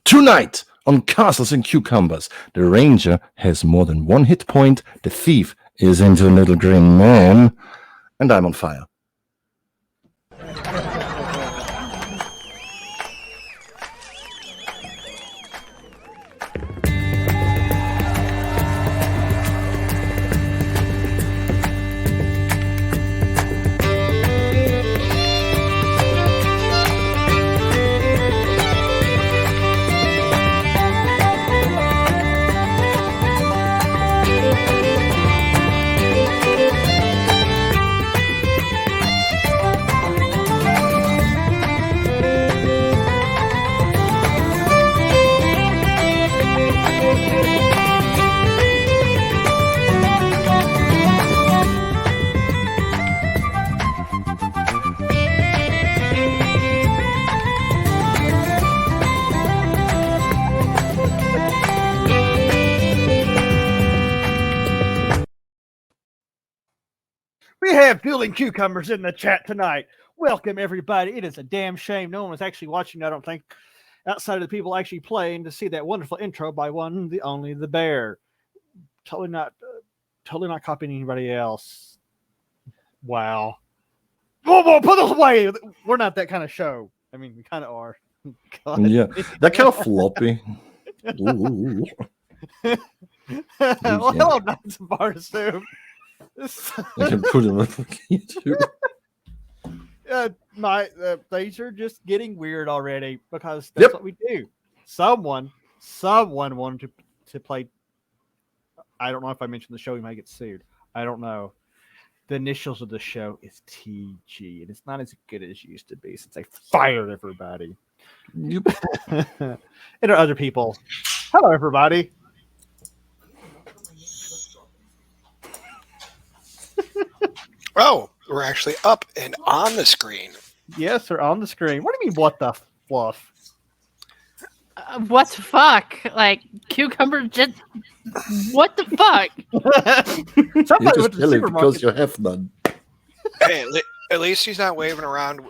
Tonight on Castles and Cucumbers, the ranger has more than one hit point, the thief is into a little green man, and I'm on fire. We have Dueling Cucumbers in the chat tonight. Welcome, everybody. It is a damn shame no one was actually watching, I don't think, outside of the people actually playing to see that wonderful intro by one, the only, the bear. Totally not copying anybody else. Wow. Whoa, put those away. We're not that kind of show. I mean, we kind of are. God. Yeah, that kind of floppy. Ooh. Well, hello, Knights of Barstool. I can put him up on YouTube. These are just getting weird already because that's what we do. Someone wanted to play. I don't know if I mentioned the show. We might get sued. I don't know. The initials of the show is TG, and it's not as good as it used to be since they fired everybody. And there are other people. Hello, everybody. Oh, we're actually up and on the screen. Yes, they're on the screen. What do you mean, what the fluff? What the fuck? Like, cucumber just... What the fuck? You Somebody just went to the tell it supermarket. because you have none. Hey, at least he's not waving around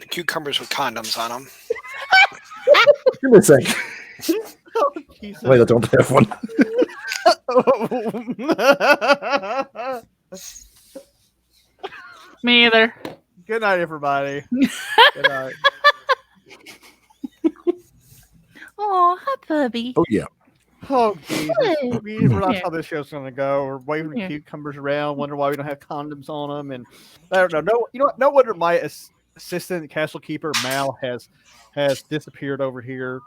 cucumbers with condoms on them. Give me a sec. Oh, Jesus. Wait, I don't have one. Me either. Good night, everybody. Good night. Oh, hi, puppy. Oh, yeah. Oh, Jesus. Good. We're not how this show's going to go. We're waving the Yeah. cucumbers around, wonder why we don't have condoms on them. And I don't know. No, you know what? No wonder my assistant castle keeper, Mal, has disappeared over here.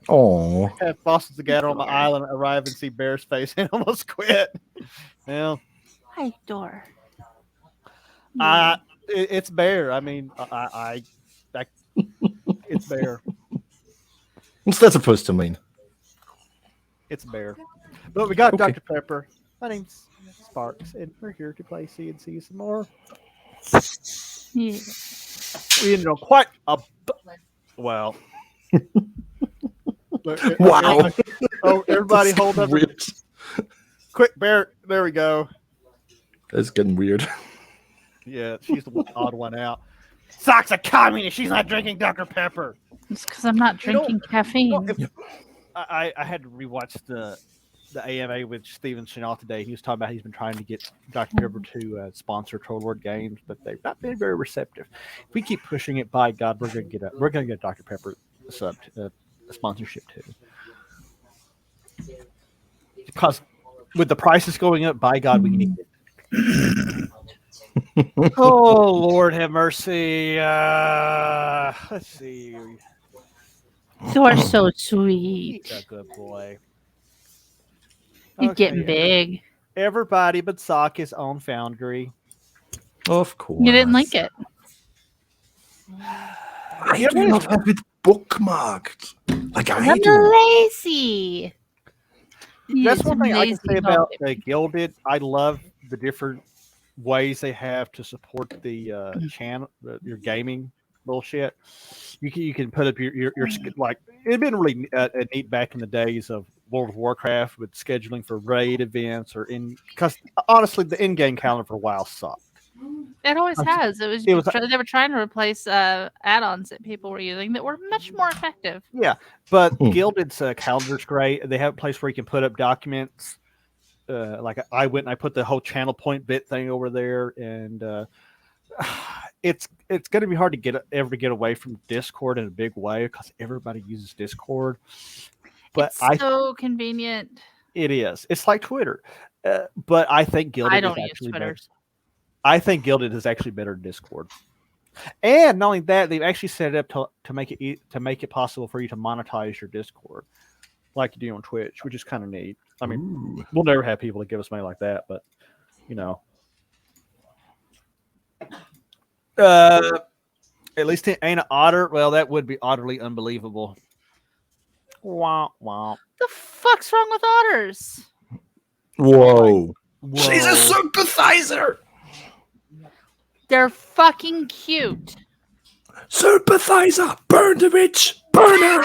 Oh, Had Boston's the Gator on my island arrive and see Bear's face and almost quit. Well, Hi, door. it's Bear. I mean, it's Bear. what's that supposed to mean? It's Bear. But we got Okay. Dr. Pepper. My name's Sparks, and we're here to play CNC some more. Yeah. We ended on quite a well. Wow. Oh, everybody That's hold up. weird. Quick, Bear. There we go. That's getting weird. Yeah, she's the odd one out. Sock's a communist. She's not drinking Dr. Pepper. It's because I'm not You know- drinking caffeine. I had to rewatch the AMA with Steven Chenal today. He was talking about he's been trying to get Dr. Pepper to sponsor Troll Lord games, but they've not been very receptive. If we keep pushing it, by God, we're gonna get Dr. Pepper a sponsorship too. Because with the prices going up, by God, we need it. Oh, Lord have mercy. Let's see. You are so sweet. He's a good boy. You're getting Okay. big. Everybody but Sock is on Foundry. Of course. You didn't like it. I do not have it bookmarked. Like I I'm do. lazy. That's Yes, one thing I can lazy say about dog. Gilded. I love the different ways they have to support the channel, your gaming bullshit. You can put up your like it'd been really neat back in the days of World of Warcraft with scheduling for raid events or because honestly the in-game calendar for WoW sucked. It always I'm has. It it was- was they were trying to replace add-ons that people were using that were much more effective. Yeah, but Hmm. Gilded's calendar's great. They have a place where you can put up documents. Like I went and I put the whole channel point bit thing over there, and it's going to be hard to ever get away from Discord in a big way because everybody uses Discord. But It's so convenient. it is. It's like Twitter, but I think Gilded I is don't use actually Twitter. better. I think Gilded is actually better than Discord. And not only that, they've actually set it up to make it possible for you to monetize your Discord, like you do on Twitch, which is kind of neat. I mean, Ooh. we'll never have people to give us money like that, but you know, at least it ain't an otter. Well, that would be utterly unbelievable. Wah wah. The fuck's wrong with otters? Whoa. She's a sympathizer. They're fucking cute. Sympathizer. Burn the witch. Burn her.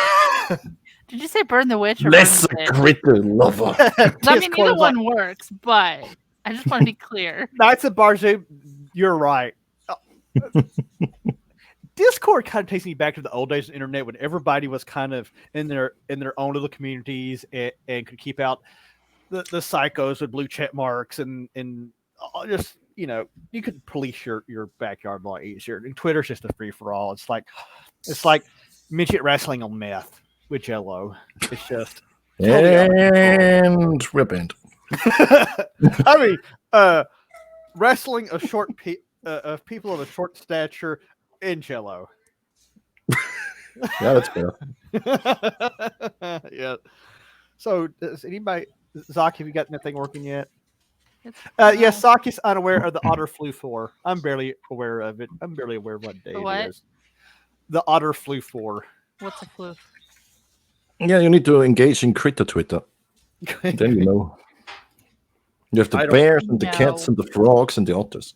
Did you say burn the witch or Less burn the bitch? critter lover. I mean, either one works, but I just want to be clear. That's a Barzu. You're right. Discord kind of takes me back to the old days of the internet when everybody was kind of in their own little communities and could keep out the psychos with blue check marks and just you could police your backyard a lot easier. And Twitter's just a free for all. It's like midget wrestling on meth with Jello. It's just And we're banned. I mean, wrestling of of people of a short stature in Jello. Yeah, that's better. Yeah. So, does anybody, Zach, have you got anything working yet? Yes, Zach is unaware of the Otter Flu 4. I'm barely aware of it. I'm barely aware of what day it is. The Otter Flu 4. What's a flu? Yeah, you need to engage in critter Twitter. Then you know. You have the bears and the cats and the frogs and the otters.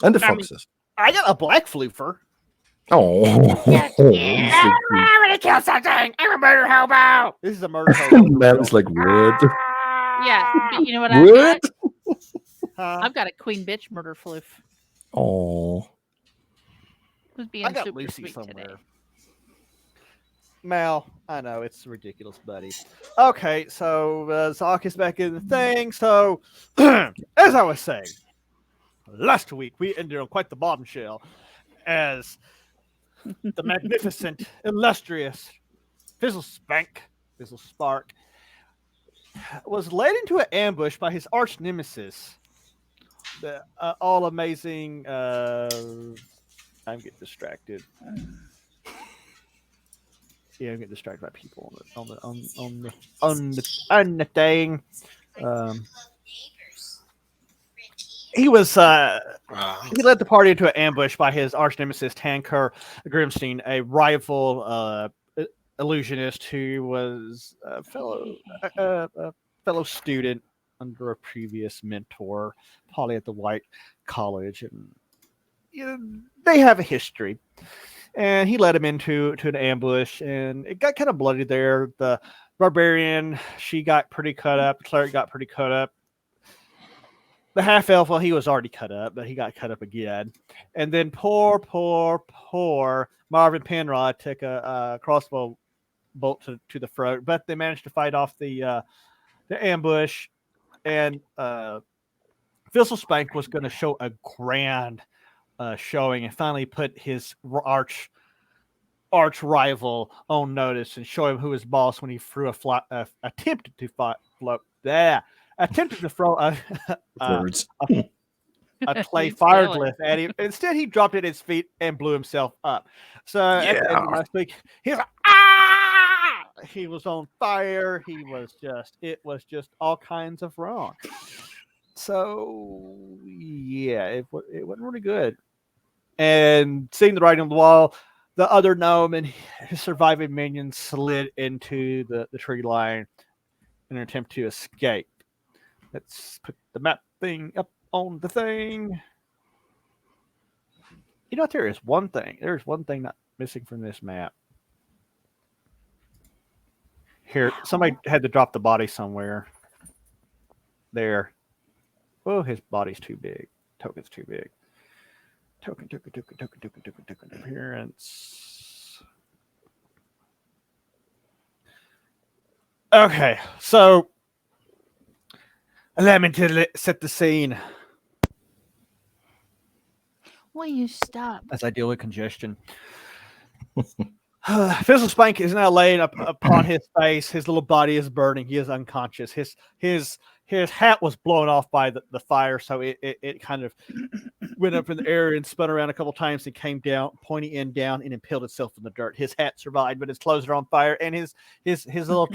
And the foxes. I got a black floofer. Oh. I'm gonna kill something. I'm a murder hobo. This is a murder hobo. Man's like, what? Yeah, but you know what I What? got? I've got a queen bitch murder floof. Oh. Who's being I got super Lucy sweet somewhere. today. Mal, I know it's ridiculous, buddy. Okay, so Zach is back in the thing. So, as I was saying, last week we ended on quite the bombshell as the magnificent, illustrious Fizzle Spark was led into an ambush by his arch nemesis, the all amazing. I'm getting distracted. Yeah, I'm getting distracted by people on the thing. He was he led the party into an ambush by his arch nemesis Tanker Grimstein, a rival illusionist who was a fellow student under a previous mentor, probably at the White College, and they have a history. And he led him into an ambush, and it got kind of bloody there. The barbarian, she got pretty cut up. The cleric got pretty cut up. The half elf, well, he was already cut up, but he got cut up again. And then poor Marvin Penrod took a crossbow bolt to the throat, but they managed to fight off the ambush. And Fizzle Spank was going to show a grand showing and finally put his arch rival on notice and show him who his boss when he threw attempted to throw a clay fire glyph at him. Instead, he dropped it at his feet and blew himself up. So at the end of last week, he was like, ah! He was on fire. It was just all kinds of wrong. So yeah, it wasn't really good. And seeing the writing on the wall, the other gnome and his surviving minions slid into the tree line in an attempt to escape. Let's put the map thing up on the thing. You know what? There's one thing not missing from this map. Here, somebody had to drop the body somewhere. There. Oh, his body's too big. Token's too big. Token appearance. Okay, so allow me to set the scene Will you stop? as I deal with congestion. Fizzle Spank is now laying upon his face. His little body is burning. He is unconscious. His hat was blown off by the fire, so it kind of went up in the air and spun around a couple times and came down, pointy end down, and impaled itself in the dirt. His hat survived, but his clothes are on fire, and his little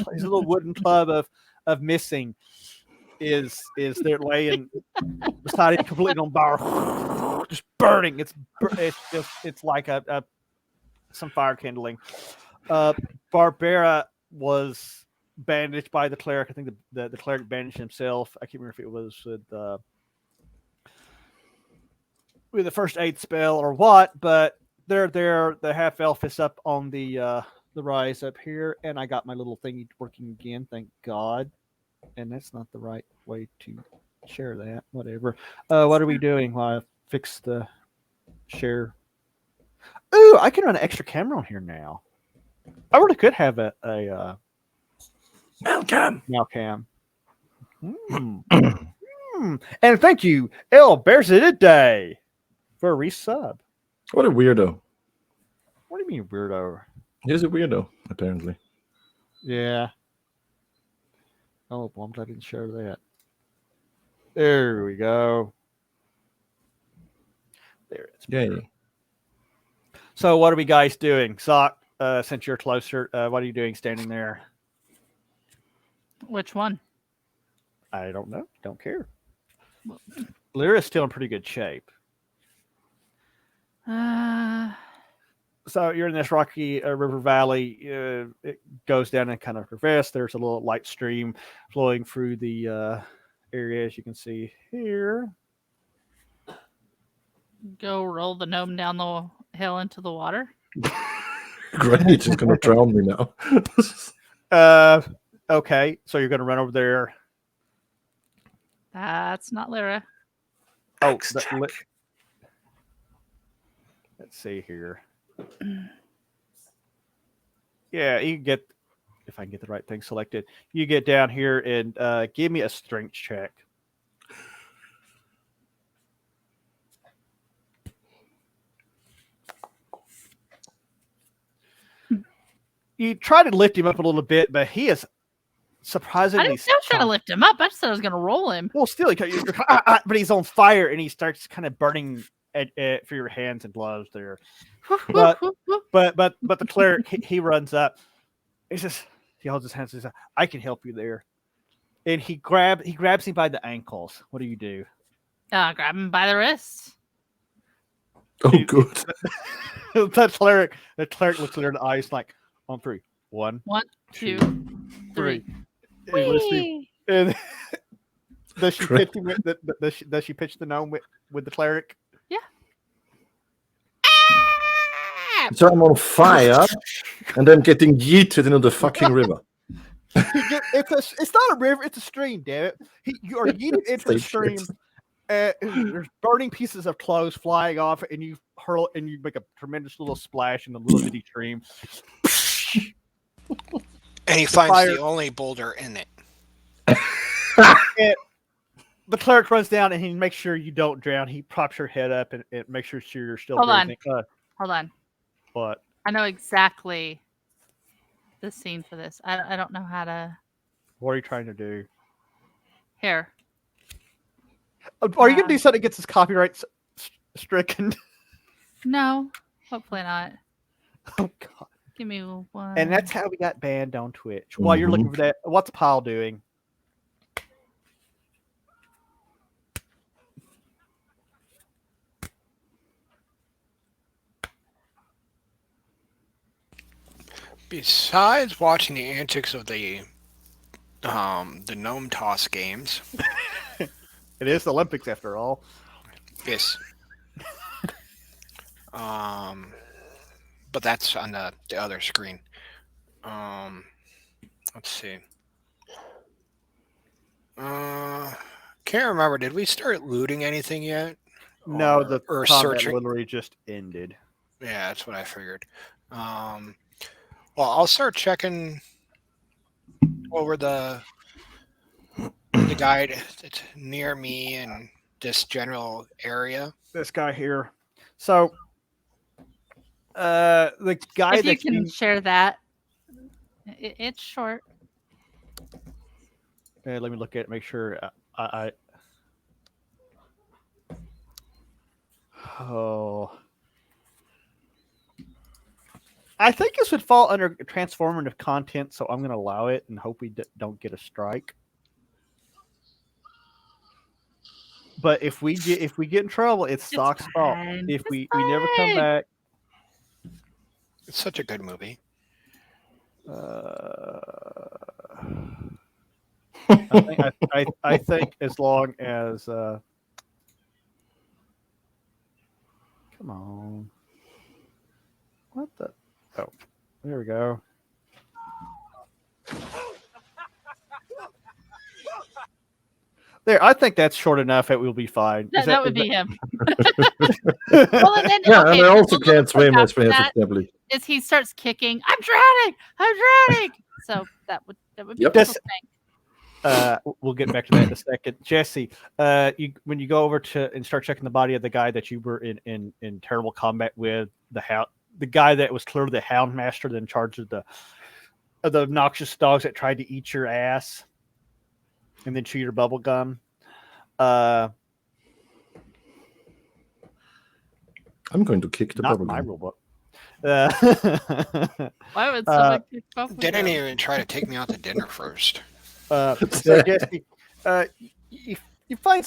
wooden club of missing is there laying beside him, completely on fire, just burning. It's like a some fire kindling. Barbera was bandaged by the cleric. I think the cleric bandaged himself. I can't remember if it was with the first aid spell or what, but they're there. The half elf is up on the rise up here, and I got my little thingy working again. Thank God. And that's not the right way to share that. Whatever. What are we doing while I fix the share? Ooh, I can run an extra camera on here now. I really could have a Malcam. And thank you, El Bears It a Day, for a resub. What a weirdo. What do you mean weirdo? He's a weirdo, apparently. Yeah. Oh, well, I'm glad I didn't share that. There we go. There it is. Yay. So what are we guys doing? Sock, since you're closer, what are you doing standing there? Which one? I don't know. Don't care. Lyra's still in pretty good shape. So you're in this rocky river valley. It goes down and kind of crevasse. There's a little light stream flowing through the area, as you can see here. Go roll the gnome down the hill into the water. Great, he's going to drown me now. Okay, so you're going to run over there. That's not Lyra. Oh, let's see here. Yeah, you can get, if I can get the right thing selected, you get down here and give me a strength check. You try to lift him up a little bit, but he is surprisingly. I didn't say I was trying to lift him up. I just said I was going to roll him. Well, still, but he's on fire and he starts kind of burning for your hands and gloves there. But the cleric he runs up. He says, he holds his hands and says, "I can help you there." And he grabs him by the ankles. What do you do? Grab him by the wrists. Oh, good. the cleric looks at her in the eyes like, on three. 1, 2, 3. And does she pitch him does she pitch the gnome with the cleric? Yeah. So I'm on fire, and I'm getting yeeted into the fucking river. It's not a river, it's a stream, damn it. You are yeeted into the stream. There's burning pieces of clothes flying off, and you hurl and you make a tremendous little splash in the little bitty stream. And he finds the only boulder in it. The cleric runs down and he makes sure you don't drown. He props your head up and makes sure you're still breathing. Hold on. What? I know exactly the scene for this. I don't know how to. What are you trying to do? Here. Are you going to do something that gets his copyright stricken? No, hopefully not. Oh, God. Give me one. And that's how we got banned on Twitch. While you're looking for that, what's Pile doing? Besides watching the antics of the gnome toss games. It is the Olympics after all. Yes. But that's on the other screen. Let's see. Can't remember. Did we start looting anything yet? No, the or combat searching. literally just ended. Yeah, that's what I figured. Well, I'll start checking over the guide that's near me and this general area. This guy here. So, the guy If you that can share that, it's short. let me look at it, make sure I think this would fall under transformative content, so I'm going to allow it and hope we don't get a strike. But if we get in trouble, it's Stock's fault. If we never come back, It's such a good movie. I think as long as come on, what the there we go. There, I think that's short enough. It will be fine. That would be him. Well, and then, and I also can't swim as we have established. Is he starts kicking? I'm drowning. So that would be Yep. We'll get back to that in a second. Jesse, when you go over and start checking the body of the guy that you were in terrible combat with, the guy that was clearly the hound master in charge of the obnoxious dogs that tried to eat your ass and then chew your bubble gum. I'm going to kick the not bubble my gum. rule book. Why would someone kick both of They didn't them? even try to take me out to dinner first. So Jesse, you find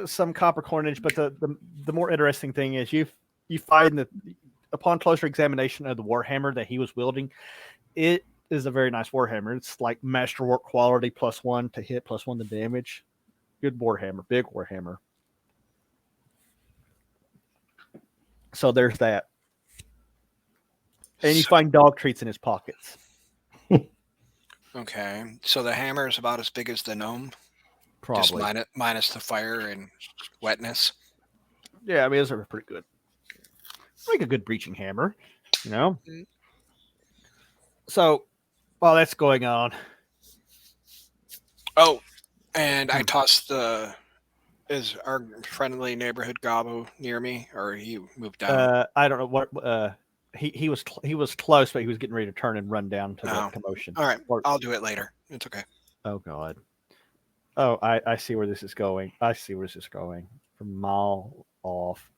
some copper coinage, but the more interesting thing is you find that upon closer examination of the warhammer that he was wielding, it is a very nice warhammer. It's like masterwork quality, +1 to hit, +1 to damage. Good warhammer, big warhammer. So there's that. And you find dog treats in his pockets. Okay, so the hammer is about as big as the gnome, Probably. just minus the fire and wetness. Yeah, I mean, those are pretty good. Like a good breaching hammer, you know? So, while that's going on. Oh, and I tossed is our friendly neighborhood Gabo near me, or he moved down? I don't know what he was close, but he was getting ready to turn and run down to the commotion. All right, I'll do it later. It's okay. Oh God. Oh, I see where this is going. From a mile off.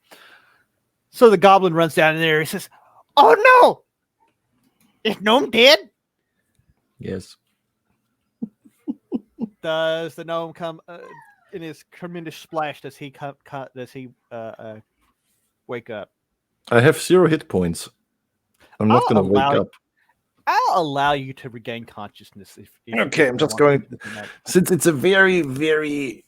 So the goblin runs down in there. He says, "Oh no! Is gnome dead?" Yes. Does the gnome come in his tremendous splash? Does he wake up? I have 0 hit points. I'm not going to wake up. I'll allow you to regain consciousness if Okay, I'm just going. Since it's a very, very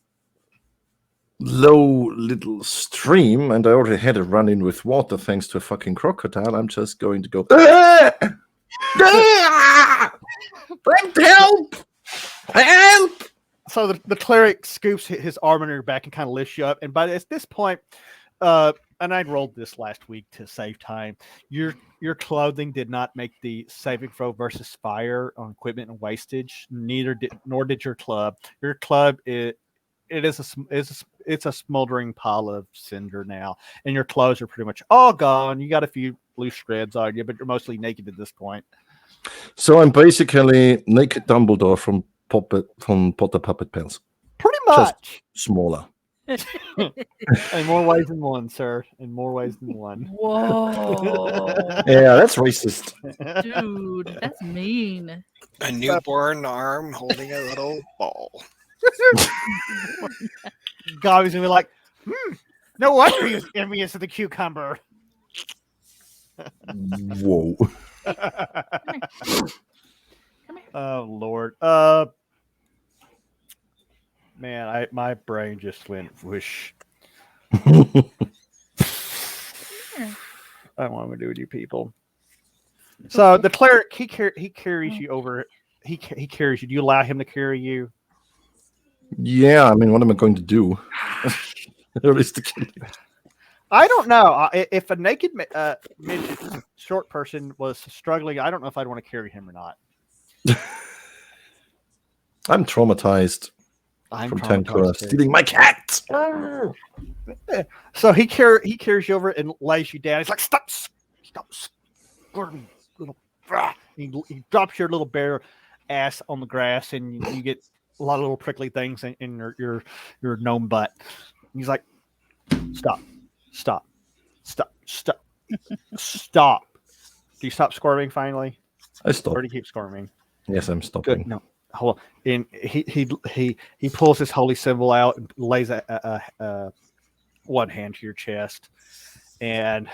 low little stream, and I already had a run in with water thanks to a fucking crocodile, I'm just going to go. Help! Help! So the cleric scoops his arm on your back and kind of lifts you up. And by this point, and I rolled this last week to save time. Your clothing did not make the saving throw versus fire on equipment and wastage. Nor did your club. Your club it's a smoldering pile of cinder now, and your clothes are pretty much all gone. You got a few loose shreds on you, but you're mostly naked at this point. So I'm basically naked Dumbledore from Potter Puppet Pals. Pretty much. Just smaller. In more ways than one, sir. In more ways than one. Whoa. Yeah, that's racist. Dude, that's mean. A newborn arm holding a little ball. Gobby's gonna be like, no wonder he was envious of the cucumber. Whoa. Come here. Oh Lord. Man, my brain just went whoosh. I don't want to do with you people. So the cleric, he carries you over. He carries you. Do you allow him to carry you? Yeah, I mean, what am I going to do? I don't know. If a naked midget short person was struggling, I don't know if I'd want to carry him or not. I'm traumatized from Tankura stealing my cat. So he carries you over and lays you down. He's like, stop squirting, little brat. He drops your little bare ass on the grass, and you get a lot of little prickly things in your gnome butt. He's like, stop. Do you stop squirming finally? I stop. Or do you keep squirming? Yes, I'm stopping. Good. No. Hold on. And he pulls his holy symbol out and lays a one hand to your chest. And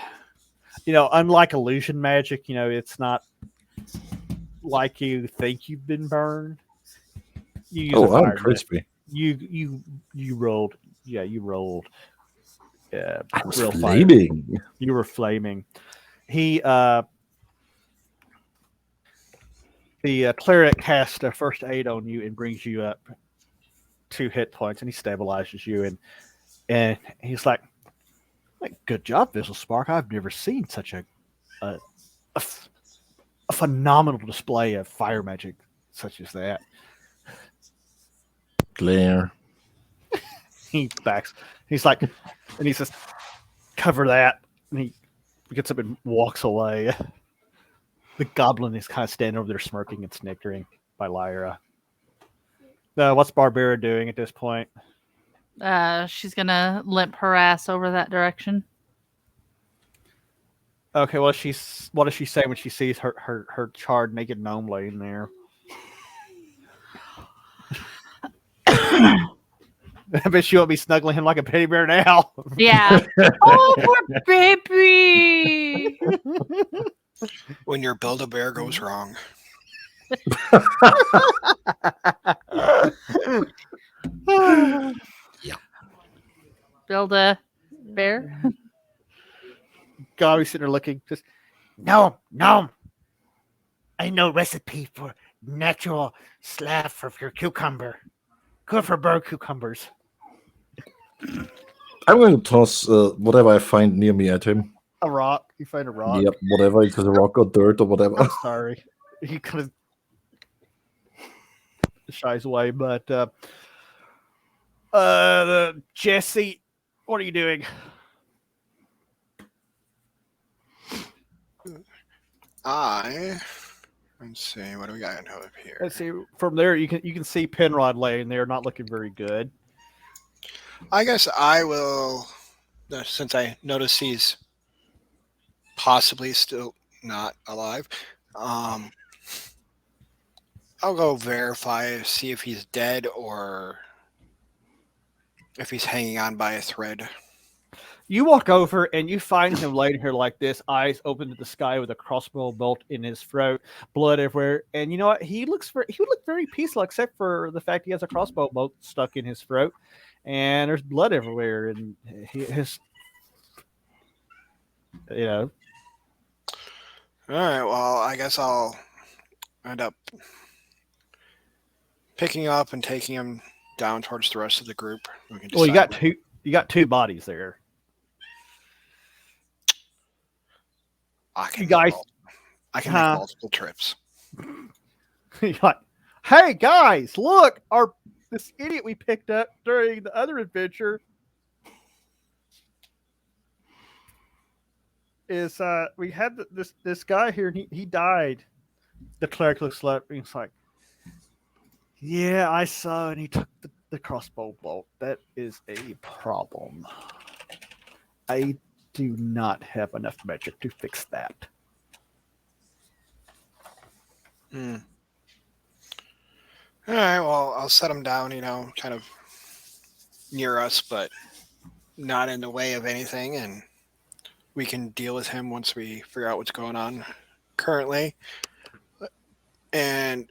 unlike illusion magic, it's not like you think you've been burned. You use a fire I'm crispy. You rolled. Yeah, you rolled. Yeah, I was flaming. Fire. You were flaming. The cleric casts a first aid on you and brings you up 2 hit points, and he stabilizes you. And he's like, "Good job, Visual Spark. I've never seen such a phenomenal display of fire magic such as that." Glare. He backs. He's like, and he says, "Cover that." And he gets up and walks away. The goblin is kind of standing over there smirking and snickering by Lyra. What's Barbara doing at this point? She's gonna limp her ass over that direction. Okay, what does she say when she sees her charred naked gnome laying there? I bet she won't be snuggling him like a teddy bear now. Yeah. Oh, poor baby. When your Build-A-Bear goes wrong. Yeah. Build a bear. Gobby's sitting there looking. Just No. I know recipe for natural slab for your cucumber. good for bird cucumbers. I'm going to toss whatever I find near me at him. A rock. You find a rock. Yep, whatever. It's a rock or dirt or whatever. I'm sorry. He kind of shies away, but Jesse, what are you doing? Let's see, what do we got up here? Let's see. From there, you can see Penrod laying there, not looking very good. I guess I will, since I notice he's possibly still not alive. I'll go verify, see if he's dead or if he's hanging on by a thread. You walk over and you find him laying here like this, eyes open to the sky with a crossbow bolt in his throat, blood everywhere. And you know what? He would look very peaceful, except for the fact he has a crossbow bolt stuck in his throat, and there's blood everywhere. And his, All right. Well, I guess I'll end up picking up and taking him down towards the rest of the group. Well, you got two bodies there. I can guys, make multiple trips. You're like, hey guys, look, this idiot we picked up during the other adventure is we had this guy here, and he died. The cleric looks like, he's like, yeah, I saw, and he took the crossbow bolt. That is a problem. I do not have enough magic to fix that. All right, well, I'll set him down, kind of near us, but not in the way of anything, and we can deal with him once we figure out what's going on currently. And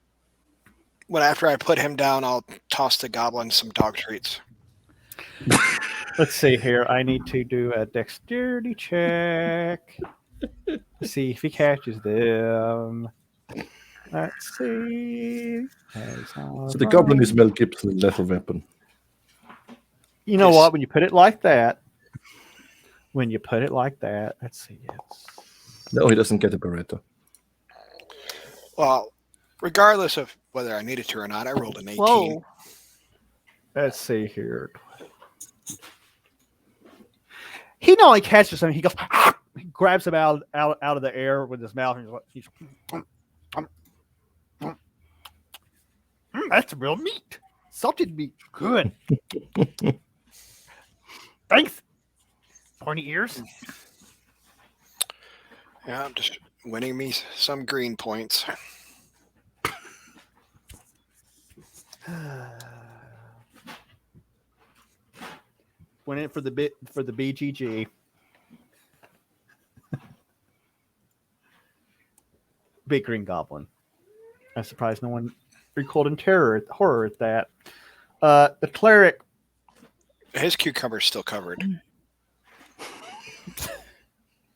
after I put him down, I'll toss the goblin some dog treats. Let's see here. I need to do a dexterity check. See if he catches them. Let's see. So the goblin is Mel Gibson's lethal weapon. You know what? When you put it like that, when you put it like that. Let's see. No, he doesn't get a Beretta. Well, regardless of whether I needed to or not, I rolled an 18. Whoa. Let's see here. He not only catches him, he goes, he grabs him out of the air with his mouth, and he's that's real meat. Salted meat. Good. Thanks. Pointy ears. Yeah, I'm just winning me some green points. Went in for the BGG. Big Green Goblin. I'm surprised no one recalled in horror at that. The cleric. His cucumber's still covered.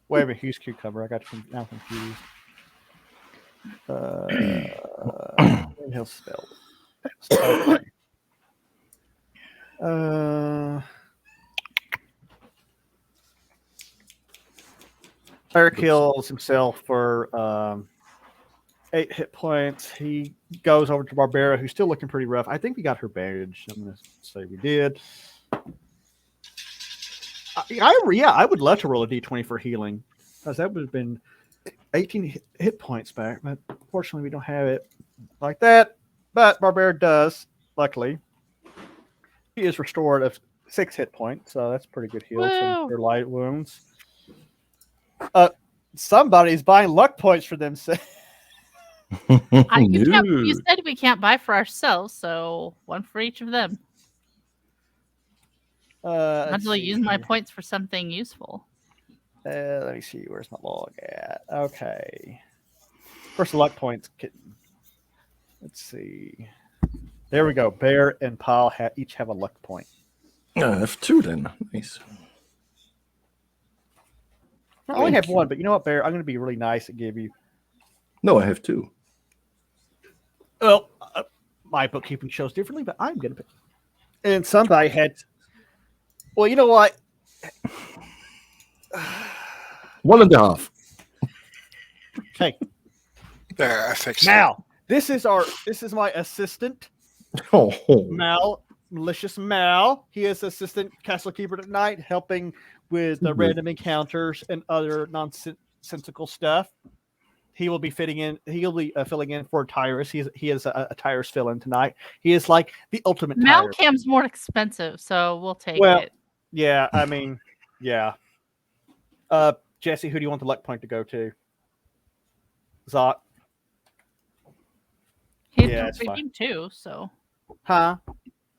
Wait a minute, who's cucumber? I got now confused. He'll spell it. Cleric heals himself for 8 hit points. He goes over to Barbara, who's still looking pretty rough. I think we got her bandaged. I'm going to say we did. I would love to roll a d20 for healing, because that would have been 18 hit points back. But unfortunately, we don't have it like that. But Barbara does, luckily. She is restored of 6 hit points, so that's pretty good heal from her light wounds. Somebody's buying luck points for themselves. You said we can't buy for ourselves, so one for each of them. Until I use my points for something useful. Let me see. Where's my log at? Okay. First luck points. Let's see. There we go. Bear and Paul each have a luck point. I have 2 then. Nice. I only have 1, but you know what, Bear? I'm going to be really nice and give you. No, I have 2. Well, my bookkeeping shows differently, but I'm going to pick. And somebody had. Well, you know what? 1.5. Okay. There, I fixed it. Now, this is my assistant, Oh. Malicious Mal. He is assistant castle keeper at night, helping with the random encounters and other nonsensical stuff. He will be filling in for Tyrus. He is a Tyrus fill-in tonight. He is like the ultimate Tyrus. Malcam's more expensive, so we'll take it. Yeah, I mean, yeah. Jesse, who do you want the luck point to go to? Zot. He redeemed 2, so. Huh?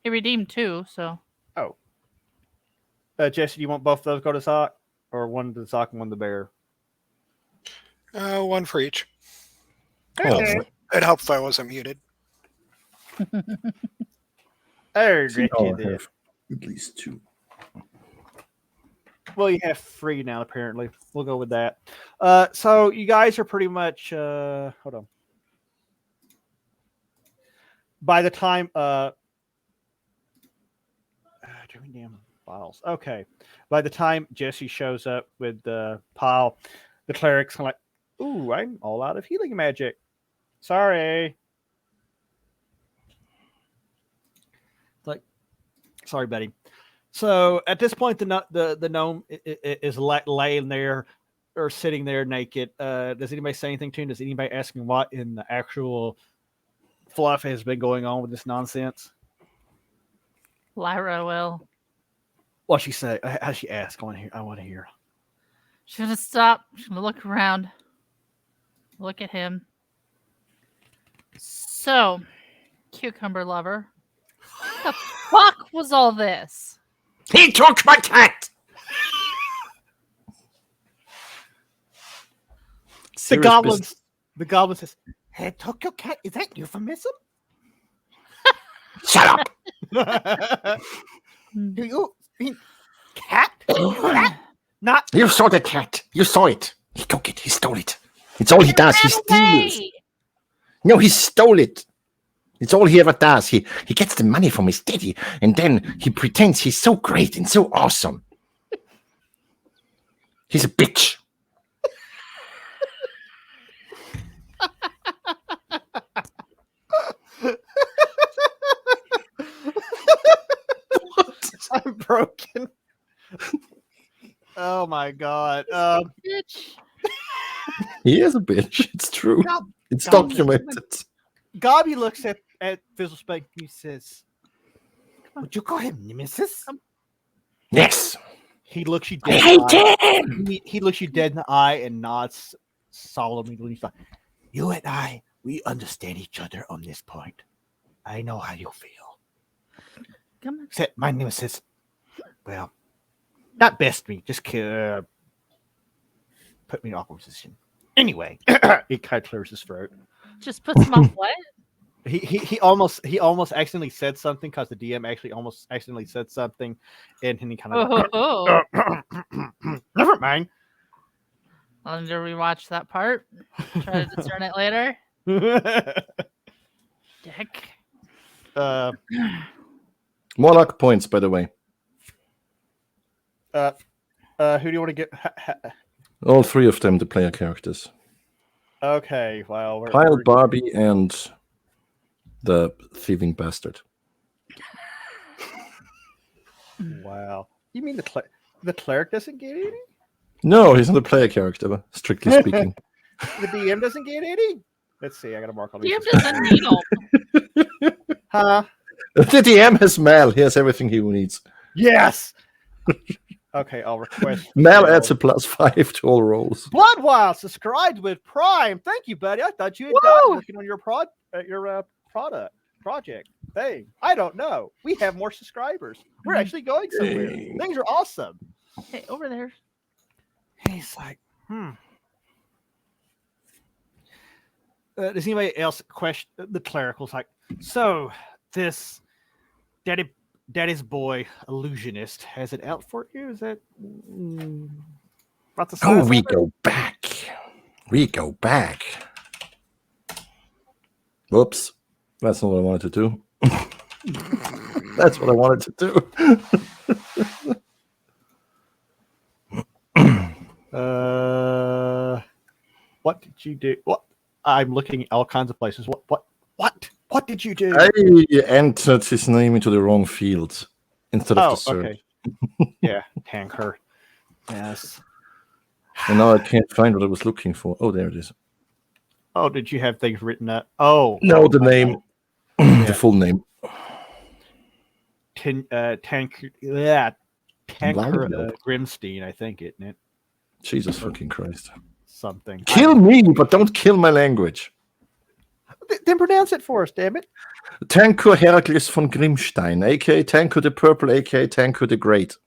He redeemed 2, so. Oh. Jesse, do you want both of those to go to Zot? Or one to Zot and one to Bear? 1 for each. Okay. It helped if I wasn't muted. Oh, See, you I did. have at least 2. Well, you have 3 now, apparently. We'll go with that. So you guys are pretty much hold on. By the time damn files. Okay. By the time Jesse shows up with the pile, the cleric's kind of like, ooh, I'm all out of healing magic. Sorry. Like, sorry, buddy. So at this point, the gnome is laying there or sitting there naked. Does anybody say anything to him? Does anybody ask him what in the actual fluff has been going on with this nonsense? Lyra will. What she say? How she ask? I want to hear. She's gonna stop. She's gonna look around. Look at him. So, cucumber lover, what the fuck was all this? He took my cat. The goblin says, "He took your cat." Is that euphemism? Shut up. Do you mean cat? Not. You saw the cat. You saw it. He took it. He stole it. It's all he does. He steals. No, he stole it. It's all he ever does. He gets the money from his daddy, and then he pretends he's so great and so awesome. He's a bitch. I'm broken. Oh my god. Bitch. He is a bitch. It's true. Gob- It's Gob- documented. Gobby looks at Fizzlespike and he says, "Would you call him Nemesis?" Yes. He looks you I dead in hate the eye. him. He looks you dead in the eye and nods solemnly. He's like, "You and I, we understand each other on this point. I know how you feel." Come on. Except my Nemesis, well, not best me, just put me in an awkward position. Anyway, he kind of clears his throat. Just puts him off what? He almost accidentally said something because the DM actually almost accidentally said something, and he kind of Oh. never mind. I'll need to rewatch that part. Try to discern it later. Dick. More luck points, by the way. Who do you want to get? All three of them, the player characters. Okay, well, Pile, Barbie, and the thieving bastard. Wow, you mean the cleric doesn't get any? No, he's not a player character, strictly speaking. The DM doesn't get any? Let's see, I gotta mark all these. DM doesn't need them. Huh? The DM has Mal. He has everything he needs. Yes! Okay, I'll request. Mal adds a +5 to all rolls. Bloodwild subscribed with Prime. Thank you, buddy. I thought you had died working on your project thing. I don't know. We have more subscribers. We're actually going somewhere. Dang. Things are awesome. Hey, over there. He's like, does anybody else question the clerical's like, so this daddy's boy illusionist has it out for you? Is that about the size Oh, we of it? go back. We go back. Whoops. That's not what I wanted to do. That's what I wanted to do. What did you do? What? I'm looking at all kinds of places. What did you do? I entered his name into the wrong field instead of the search. Okay. Yeah, tanker. Yes. And now I can't find what I was looking for. Oh, there it is. Oh, did you have things written up? Oh, No, the name. The full name. Tanker Grimstein, I think, isn't it? Jesus fucking Christ. Something. Kill me, but don't kill my language. Then pronounce it for us, damn it. Tanko Heracles von Grimstein, aka Tanko the Purple, aka Tanko the Great.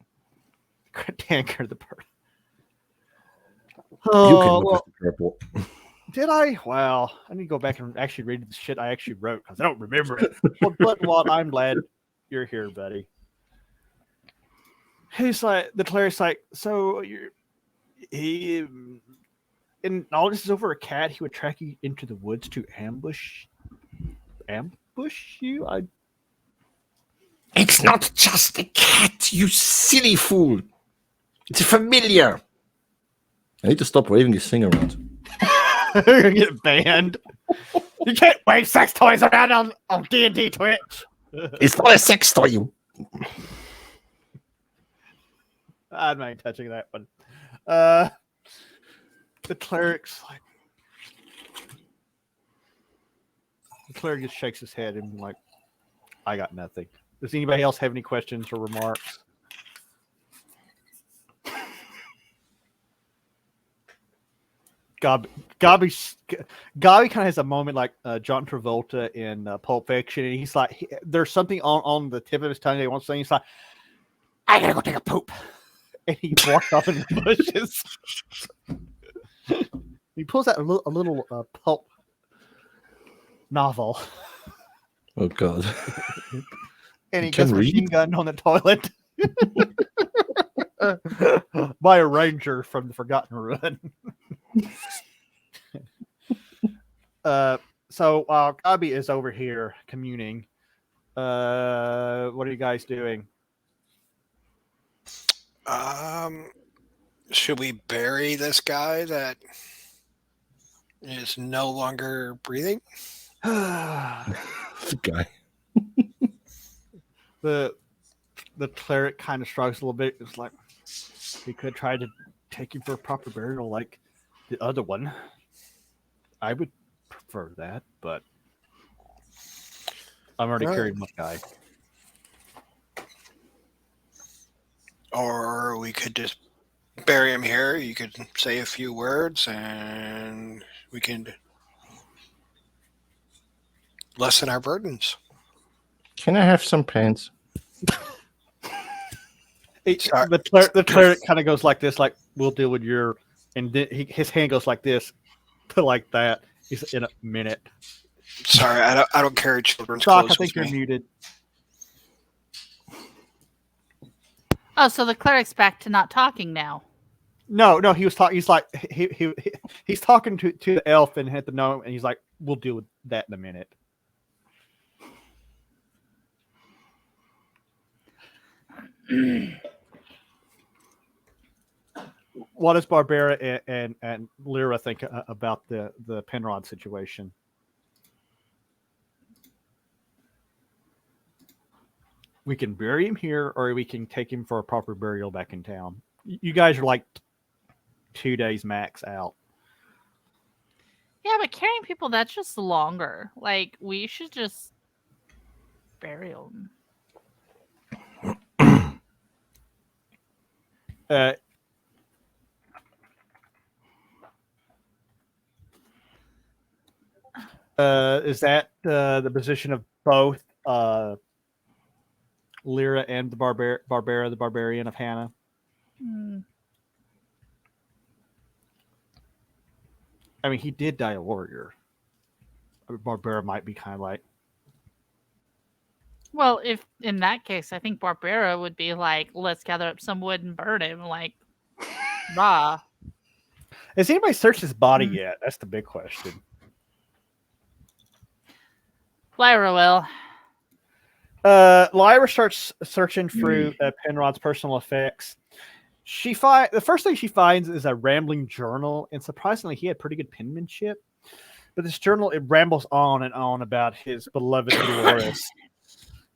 Tanker the Bird. You can Oh, look well, at the purple. did I? Well, I need to go back and actually read the shit I actually wrote because I don't remember it. But I'm glad you're here, buddy. He's like, the cleric's like, so and all this is over a cat. He would track you into the woods to ambush you. It's not just a cat, you silly fool. It's a familiar. I need to stop waving this thing around. You're gonna get banned. You can't wave sex toys around on D&D Twitch. It's not a sex toy, you. I'm not touching that one. The cleric's like, the cleric just shakes his head and like, I got nothing. Does anybody else have any questions or remarks? Gobby kind of has a moment like John Travolta in Pulp Fiction, and he's like, there's something on the tip of his tongue that he wants to say. He's like, I gotta go take a poop, and he walks off in the bushes. He pulls out a little pulp novel, Oh God. and he You can gets a machine read? gun on the toilet by a ranger from the Forgotten Run. So while Gobby is over here communing, what are you guys doing? Should we bury this guy that is no longer breathing? The guy. The cleric kind of shrugs a little bit. It's like, we could try to take him for a proper burial like the other one. I would prefer that, but I'm already carrying my guy. Or we could just bury him here. You could say a few words and we can lessen our burdens. Can I have some pants? The cleric kind of goes like this, like, we'll deal with your, and then his hand goes like this to like that. He's in a minute. Sorry, I don't carry children's Doc, clothes I think with you're me. muted. Oh, so the cleric's back to not talking now. No, he was talking. He's like he's talking to the elf and hit the gnome, and he's like, "We'll deal with that in a minute." What does Barbara and Lyra think about the Penrod situation? We can bury him here, or we can take him for a proper burial back in town. You guys are like 2 days max out. Yeah, but carrying people, that's just longer. Like, we should just bury them. Is that the position of both Lyra and the Barbara, the barbarian of Hannah? I mean, he did die a warrior. Barbara might be kind of like. Well, if in that case, I think Barbara would be like, let's gather up some wood and burn him. Like, rah. Has anybody searched his body yet? That's the big question. Lyra will. Lyra starts searching through Penrod's personal effects. The first thing she finds is a rambling journal, and surprisingly, he had pretty good penmanship. But this journal, it rambles on and on about his beloved Dolores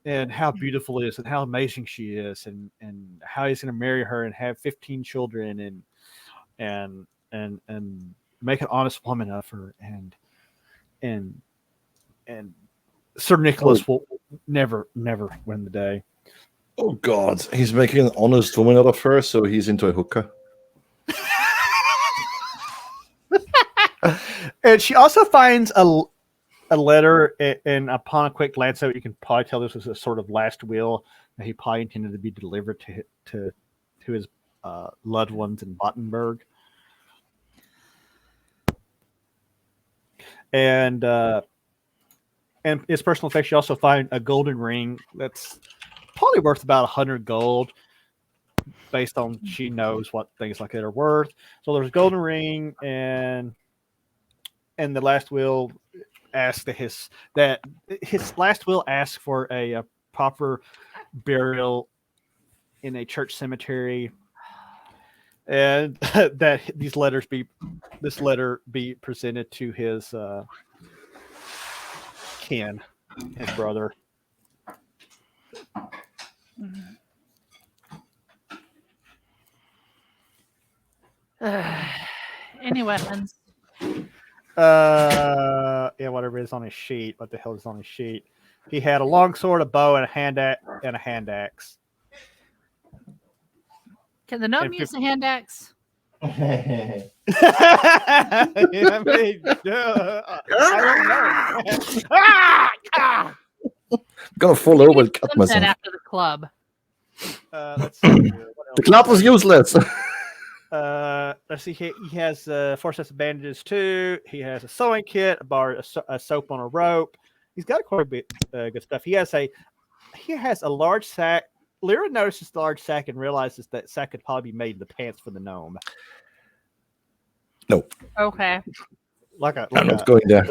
and how beautiful it is and how amazing she is and how he's going to marry her and have 15 children and make an honest woman of her and Sir Nicholas will never win the day. Oh God, he's making an honest woman out of her, so he's into a hooker. And she also finds a letter, and upon a quick glance at it, you can probably tell this was a sort of last will that he probably intended to be delivered to his loved ones in Battenberg. And his personal effects, you also find a golden ring that's probably worth about 100 gold, based on she knows what things like that are worth. So there's a golden ring, and the last will asks that his last will asks for a proper burial in a church cemetery, and that this letter be presented to his kin, his brother. Any weapons? Yeah, whatever is on his sheet. What the hell is on his sheet? He had a long sword, a bow, and a hand axe. Can the gnome use a hand axe? I mean, I don't know. Gonna fall over and cut myself. After the club. Let's see here. The club was useless. Let's see. He has 4 sets of bandages too. He has a sewing kit, a bar, a soap on a rope. He's got quite a bit good stuff. He has a large sack. Lyra notices the large sack and realizes that sack could probably be made into pants for the gnome. Nope. Okay. I'm not going there.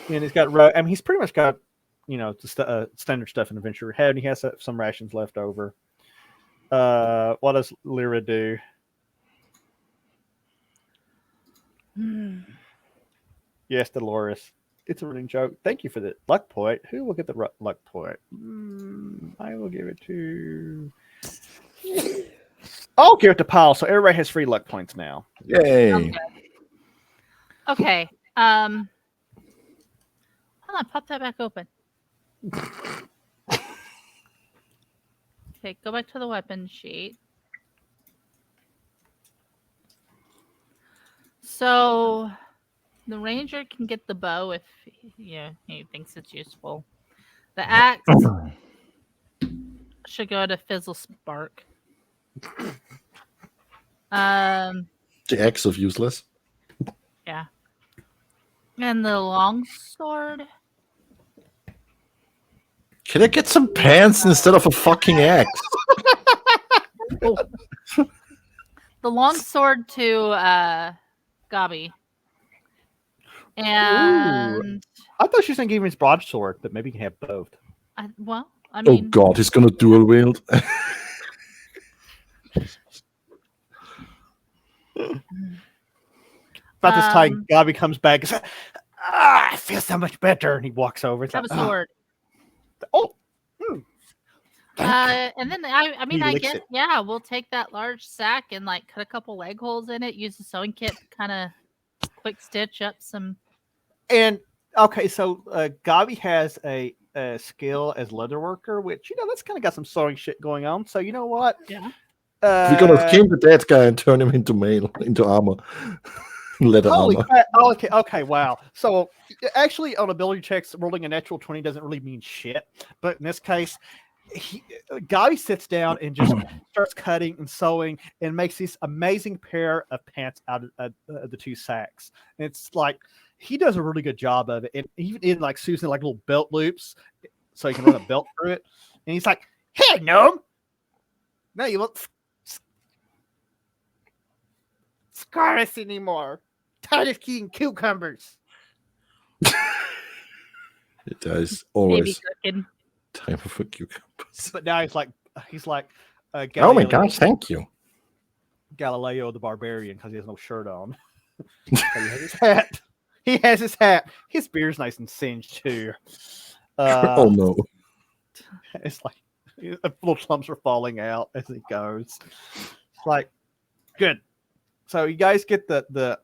And he's got. I mean, he's pretty much got, the standard stuff an adventurer had. And he has some rations left over. What does Lyra do? Yes, Dolores. It's a running joke. Thank you for the luck point. Who will get the luck point? I will give it to. I'll give it to Paul. So everybody has 3 luck points now. Yay! Okay. Hold on. Pop that back open. Okay. Go back to the weapon sheet. So the ranger can get the bow if he thinks it's useful. The axe should go to Fizzle Spark. The axe of useless. Yeah. And the longsword. Can I get some pants instead of a fucking axe? The longsword to Gabi. And I thought she was going to give him his broadsword, but maybe he can have both. I Oh mean, God, he's gonna dual wield. About this time, Gabi comes back and says, I feel so much better. And he walks over. It's have like, a sword. Oh. And then I mean, He I licks guess it. we'll take that large sack and like cut a couple leg holes in it. Use the sewing kit to kind of quick stitch up some. And okay, so Gabi has a skill as leather worker, which that's kind of got some sewing shit going on. So you know what? Yeah. We're gonna skin the dead guy and turn him into armor, leather Holy armor. crap! Okay, wow. So actually, on ability checks, rolling a natural 20 doesn't really mean shit. But in this case, Gabi sits down and just starts cutting and sewing and makes this amazing pair of pants out of the 2 sacks. And it's like he does a really good job of it, and even in like Susan like little belt loops, so he can run a belt through it. And he's like, "Hey, gnome, no, you won't scar us anymore. Tired of eating cucumbers." It is Maybe always cooking. time for cucumbers. But now he's like Oh my gosh, thank you. Galileo the Barbarian because he has no shirt on. He has his hat. He has his hat. His beard's nice and singed too. Oh no. It's like little clumps are falling out as he goes. It's like good. So you guys get the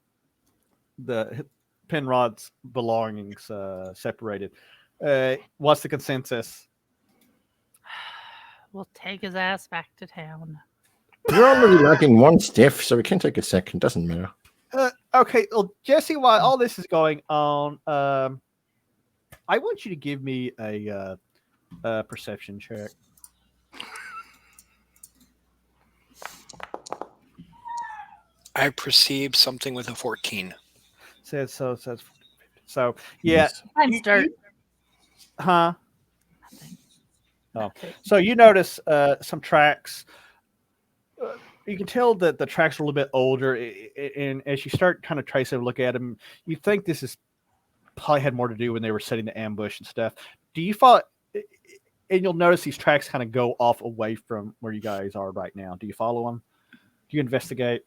Penrod's belongings separated. What's the consensus? We'll take his ass back to town. We're already lacking 1 stiff, so we can take a second. Doesn't matter. Okay, well, Jesse, while all this is going on, I want you to give me a perception check. I perceive something with a 14. So yeah. Time start. Huh? Oh, so you notice some tracks. You can tell that the tracks are a little bit older, and as you start kind of tracing and look at them, you think this is probably had more to do when they were setting the ambush and stuff. Do you follow? And you'll notice these tracks kind of go off away from where you guys are right now. Do you follow them? Do you investigate?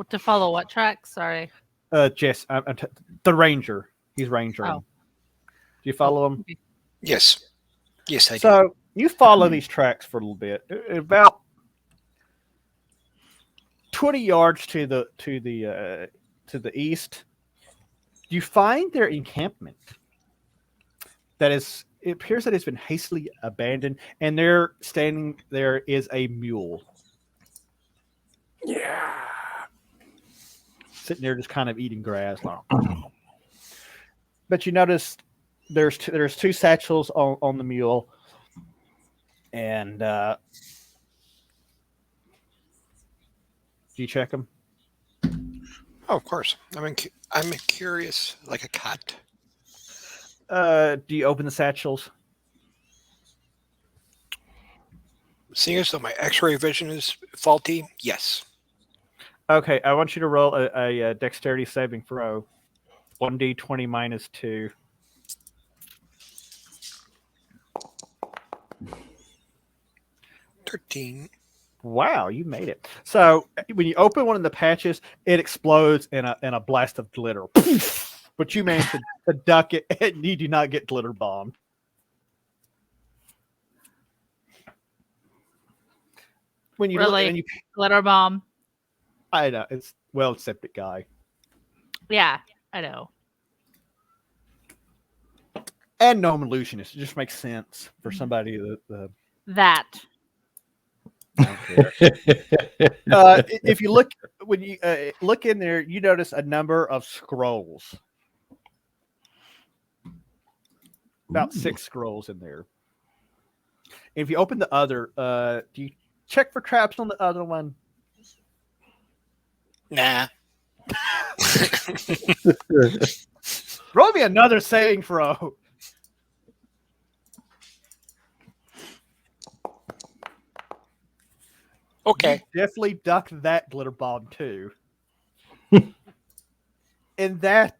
To follow what track? Sorry. Jess, the ranger. He's rangering. Oh. Do you follow him? Yes. Yes, I do. So you follow these tracks for a little bit. About 20 yards to the east, you find their encampment. It appears that it's been hastily abandoned, and there standing there is a mule. Yeah. Sitting there just kind of eating grass. But you notice there's 2 satchels on the mule, and do you check them? Oh, of course. I'm curious, like a cat. Do you open the satchels? Seeing as though my X-ray vision is faulty, yes. Okay, I want you to roll a dexterity saving throw. 1d20 minus 2. $13. Wow, you made it. So when you open one of the patches, it explodes in a blast of glitter. But you managed to duck it, and you do not get glitter bombed. When you Really? look, and you, Glitter bomb. I know it's septic guy. Yeah, I know. And gnome illusionist. It just makes sense for somebody that That. I don't care. If you look when you look in there, you notice a number of scrolls. About 6 scrolls in there. If you open the other, do you check for traps on the other one? Nah. Roll me another saving throw. Okay. You definitely duck that glitter bomb too. in that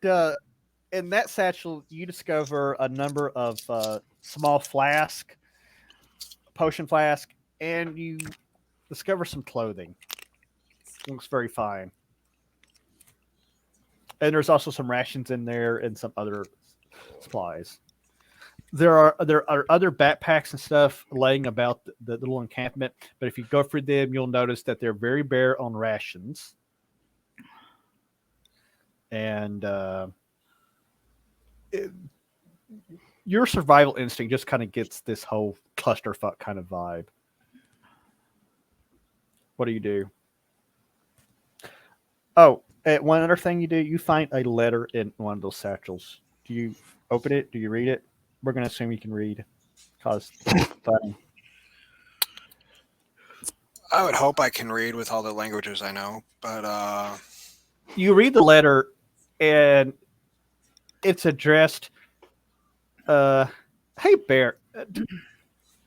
satchel, you discover a number of small potion flask, and you discover some clothing. Looks very fine. And there's also some rations in there and some other supplies. There are other backpacks and stuff laying about the little encampment, but if you go through them, you'll notice that they're very bare on rations. And your survival instinct just kind of gets this whole clusterfuck kind of vibe. What do you do? Oh, one other thing you do, you find a letter in one of those satchels. Do you open it? Do you read it? We're going to assume you can read. Cause I would hope I can read with all the languages I know, but you read the letter, and it's addressed. Hey Bear,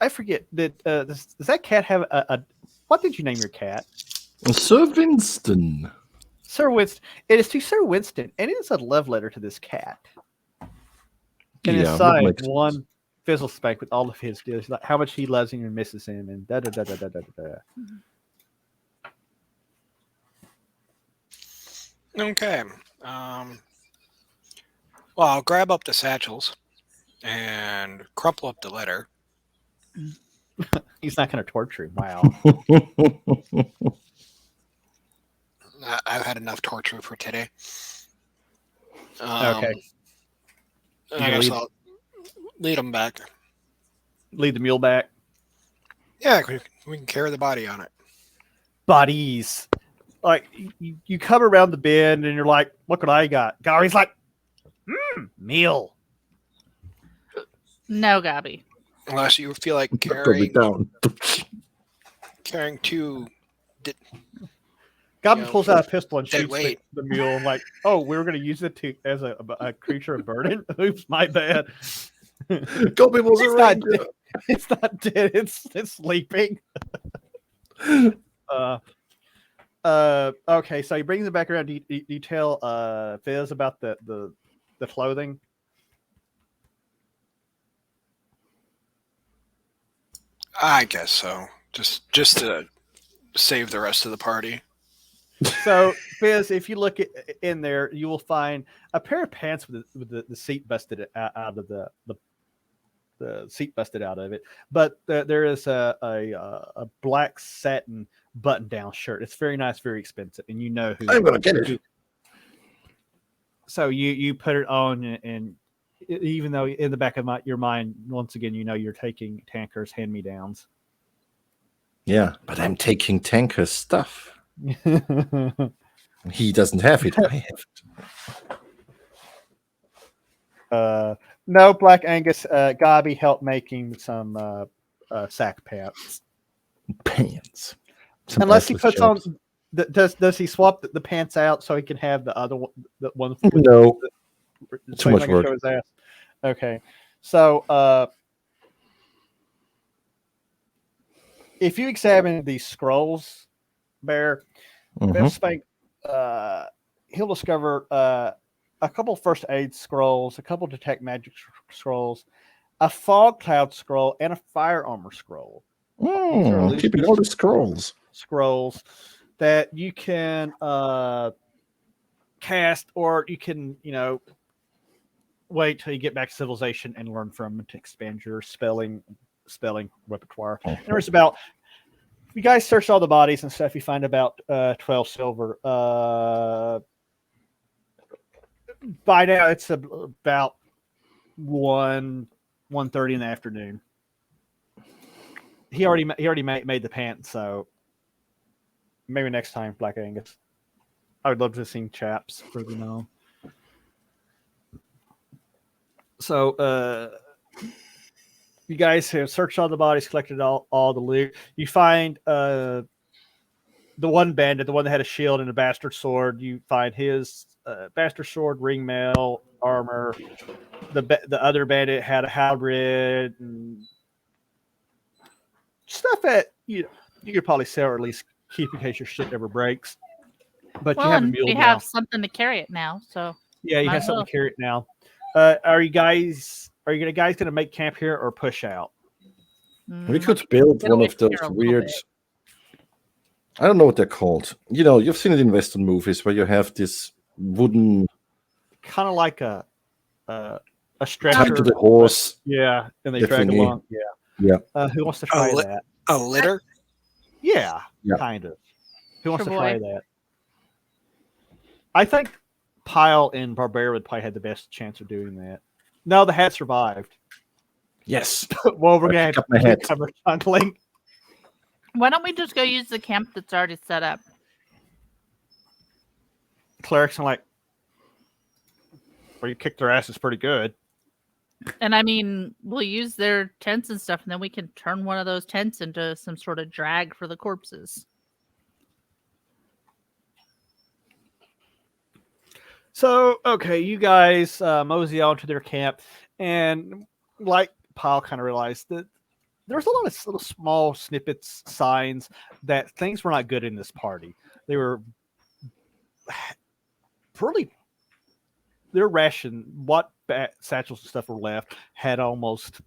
I forget does that cat have a? What did you name your cat? Sir Winston. Sir Winston. It is to Sir Winston, and it is a love letter to this cat. And Yeah, it's that signed makes one sense. fizzle spank with all of his deals, like how much he loves him and misses him, and da da da da da da da. okay. Well, I'll grab up the satchels and crumple up the letter. He's not going to torture him. Wow. I've had enough torture for today. Okay. I guess I'll lead them back. Lead the mule back. Yeah, we can carry the body on it. Bodies. Like, you come around the bend, and you're like, look what I got. Gary's like, meal. No, Gabby. Unless you feel like Probably down. carrying two. Gabi You know, pulls out a pistol and dead shoots weight. the mule. Like, oh, we were going to use it as a creature of burden. Oops, my bad. Gobi was It's a not ranger. dead. It's not dead. It's sleeping. Okay, so he brings it back around. Do you tell Fizz about the clothing? I guess so. Just to save the rest of the party. So, Fizz, if you look in there, you will find a pair of pants with the seat busted out of the seat busted out of it. But there is a black satin button-down shirt. It's very nice, very expensive, and you know who. I'm gonna get it. So you put it on, and even though in the back of your mind, once again, you know you're taking Tanker's hand-me-downs. Yeah, but I'm taking Tanker's stuff. He doesn't have it. I have it. No, Black Angus. Gabi helped making some sack pants. Pants. Some Unless he assless puts jokes. on. Does he swap the pants out so he can have the other one? The one. No. So Too he's much not gonna work. show his ass. Okay, so if you examine these scrolls, Bear, Mhm. Spank, he'll discover a couple first aid scrolls, a couple detect magic scrolls, a fog cloud scroll, and a fire armor scroll. Keeping all the scrolls. scrolls that you can cast, or you can, wait till you get back to civilization and learn from them to expand your spelling repertoire. And there's about, if you guys search all the bodies and stuff, you find about 12 silver. By now, it's about 1:30 in the afternoon. He already made the pants, so maybe next time, Black Angus. I would love to see chaps further on. So you guys have searched all the bodies, collected all the loot. You find the one bandit, the one that had a shield and a bastard sword. You find his bastard sword, ring mail, armor. The other bandit had a halberd and stuff that you could probably sell, or at least keep in case your shit ever breaks. But you have a mule we now. have something to carry it now, so Yeah, you have something to carry it now. Are you guys gonna make camp here or push out? We could build one of those weird. I don't know what they're called. You've seen it in Western movies where you have this wooden, kind of like a stretcher tied to the horse. Yeah, and they The drag thingy. along. Yeah. Who wants to try that? A litter? Yeah, Yeah. kind of. Who wants Sure to try that? I think Pyle and Barbera would probably have the best chance of doing that. No, the hat survived. Yes. Well, we're gonna pick up my have hat. to cover shuntling. why don't we just go use the camp that's already set up? Clerics are like, well, you kicked their asses pretty good. And I mean, we'll use their tents and stuff, and then we can turn one of those tents into some sort of drag for the corpses. So, okay, you guys mosey on to their camp, and like Pyle kind of realized that there's a lot of little small snippets, signs that things were not good in this party. They were pretty. Their ration, what satchels and stuff were left, had almost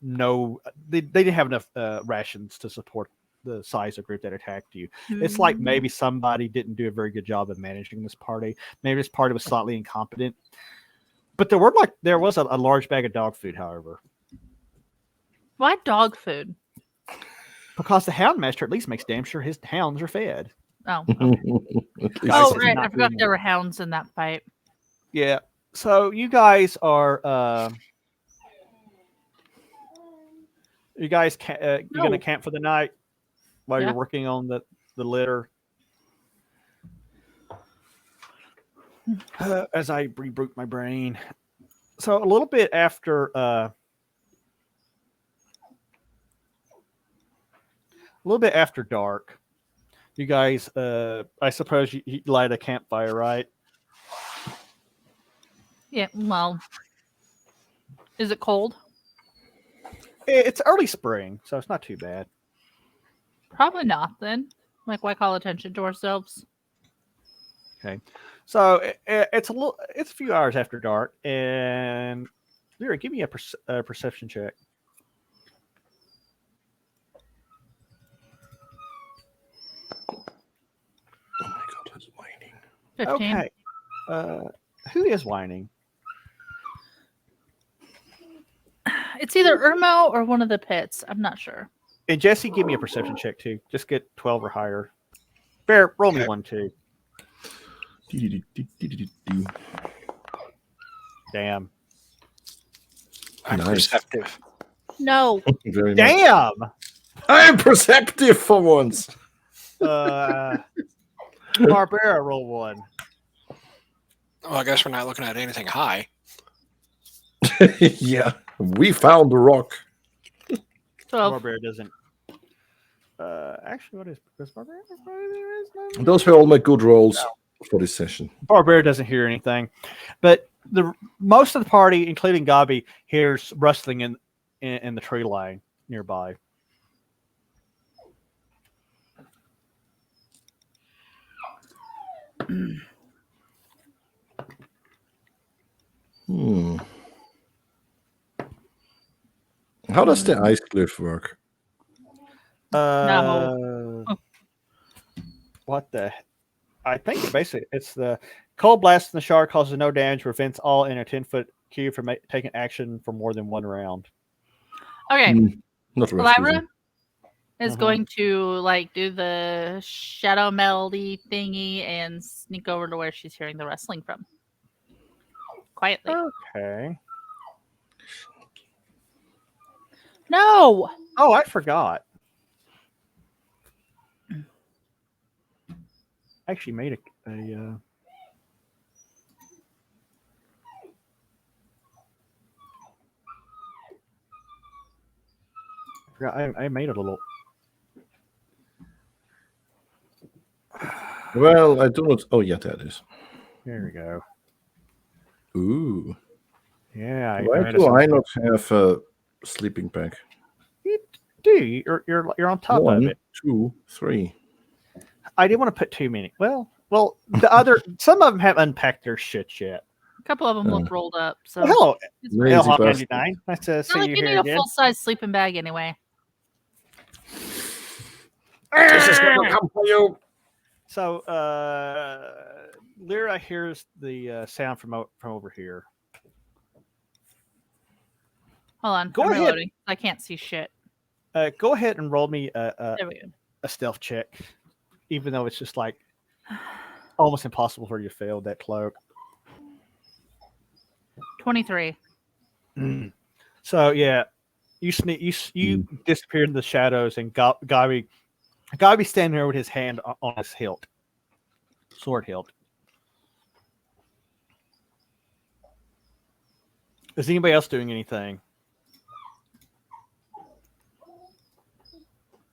no. They didn't have enough rations to support the size of group that attacked you. It's like maybe somebody didn't do a very good job of managing this party. Maybe this party was slightly incompetent. But there was a large bag of dog food, however. Why dog food? Because the Houndmaster at least makes damn sure his hounds are fed. Oh, At least oh it's right. not I forgot doing there were hounds in that fight. Yeah. So you guys are you guys you're gonna camp for the night while Yeah. you're working on the litter. As I reboot my brain. So a little bit after dark, you guys I suppose you light a campfire, right? Yeah, well, is it cold? It's early spring, so it's not too bad. Probably not then. Like, why call attention to ourselves? Okay, so it's a few hours after dark, and Lyra, give me a perception check. Oh my god, who's whining? 15. Okay, who is whining? It's either Irmo or one of the pits. I'm not sure. And Jesse, give me a perception check too. Just get 12 or higher. Bear, roll me Okay. 1, 2. Damn. I'm Nice. perceptive. No. Very much. Damn. I'm perceptive for once. Barbera, roll 1. Well, I guess we're not looking at anything high. Yeah, we found the rock. 12. Barbera doesn't. Actually, what is Barbera? Those were all my good rolls for this session. Barbera doesn't hear anything, but most of the party, including Gabi, hears rustling in the tree line nearby. How does the ice cliff work? No. What the? I think basically it's the cold blast in the shard causes no damage, prevents all in a 10-foot cube from taking action for more than one round. Okay. Not refusing. Lyra is going to like do the shadow melody thingy and sneak over to where she's hearing the wrestling from. Quietly. Okay. No. Oh, I forgot. I actually made a I made a little. Well, I do not. Oh, yeah, there it is. There we go. Ooh. Yeah. Why do I not have a sleeping bag? You do. You're on top of 1, it. 2, 3. I didn't want to put too many. Well, the other some of them have unpacked their shit yet. A couple of them look rolled up. So Well, hello, Lazy Hellhawk bastard. 99. Nice to it's see not like you you here need a again. full size sleeping bag anyway. This is gonna come for you. So, Lyra hears the sound from over here. Hold on. Go I'm ahead. reloading. I can't see shit. Go ahead and roll me There we go. a stealth check, even though it's just like almost impossible for you to fail that cloak. 23. So yeah, you disappeared in the shadows, and Gabi standing there with his hand on his hilt, sword hilt. Is anybody else doing anything?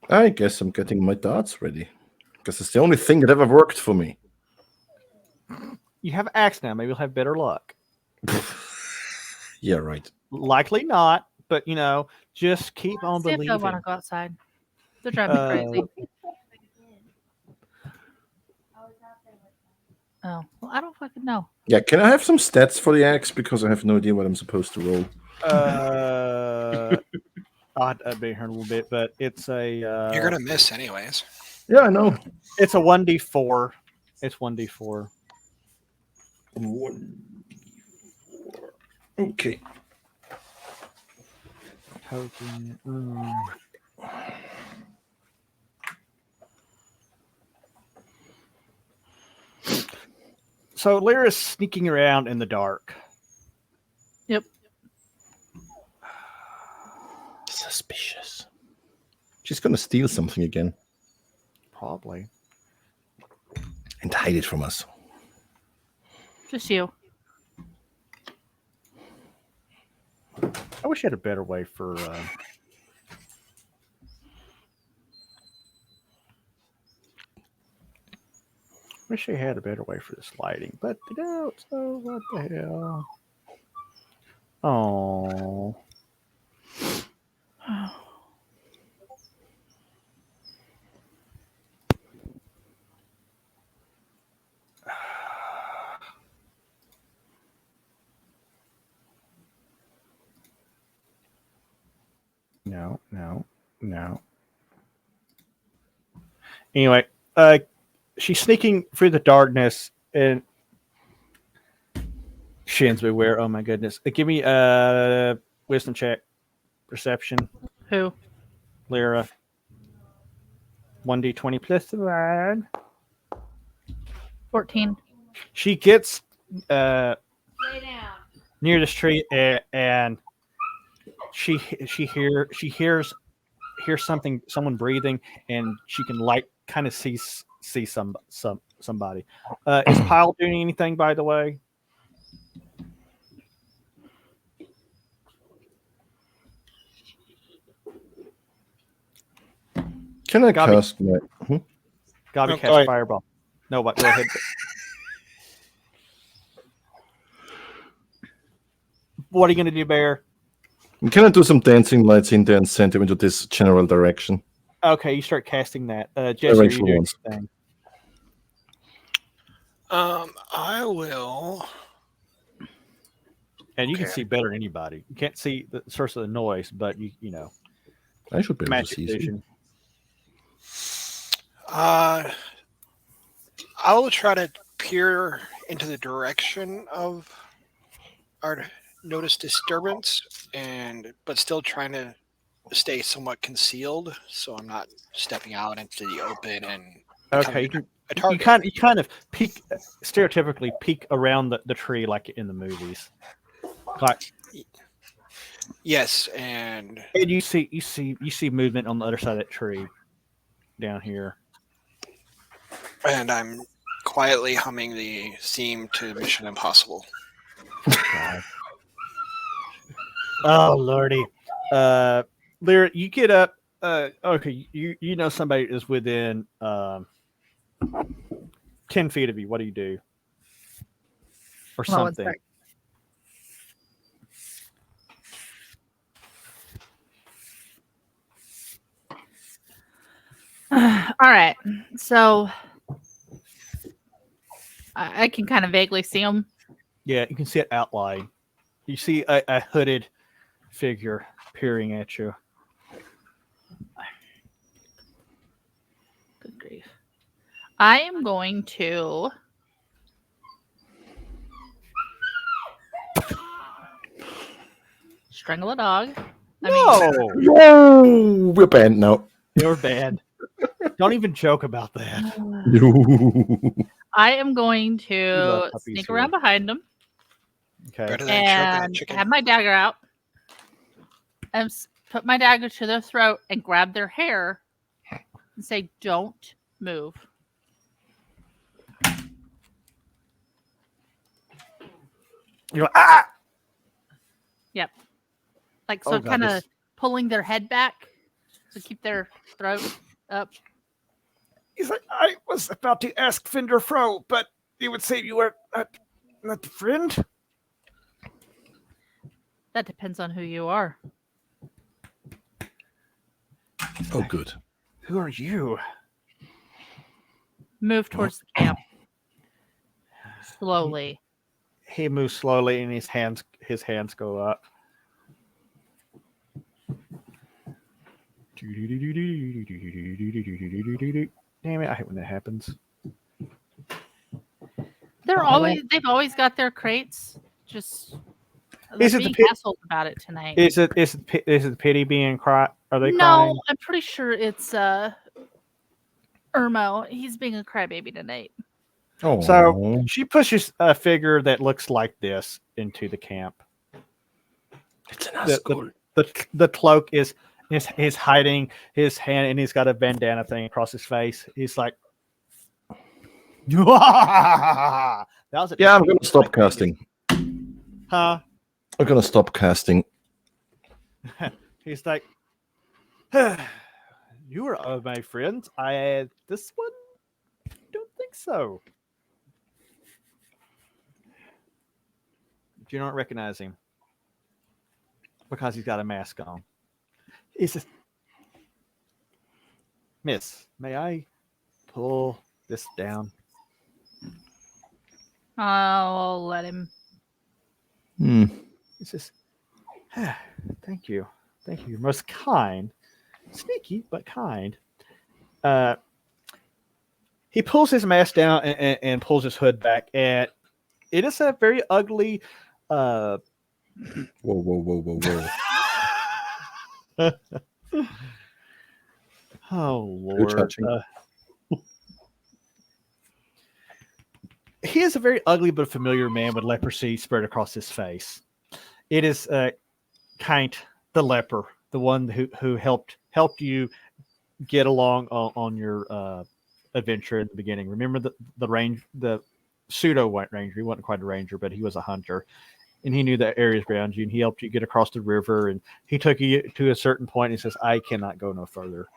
I guess I'm getting my darts ready. Because it's the only thing that ever worked for me. You have an axe now. Maybe you'll have better luck. Yeah, right. Likely not, but just keep on See if believing. they want to go outside. They're driving me crazy. Oh, well, I don't fucking know. Yeah, can I have some stats for the axe? Because I have no idea what I'm supposed to roll. I'd be here in a little bit, but it's a. You're gonna miss anyways. Yeah, I know. It's a 1d4. It's 1d4. 1d4. Okay. Token. So Lyra's sneaking around in the dark. Yep. Suspicious. She's gonna steal something again Probably. and hide it from us. Just you. I wish I had a better way for. Wish I had a better way for this lighting, but they don't. So what the hell? Oh. No. Anyway, she's sneaking through the darkness and shins beware. Oh my goodness. Give me a wisdom check. Perception. Who? Lyra. 1d20 plus 1. 14. She gets near this tree and she hears someone breathing, and she can kind of see somebody. Is Pyle doing anything, by the way? Can I Gabi. cast my... Gabi cast fireball. No, but go ahead. What are you going to do, Bear? Can I do some dancing lights in there and send them into this general direction? Okay, you start casting that. Jesse, are you doing anything? I will. And you can see better than anybody. You can't see the source of the noise, but you know. I should be able to Magic see vision. I'll try to peer into the direction of our notice disturbance, but still trying to stay somewhat concealed, so I'm not stepping out into the open and Okay, becoming a you target. kind of peek, stereotypically peek around the tree like in the movies. Like, Yes, and you see movement on the other side of that tree down here. I'm quietly humming the theme to Mission Impossible. God. Oh lordy. Lyra, you get up. Okay, you know somebody is within 10 feet of you. What do you do? Or Hold on one something. sec. All right, so I can kind of vaguely see him. Yeah, you can see it outlined. You see a hooded figure peering at you. Good grief. I am going to strangle a dog. No, we're banned now. You're bad. Don't even joke about that. I am going love to puppies sneak here. around behind him Better Okay. than choking a and chicken. have my dagger out and put my dagger to their throat and grab their hair and say, "Don't move." You're like, ah! Yep. Like, so Oh, God, kind of this- pulling their head back to keep their throat up. He's like, I was about to ask Fender Fro, but you would say you were not a friend? That depends on who you are. Oh, good. Who are you? Move towards the camp. Slowly. He moves slowly and his hands go up. Damn it, I hate when that happens. They've always got their crates. Just they're Is it the being pit- assholes about it tonight. Is it the pity being cry? Are they No, crying? I'm pretty sure it's Irmo. He's being a crybaby tonight. Oh, So she pushes a figure that looks like this into the camp. it's an The, asshole. the cloak is hiding his hand, and he's got a bandana thing across his face. He's like, that was it. Yeah, I'm gonna stop casting. Huh? I'm gonna stop casting. He's like, you are my friends. This one, don't think so. Do you not recognize him? Because he's got a mask on. He says, Miss, may I pull this down? I'll let him. Hmm. He says, thank you. Thank you. You're most kind. Sneaky, but kind. He pulls his mask down and pulls his hood back. And it is a very ugly... Whoa, whoa. Oh, Too Lord. touching. He is a very ugly but familiar man with leprosy spread across his face. It is Kind, the leper, the one who helped you get along on your adventure in the beginning. Remember the pseudo white ranger? He wasn't quite a ranger, but he was a hunter, and he knew the areas around you, and he helped you get across the river. And he took you to a certain point. And he says, "I cannot go no further."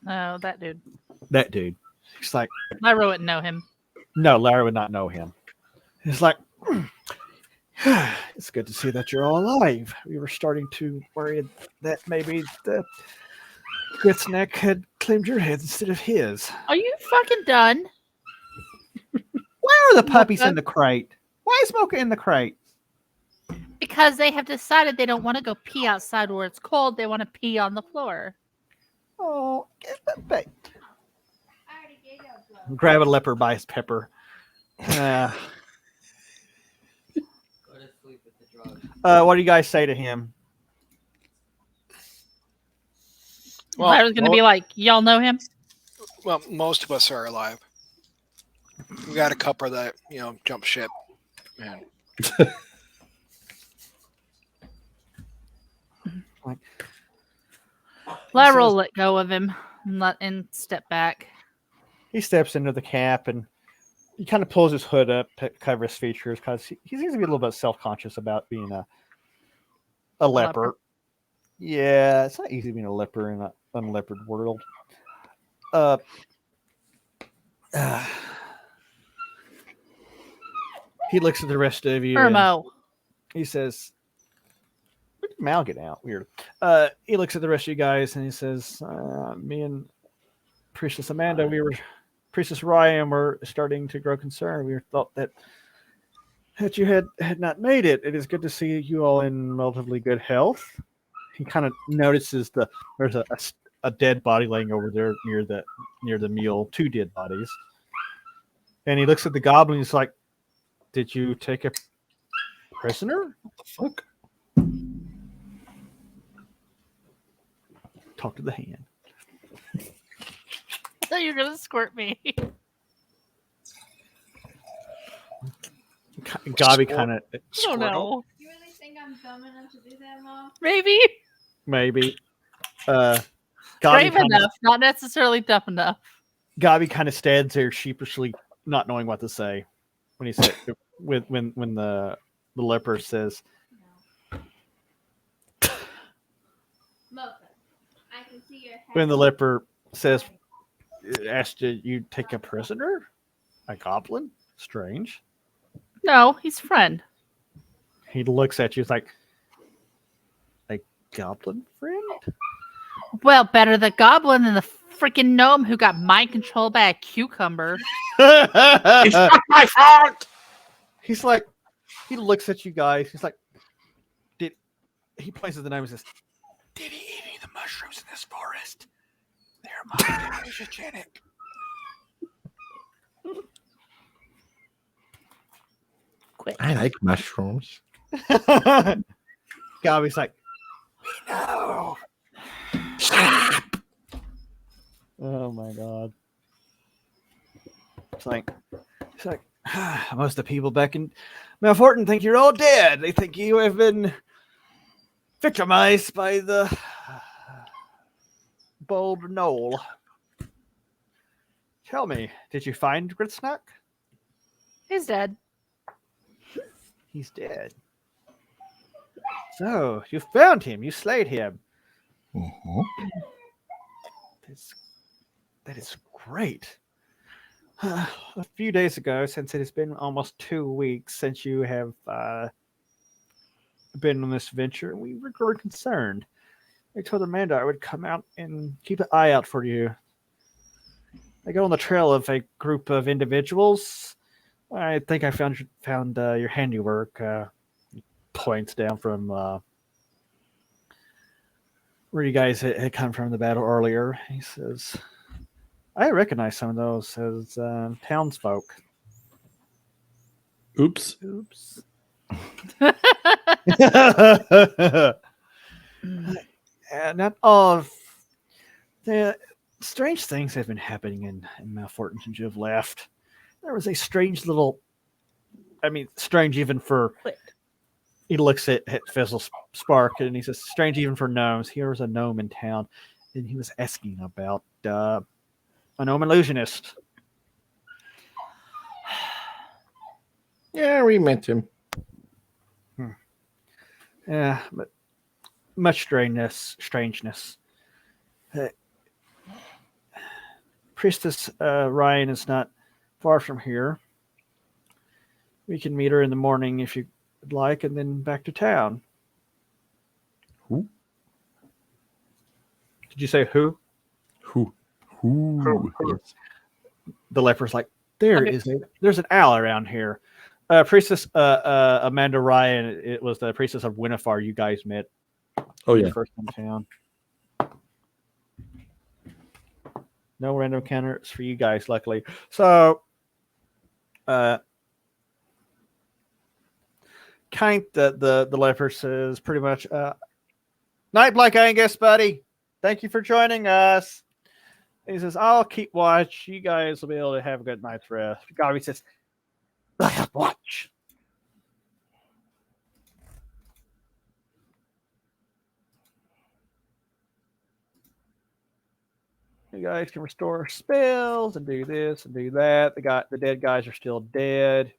Oh, that dude. That dude. He's like, Lyra wouldn't know him. no, Larry would not know him. He's like, it's good to see that you're all alive. We were starting to worry that maybe the Gritsneck had claimed your head instead of his. Are you fucking done? Why are the puppies Mocha? in the crate? Why is Mocha in the crate? Because they have decided they don't want to go pee outside where it's cold. They want to pee on the floor. Oh, get the bait. grab a leper by his pepper. What do you guys say to him? Well, I was going to be like, y'all know him? Well, most of us are alive. We got a couple that jump ship, man. Lyra will let go of him and step back. He steps into the cap and he kind of pulls his hood up to cover his features because he seems to be a little bit self-conscious about being a leper. Yeah, it's not easy being a leper in an unleopard world. He looks at the rest of you. Irmo. He says, "Where did Mal get out? Weird." He looks at the rest of you guys and he says, "Me and Priestess Amanda, Priestess Ryan were starting to grow concerned. We thought that you had not made it. It is good to see you all in relatively good health." He kind of notices there's a dead body laying over there near the mule, 2 dead bodies. And he looks at the goblin. He's like, "Did you take a prisoner? What the fuck?" Talk to the hand. I thought you were going to squirt me. Gobby kind of. Oh no. You really think I'm dumb enough to do that, Mom? Maybe. Maybe. Brave enough, not necessarily dumb enough. Gobby kind of stands there sheepishly, not knowing what to say when he said when the leper says, Mocha, I can see your head. when the leper says, "Asked you take a prisoner, a goblin? Strange." No, he's friend. He looks at you. He's like, "A goblin friend?" Well, better the goblin than the freaking gnome who got mind controlled by a cucumber. It's not my fault. He's like, he looks at you guys. He's like, he points at the gnome and says, "Did he eat any of the mushrooms in this forest? They're hallucinogenic." Quick. I like mushrooms. Gobby's like, "We know." Shut up. Oh my god. It's like, most of the people back in Malforton think you're all dead. They think you have been victimized by the bold Knoll. Tell me, did you find Gritsnack? He's dead. He's dead. So, you found him. You slayed him. Mhm. That is great. A few days ago, since it has been almost 2 weeks since you have been on this venture, we were growing concerned. I told Amanda I would come out and keep an eye out for you. I go on the trail of a group of individuals. I think I found your handiwork. He points down from where you guys had come from the battle earlier. He says, "I recognize some of those as townsfolk." Oops. Oops. Not all of the strange things have been happening in Malforton since you've left. There was a strange little, strange even for, he looks at Fizzle Spark and he says, strange even for gnomes. Here was a gnome in town and he was asking about a gnome illusionist. Yeah, we met him. Yeah, but much strangeness. Priestess Ryan is not far from here. We can meet her in the morning if you would like, and then back to town. Who? Did you say who? Who? Yes. The leper's like, there's an owl around here. Priestess Amanda Ryan, it was the priestess of Winifar you guys met. Oh, yeah. First in town. No random encounters for you guys, luckily. So, kind the leper says pretty much, "Night, Black Angus, buddy. Thank you for joining us." And he says, "I'll keep watch. You guys will be able to have a good night's rest." Garvey says, "I have watch." You guys can restore spells and do this and do that. The dead guys are still dead.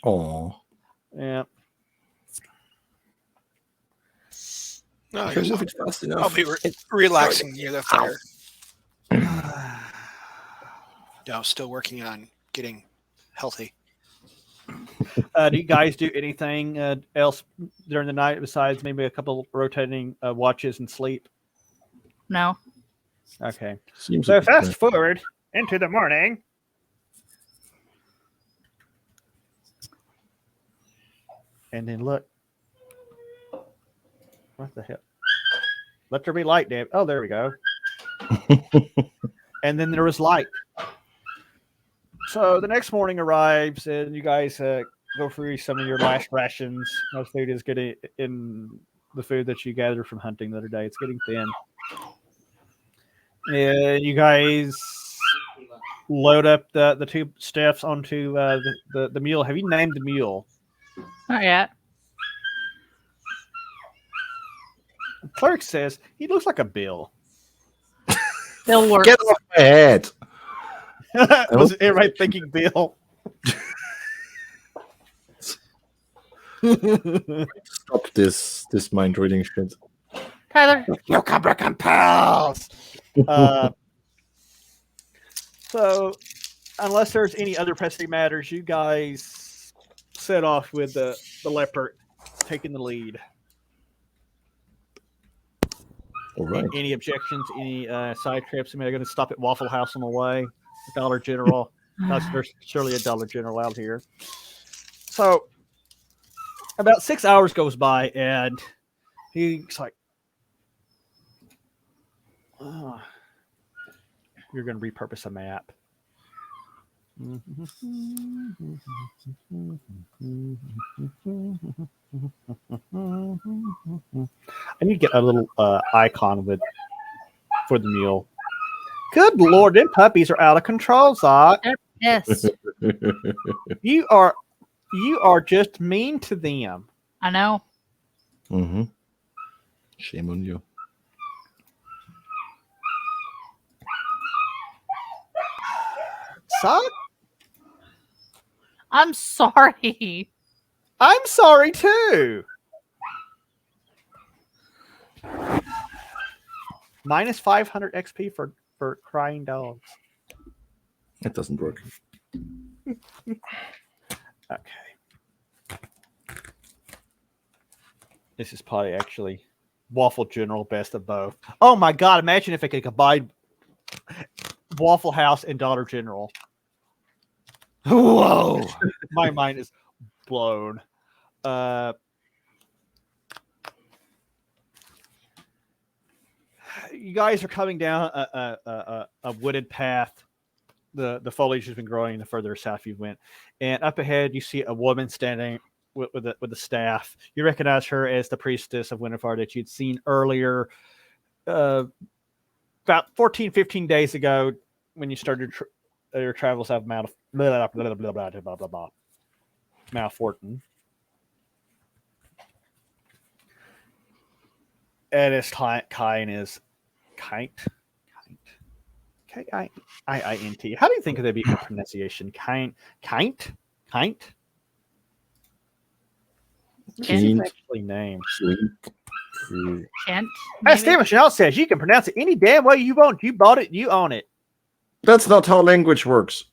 Oh, Yeah. No, if I move it fast enough. I'll be relaxing near the fire. No, still working on getting healthy. Do you guys do anything else during the night besides maybe a couple rotating watches and sleep? No. Okay. Seems So a bit, fast forward into the morning. And then look. What the hell? Let there be light, damn. Oh, there we go. And then there was light. So the next morning arrives, and you guys go through some of your last rations. No food is getting in the food that you gathered from hunting the other day. It's getting thin. And you guys load up the two staffs onto the mule. Have you named the mule? Not yet. The clerk says he looks like a bill. Bill works. Get off my head! Was everybody thinking Bill? Stop this mind reading shit. Tyler. Cucumber compels. So, unless there's any other pressing matters, you guys set off with the leopard taking the lead. All right. Any objections? Any side trips? I mean, they're going to stop at Waffle House on the way. Dollar General. There's surely a Dollar General out here. So, about 6 hours goes by, and he's like, "Oh, you're going to repurpose a map." I need to get a little icon for the mule. Good Lord, them puppies are out of control, Zach. Yes. You are just mean to them. I know. Mm-hmm. Shame on you. Zach, I'm sorry. I'm sorry too. Minus 500 XP for crying dogs. It doesn't work. Okay. This is probably actually Waffle General best of both. Oh my god, imagine if I could combine Waffle House and Dollar General. Whoa. My mind is blown. You guys are coming down a wooded path. The foliage has been growing the further south you went, and up ahead you see a woman standing with the staff. You recognize her as the priestess of Winterfire that you'd seen earlier, about 15 days ago when you started your travels out of Mount Fortin. And it's Kine is Kint. K-I-I-N-T. How do you think of that be a pronunciation? Kint? That's actually name. Kent. As Stephen Chanel says, you can pronounce it any damn way you want. You bought it, you own it. That's not how language works.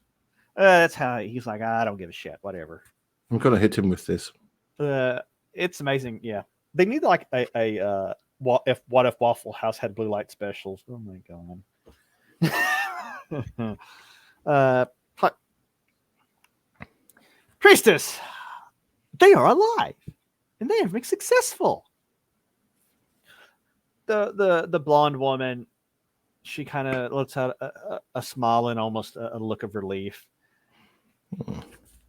That's how he's like, I don't give a shit, whatever. I'm gonna hit him with this. It's amazing. Yeah, they need like a what if Waffle House had blue light specials? Oh my god. Priestess, they are alive and they have been successful. The blonde woman she kind of lets out a smile and almost a look of relief.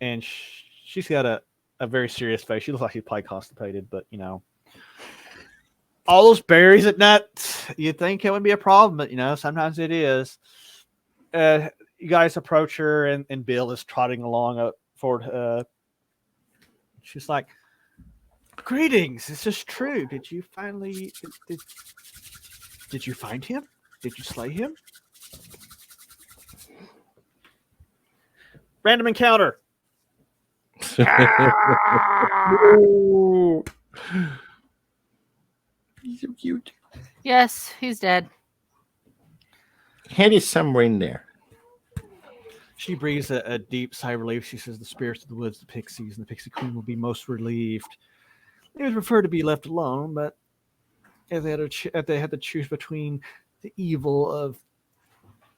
And she's got a very serious face. She looks like she's probably constipated, but you know, all those berries and nuts, you'd think it would be a problem, but you know, sometimes it is. You guys approach her, and Bill is trotting along up forward. She's like, "Greetings. Is this true? Did you finally did you find him? Did you slay him?" Random encounter. He's so cute. Yes, he's dead. Head is somewhere in there. She breathes a deep sigh of relief. She says, "The spirits of the woods, the pixies, and the pixie queen will be most relieved. They would prefer to be left alone, but if they had to choose between the evil of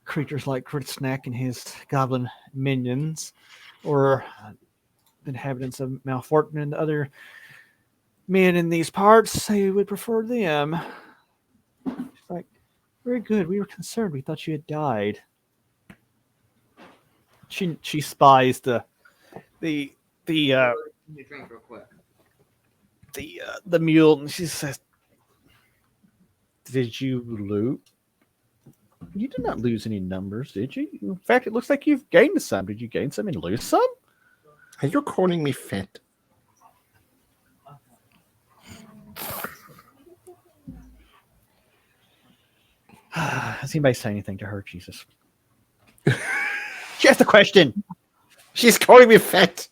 creatures like Gritsnack and his goblin minions, or the inhabitants of Malfortin and other men in these parts, they would prefer them." She's like, "Very good. We were concerned. We thought you had died." She spies the mule, and she says, "Did you loot? You did not lose any numbers, did you? In fact, it looks like you've gained some. Did you gain some and lose some?" Are you calling me fat? Has anybody say anything to her, Jesus? She asked a question. She's calling me fat.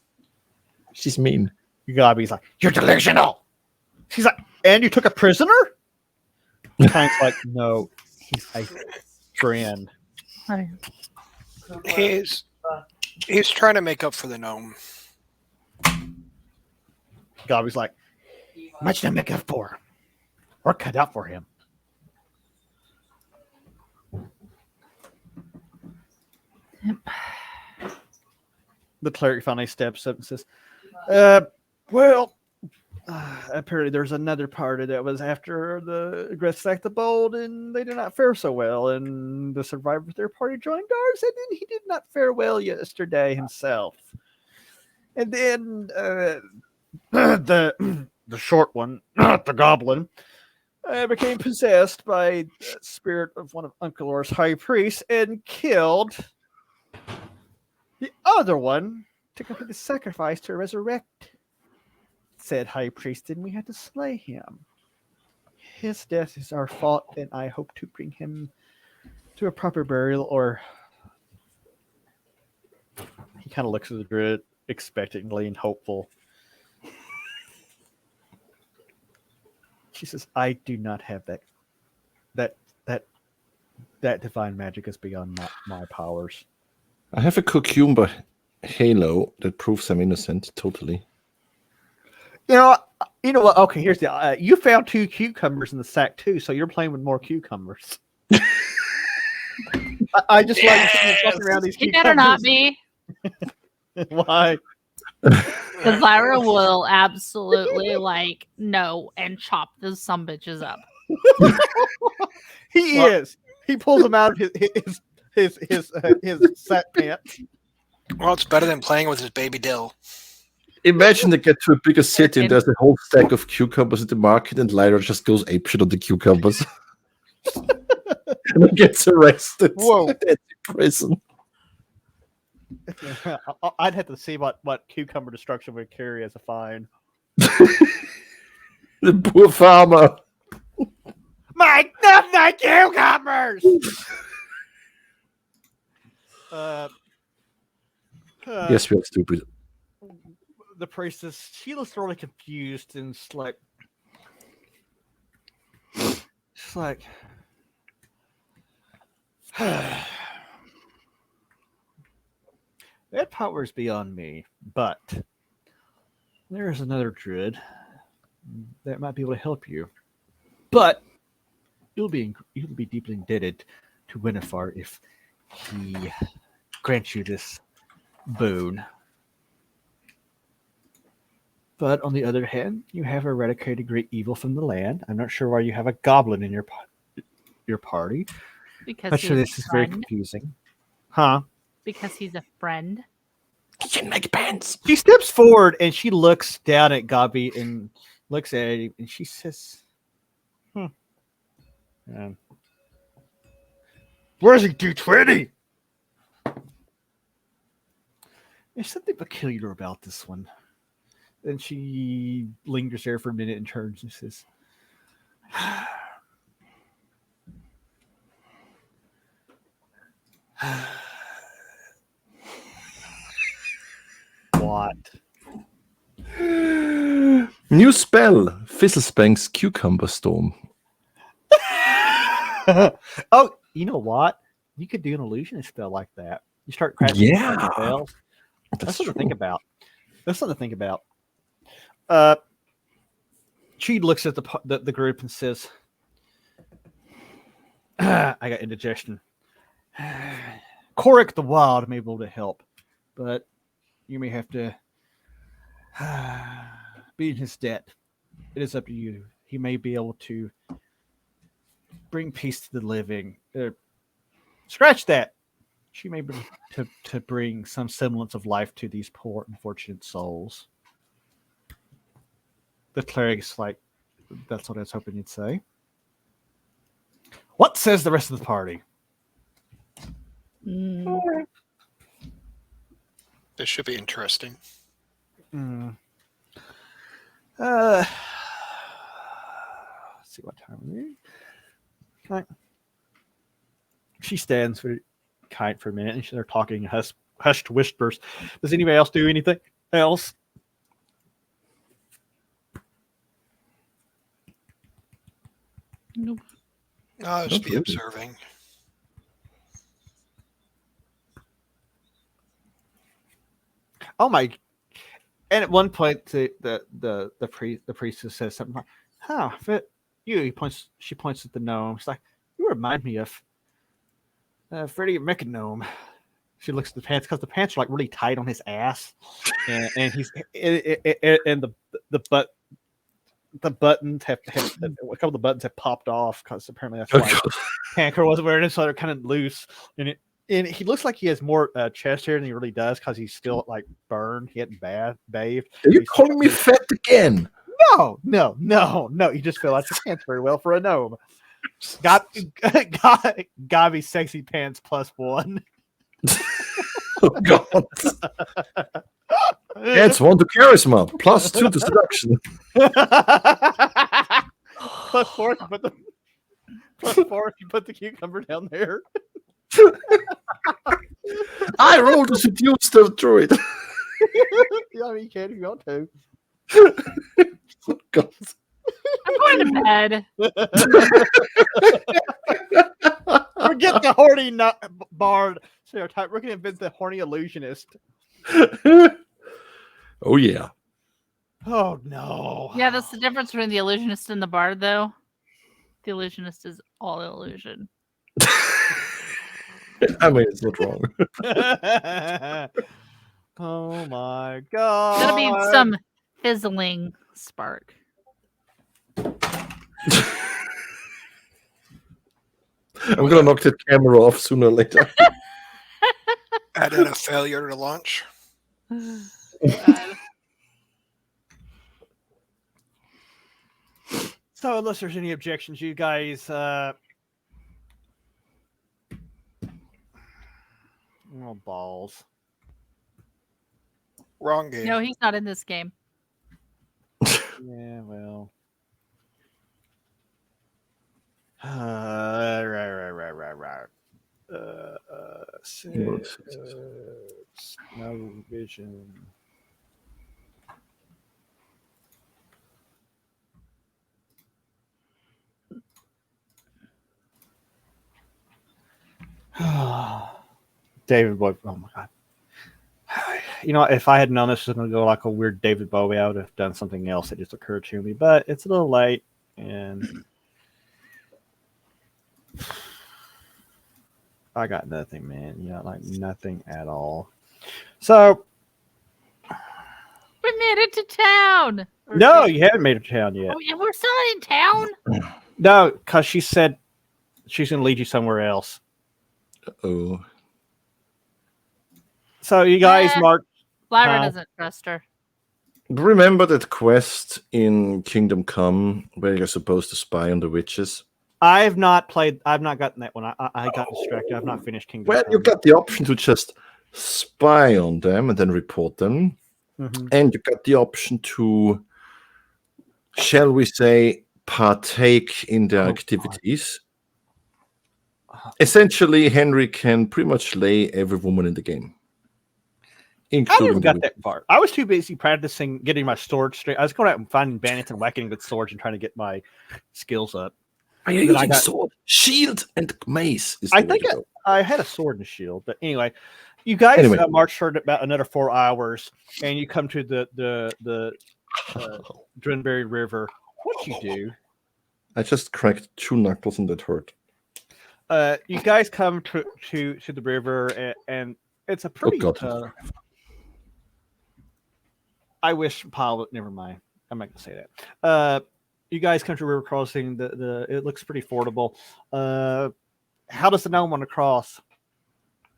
She's mean. Gabi's like, "You're delusional." She's like, "And you took a prisoner?" Kank's like, "No, he's a friend." Hi. He's trying to make up for the gnome. Gabi's like, "Much to make up for, or cut out for him." The cleric finally steps up and says, "Well, apparently there's another party that was after the Gritsnack the Bold, and they did not fare so well. And the survivor of their party joined ours, and then he did not fare well yesterday himself. And then the short one, the goblin, became possessed by the spirit of one of Uncle Or's high priests and killed the other one to complete the sacrifice to resurrect said high priest, and we had to slay him. His death is our fault, and I hope to bring him to a proper burial." Or he kind of looks at the druid expectantly and hopeful. She says, "I do not have that divine magic is beyond my powers." I have a cucumber halo that proves I'm innocent totally. You know what? Okay, here's the. You found 2 cucumbers in the sack too, so you're playing with more cucumbers. I just like fucking around these He cucumbers. better not be. Why? Because Lyra will absolutely no and chop those some bitches up. He is. He pulls them out of his sack pants. Well, it's better than playing with his baby dill. Imagine they get to a bigger city and there's a whole stack of cucumbers at the market, and Lyra just goes apeshit on the cucumbers. And then gets arrested. Whoa. That's in prison. I'd have to see what cucumber destruction would carry as a fine. The poor farmer. My cucumbers! Yes, we are stupid. The priestess, she looks really confused and she's like, that power is beyond me, but there is another druid that might be able to help you. But you'll be deeply indebted to Winifar if he grants you this boon. But on the other hand, you have eradicated great evil from the land. I'm not sure why you have a goblin in your party. Because Actually, he's this a is very friend. confusing. Huh? Because he's a friend. He can make pants. She steps forward and she looks down at Gabi and looks at him and she says, where's he 220? There's something peculiar about this one. Then she lingers there for a minute and turns and says, what? New spell, Fizzlespank's Cucumber Storm. Oh, you know what? You could do an illusionist spell like that. You start crashing spells. That's something to think about. That's something to think about. She looks at the group and says, I got indigestion. Korik the Wild may be able to help, but you may have to be in his debt. It is up to you. He may be able to bring peace to the living. Scratch that. She may be able to bring some semblance of life to these poor, unfortunate souls. The cleric's like, that's what I was hoping you'd say. What says the rest of the party? This should be interesting. Let's see what time it is. Okay. She stands for kite for a minute and they're talking hushed whispers. Does anybody else do anything else? Nope. I'll just be observing. Oh my! And at one point, the priestess says something like, "Huh, fit you." She points at the gnome. She's like, "You remind me of Freddie McNome." She looks at the pants because the pants are like really tight on his ass, and he's and the buttons have a couple of the buttons have popped off because apparently that's why Panker wasn't wearing it, so they're kind of loose. And he looks like he has more chest hair than he really does because he's still like burned. He hadn't bathed. Are you calling me fat again? No. You just fill out your pants very well for a gnome. Gabi's sexy pants +1. Oh God. That's 1 to charisma, +2 to seduction. +4 if you put the cucumber down there. I rolled to seduce the druid. Yeah, I mean, you can if you want to. Oh, God. I'm going to bed. Forget the horny bard stereotype. We're going to invent the horny illusionist. Oh, yeah. Oh, no. Yeah, that's the difference between the illusionist and the bard, though. The illusionist is all illusion. I mean, it's not wrong. Oh, my God. That'll be some fizzling spark. I'm going to knock that camera off sooner or later. Add in a failure to launch. So, unless there's any objections, you guys. Oh, balls. Wrong game. No, he's not in this game. Yeah, well. Right. Six, no vision. David Bowie. Oh my God. You know, if I had known this was going to go like a weird David Bowie, I would have done something else that just occurred to me. But it's a little late, and I got nothing, man. You know, like nothing at all. So We made it to town. no, you haven't made it to town yet. Oh, yeah, we're still not in town. No, because she said she's going to lead you somewhere else. Oh, So you guys march. Lyra doesn't trust her. remember that quest in Kingdom Come where you're supposed to spy on the witches? I've not gotten that one. I got distracted. I've not finished Kingdom Well, Come. you got the option to just spy on them and then report them. Mhm. And you got the option to, shall we say, partake in their activities. Essentially, Henry can pretty much lay every woman in the game. I Including never got the that far. I was too busy practicing getting my sword straight. I was going out and finding bandits and whacking with swords and trying to get my skills up. Are you Then I using got- sword, shield, and mace? Is I the way think to go. I had a sword and shield, but anyway, you guys Anyway. march for about another 4 hours, and you come to the Drenberry River. What you do? I just cracked 2 knuckles and that hurt. You guys come to the river, and it's a pretty. God. I wish pilot. Never mind. I'm not gonna say that. You guys come to river crossing. It looks pretty fordable. How does the gnome want to cross?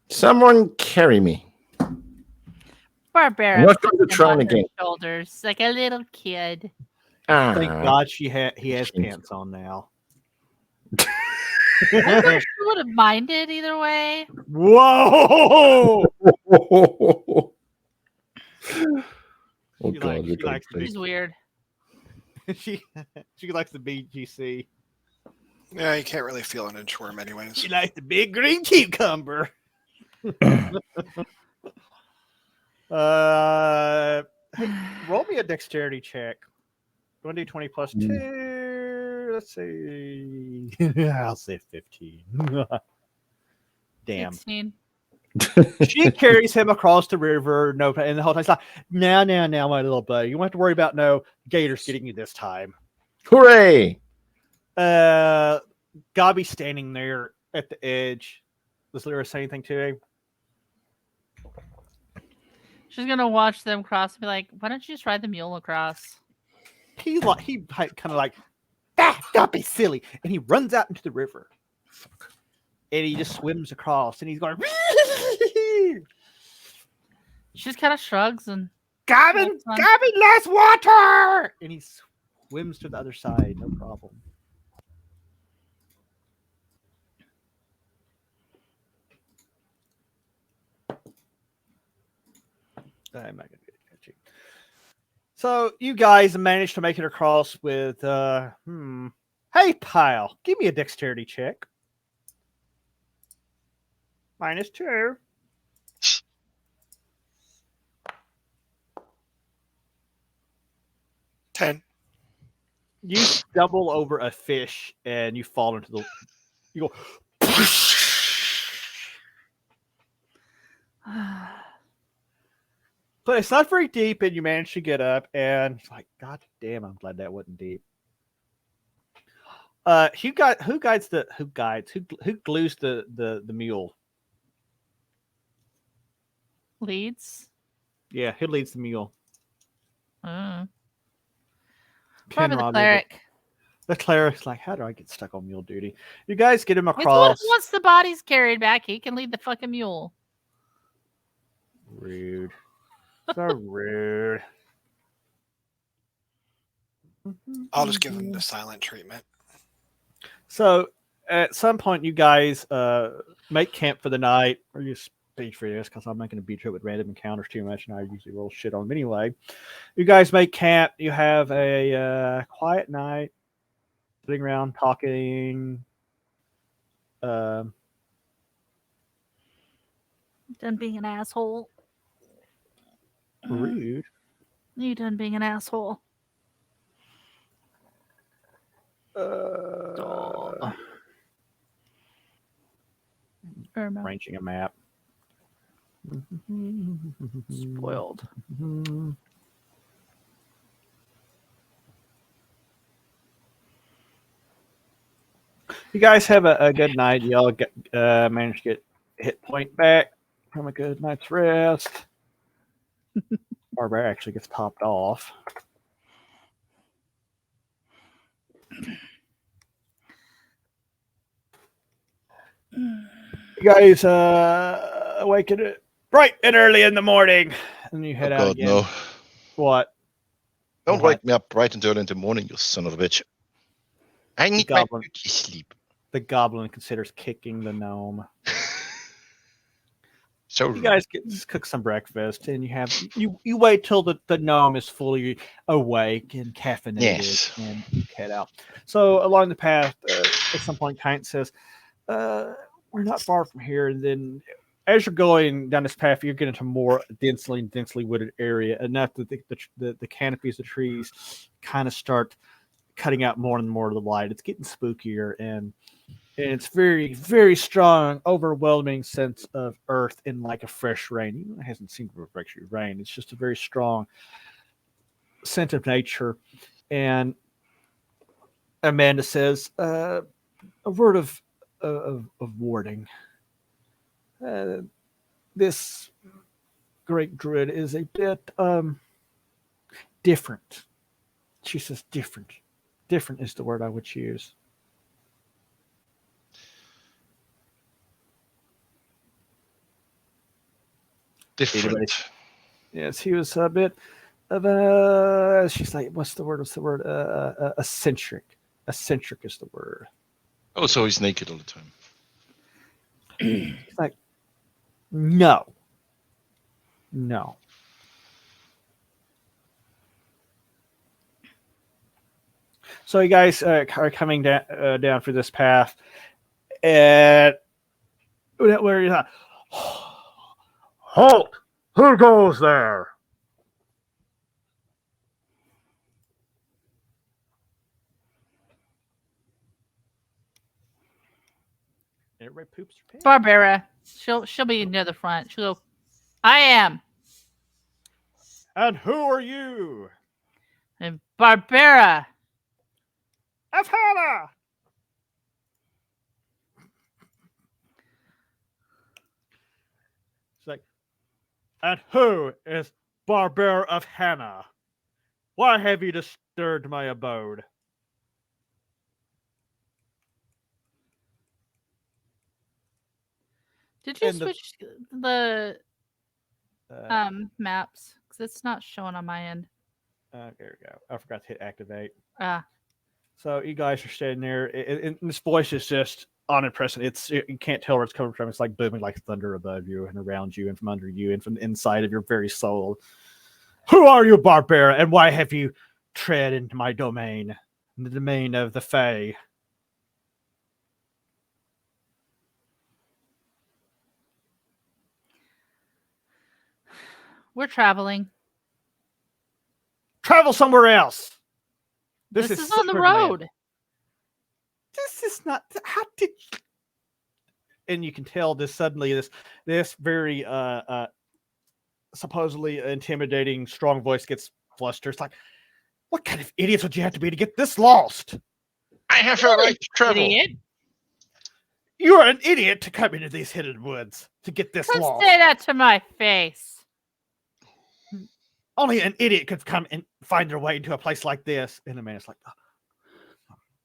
Someone carry me. Barbara. I'm not going to puts him try on her again. Shoulders like a little kid. Thank Ah, God he has pants on now. I don't know if she would have minded either way. Whoa! Oh She God, you're likes to be- She's weird. she likes the BGC. Yeah, you can't really feel an inchworm anyways. She likes the big green cucumber. Roll me a dexterity check. 20 plus 2. Let's see. I'll say 15. Damn. 16. She carries him across the river. No, and the whole time she's like, now, my little buddy. You won't have to worry about no gators getting you this time. hooray! Gobby's standing there at the edge. Does Lyra say anything to him? She's gonna watch them cross and be like, "Why don't you just ride the mule across?" He kind of like, don't be silly, and he runs out into the river, and he just swims across, and he's going, She just kind of shrugs and Gavin, less water, and he swims to the other side, no problem. I'm not gonna catch you. So you guys managed to make it across with Hey pal, give me a dexterity check. -2. Ten. You stumble over a fish and you fall into the. You go. But it's not very deep, and you manage to get up. And it's like, God damn, I'm glad that wasn't deep. Who glues the mule? leads. Yeah, who leads the mule? Probably the Penrod, cleric. The cleric's like, how do I get stuck on mule duty? You guys get him He's the one across. who wants the bodies carried back. He can lead the fucking mule. Rude. So rude. I'll just give him the silent treatment. So at some point, you guys make camp for the night, or you speech for this because I'm not going to beat you up with random encounters too much, and I usually roll shit on them anyway. You guys make camp. You have a quiet night, sitting around talking. Done being an asshole. Rude. You done being an asshole. Irma. Arranging a map. Spoiled. You guys have a good night. Y'all managed to get hit point back from a good night's rest. Barbara actually gets topped off. You guys awaken it bright and early in the morning, and you head Oh out God, again. no! What? Don't What? wake me up bright and early in the morning, you son of a bitch. I need my goblin. beauty sleep. The goblin considers kicking the gnome. So You guys just cook some breakfast, and you wait till the gnome is fully awake and caffeinated, Yes. and you head out. So along the path, at some point, Kite says, "We're not far from here." And then, as you're going down this path, you're getting to more densely wooded area, enough that the canopies of trees kind of start cutting out more and more of the light. It's getting spookier, and it's very, very strong, overwhelming sense of earth in like a fresh rain. Even though it hasn't seemed to actually rain. It's just a very strong scent of nature. And Amanda says, a word of warning. This great druid is a bit different. She says different. Different is the word I would choose. different. Yes, he was a bit of a. She's like, what's the word? Eccentric. Eccentric is the word. Oh, so he's naked all the time. He's like, no. So you guys are coming down for this path, and where you halt! Who goes there? Everybody poops their pants. Barbara. She'll be near the front. She'll go, I am. And who are you? And Barbara. Afana! It's like, and who is Barbara of Hannah? Why have you disturbed my abode? Did you And switch the maps? Because it's not showing on my end. There we go. I forgot to hit activate. Ah. So you guys are standing there, and this voice is just unimpressive. You can't tell where it's coming from. It's like booming like thunder above you and around you and from under you and from the inside of your very soul. Who are you, Barbara, and why have you tread into my domain, the domain of the Fae? We're traveling. Travel somewhere else. This is on the Sacred land. road. This is not. How did? And you can tell this suddenly. This very supposedly intimidating, strong voice gets flustered. It's like, what kind of idiots would you have to be to get this lost? I have a right to travel. Idiot. You're an idiot to come into these hidden woods to get this Don't lost. say that to my face. Only an idiot could come and find their way into a place like this. And the man is like,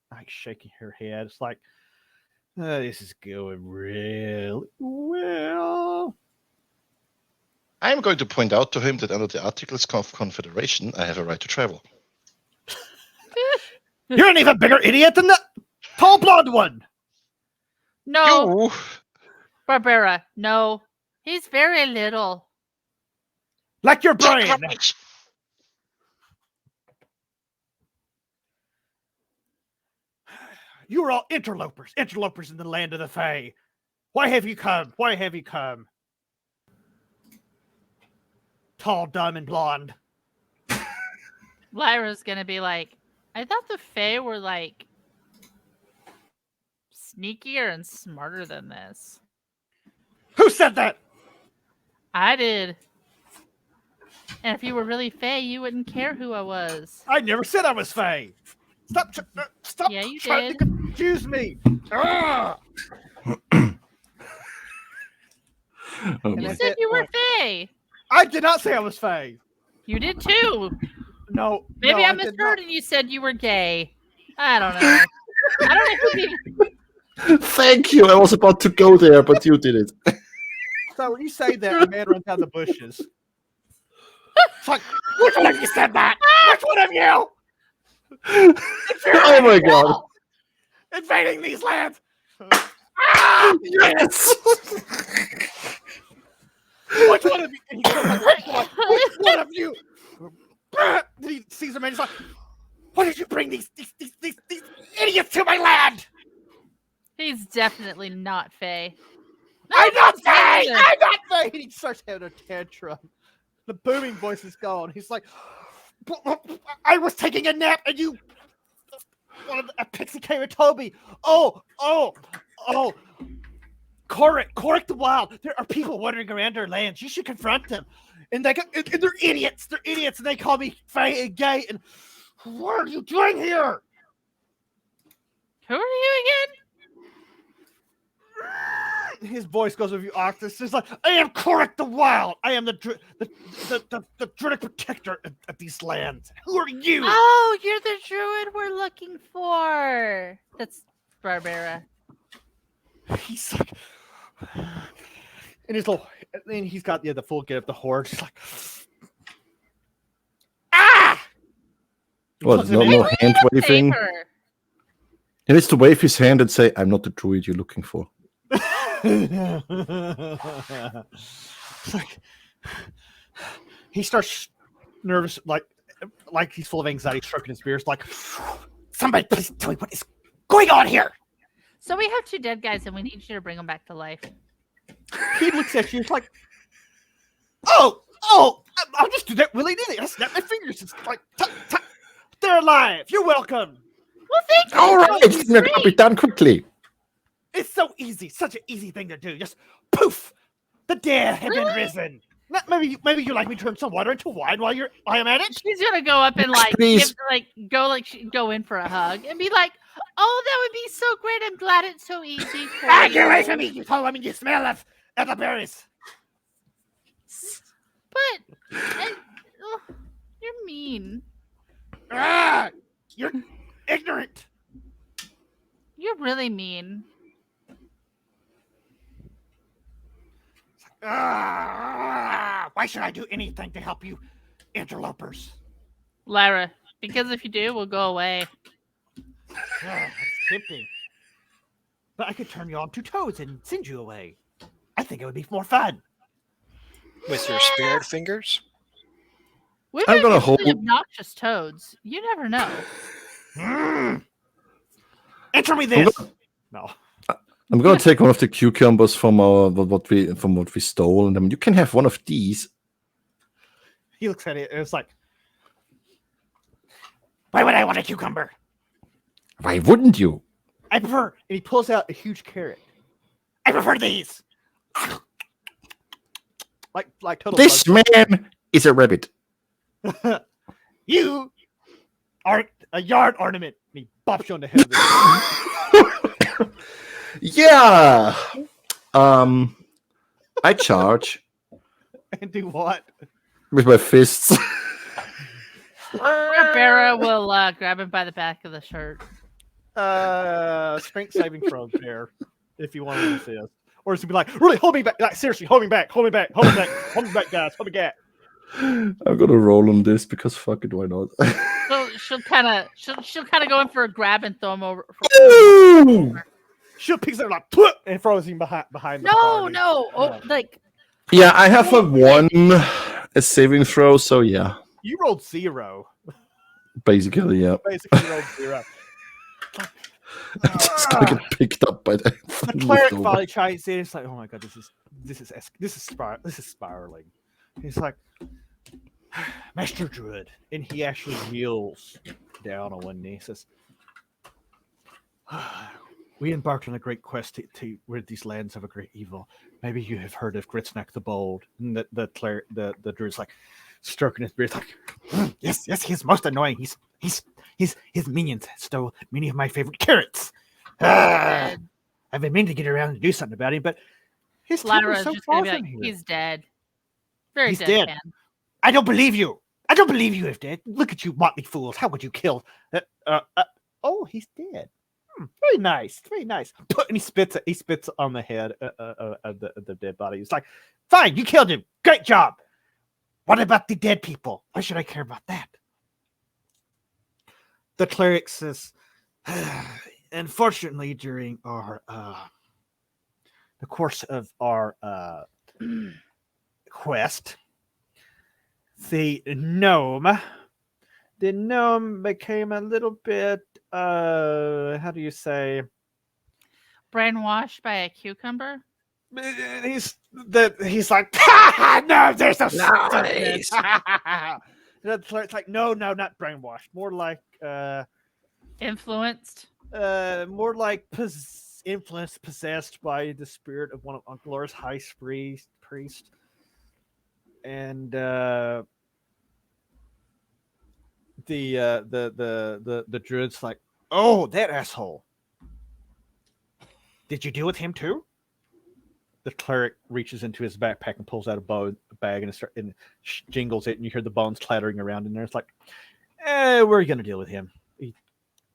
like shaking her head. It's like, this is going really well. I am going to point out to him that under the Articles of Confederation, I have a right to travel. You're an even bigger idiot than the tall blonde one. No, You, Barbara. No, he's very little. Like your brain. You are all interlopers in the land of the Fae. Why have you come? Tall, dumb, and blonde. Lyra's gonna be like, I thought the Fae were like sneakier and smarter than this. Who said that? I did. And if you were really Fae, you wouldn't care who I was. I never said I was Fae. Stop Yeah, you trying did. to confuse me. Ah! Oh You my. said you were Fae. I did not say I was Fae. You did too. No. Maybe no, I did misheard not. and you said you were gay. I don't know. I don't know who Thank you. I was about to go there, but you did it. So when you say that, a man runs out of the bushes. It's like, which one of you said that? Which one of you? Oh my god. Invading these lands. Yes. Which one of you? And he comes like, which one of you? Then he sees the man. He's like, why did you bring these idiots to my land? He's definitely not Faye. I'm not Faye! I'm not Faye! And he starts having a tantrum. The booming voice is gone. He's like, I was taking a nap and you... A pixie came and told me. Oh. Corral the Wild. There are people wandering around our lands. You should confront them. And they're idiots. They're idiots. And they call me Faye and gay. And what are you doing here? Who are you again? His voice goes with you octaves. It's like, I am Corral the Wild. I am the druid protector of these lands. Who are you? Oh, you're the druid we're looking for. That's Barbara. He's like, and he's got the full get of the horde. He's like, What? No hand waving. He needs to wave his hand and say, "I'm not the druid you're looking for." Like, he starts nervous, like he's full of anxiety, stroking his beard. Like, somebody please tell me what is going on here. So we have 2 dead guys, and we need you to bring them back to life. He looks at you. He's like, I'll just do that willy-nilly. I snap my fingers. It's like, they're alive. You're welcome. Well, thank you. All right, it's going to be done quickly. It's so easy. Such an easy thing to do. Just poof. The dead have been risen. Maybe you like me to turn some water into wine while I am at it. She's gonna go up and go in for a hug and be like, "Oh, that would be so great. I'm glad it's so easy for you." Get away from me! You told me you smell of elderberries. But you're mean. You're ignorant. You're really mean. Why should I do anything to help you, interlopers? Lyra, because if you do, we'll go away. That's tempting. But I could turn you on 2 toads and send you away. I think it would be more fun. With your spirit fingers? I'm gonna hold obnoxious toads. You never know. Answer me this. No. I'm gonna take one of the cucumbers from what we stole, and you can have one of these. He looks at it and it's like, why would I want a cucumber? Why wouldn't you? I prefer. And he pulls out a huge carrot. I prefer these. Like total. This man is a rabbit. You are a yard ornament. And he bops you on the head. Yeah. I charge. And do what? With my fists. Barbara will grab him by the back of the shirt. Strength saving throw there, if you want to insist. Or it's gonna be like, really, hold me back. Like, seriously, hold me back, guys, hold me back. I'm gonna roll on this because fuck it, why not? So she'll kind of go in for a grab and throw him over. She'll pick it like and throws him behind. No. Oh, like. Yeah, I have a saving throw, so yeah. You rolled 0. Basically, yeah. Basically, you rolled 0. I'm just gonna get picked up by the cleric finally chimes in. It's like, oh my god, this is spiraling. He's like, Master Druid, and he actually kneels down on one knee. He says, we embarked on a great quest to rid these lands of a great evil. Maybe you have heard of Gritsnack the Bold. And the druid's like stroking his beard, like, yes, he's most annoying. His minions stole many of my favorite carrots. I've been meaning to get around and do something about him, but his temper is so far from here. He's dead. He's dead. Man. I don't believe you. He's dead. Look at you, motley fools. How would you kill? Oh, he's dead. Very nice, very nice. And he spits on the head of the dead body. He's like, fine, you killed him. Great job. What about the dead people? Why should I care about that? The cleric says, unfortunately, during our the course of our quest, the gnome became a little bit how do you say, Brainwashed by a cucumber. he's like, no, there's no Nice. it's like no, not brainwashed, more like Influenced. more like influenced, possessed by the spirit of one of Uncle Laura's high priest. And the druid's like, oh, that asshole. Did you deal with him too? The cleric reaches into his backpack and pulls out a bag and jingles it, and you hear the bones clattering around in there. It's like, we're gonna deal with him. He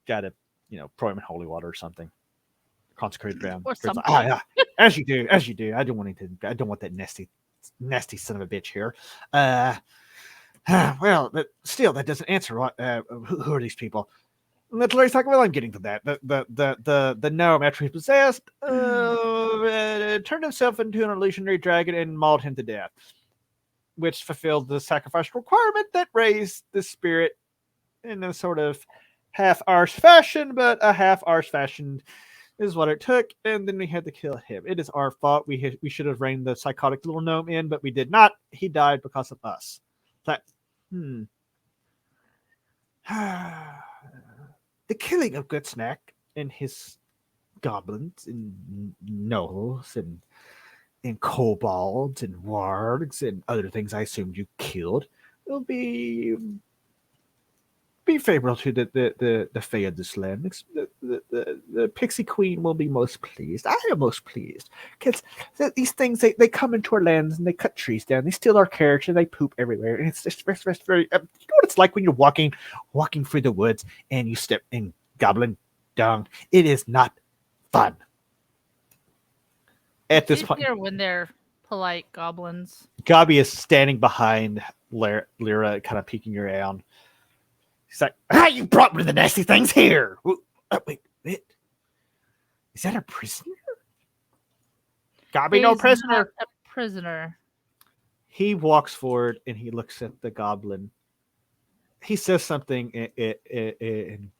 got to, throw him in holy water or something, consecrated ground. Or something. Like, yeah, as you do. I don't want that nasty son of a bitch here. Well, but still, that doesn't answer what. Who are these people? And the cleric's like, well, I'm getting to that. The gnome, after he's possessed, turned himself into an illusionary dragon and mauled him to death, which fulfilled the sacrificial requirement that raised the spirit in a sort of half-arse fashion, but a half-arse fashion is what it took, and then we had to kill him. It is our fault. We should have reined the psychotic little gnome in, but we did not. He died because of us. It's like, the killing of Goodsnack and his goblins and gnolls and kobolds and wargs and other things I assumed you killed will be favorable to the Fae of this land. The Pixie Queen will be most pleased. I am most pleased because these things they come into our lands and they cut trees down. They steal our character. They poop everywhere, and it's just very. You know what it's like when you're walking through the woods and you step in goblin dung. It is not fun. At this point, when they're polite goblins. Gabi is standing behind Lyra, kind of peeking around. He's like, you brought me the nasty things here. Wait. Is that a prisoner? Gabi, no prisoner. A prisoner. He walks forward and he looks at the goblin. He says something in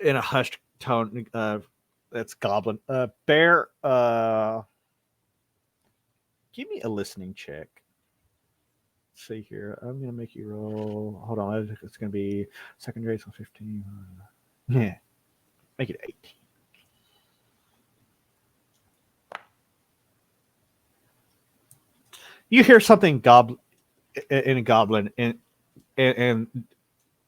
a hushed tone. That's goblin. Bear, give me a listening check. See here, I'm gonna make you roll. Hold on, it's gonna be secondary, so 15. Yeah, make it 18. You hear something in a goblin, and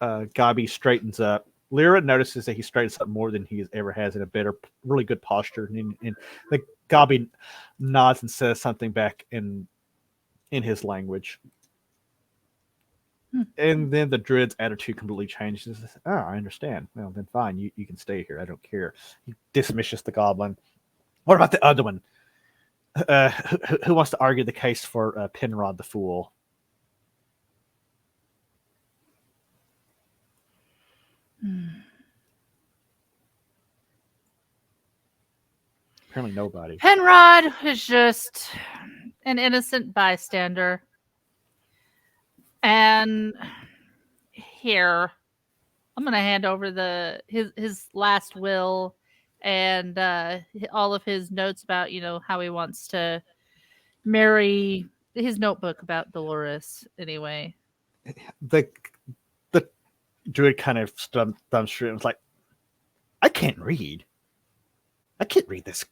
Gabi straightens up. Lyra notices that he straightens up more than he ever has in a better, really good posture, and the Gabi nods and says something back in his language. And then the druid's attitude completely changes. He says, oh, I understand. Well, then fine. You can stay here. I don't care. He dismisses the goblin. What about the other one? Who wants to argue the case for Penrod the Fool? Apparently nobody. Penrod is just an innocent bystander. And here, I'm going to hand over his last will and all of his notes about, how he wants to marry, his notebook about Dolores anyway. The druid kind of thumbs through and was like, I can't read this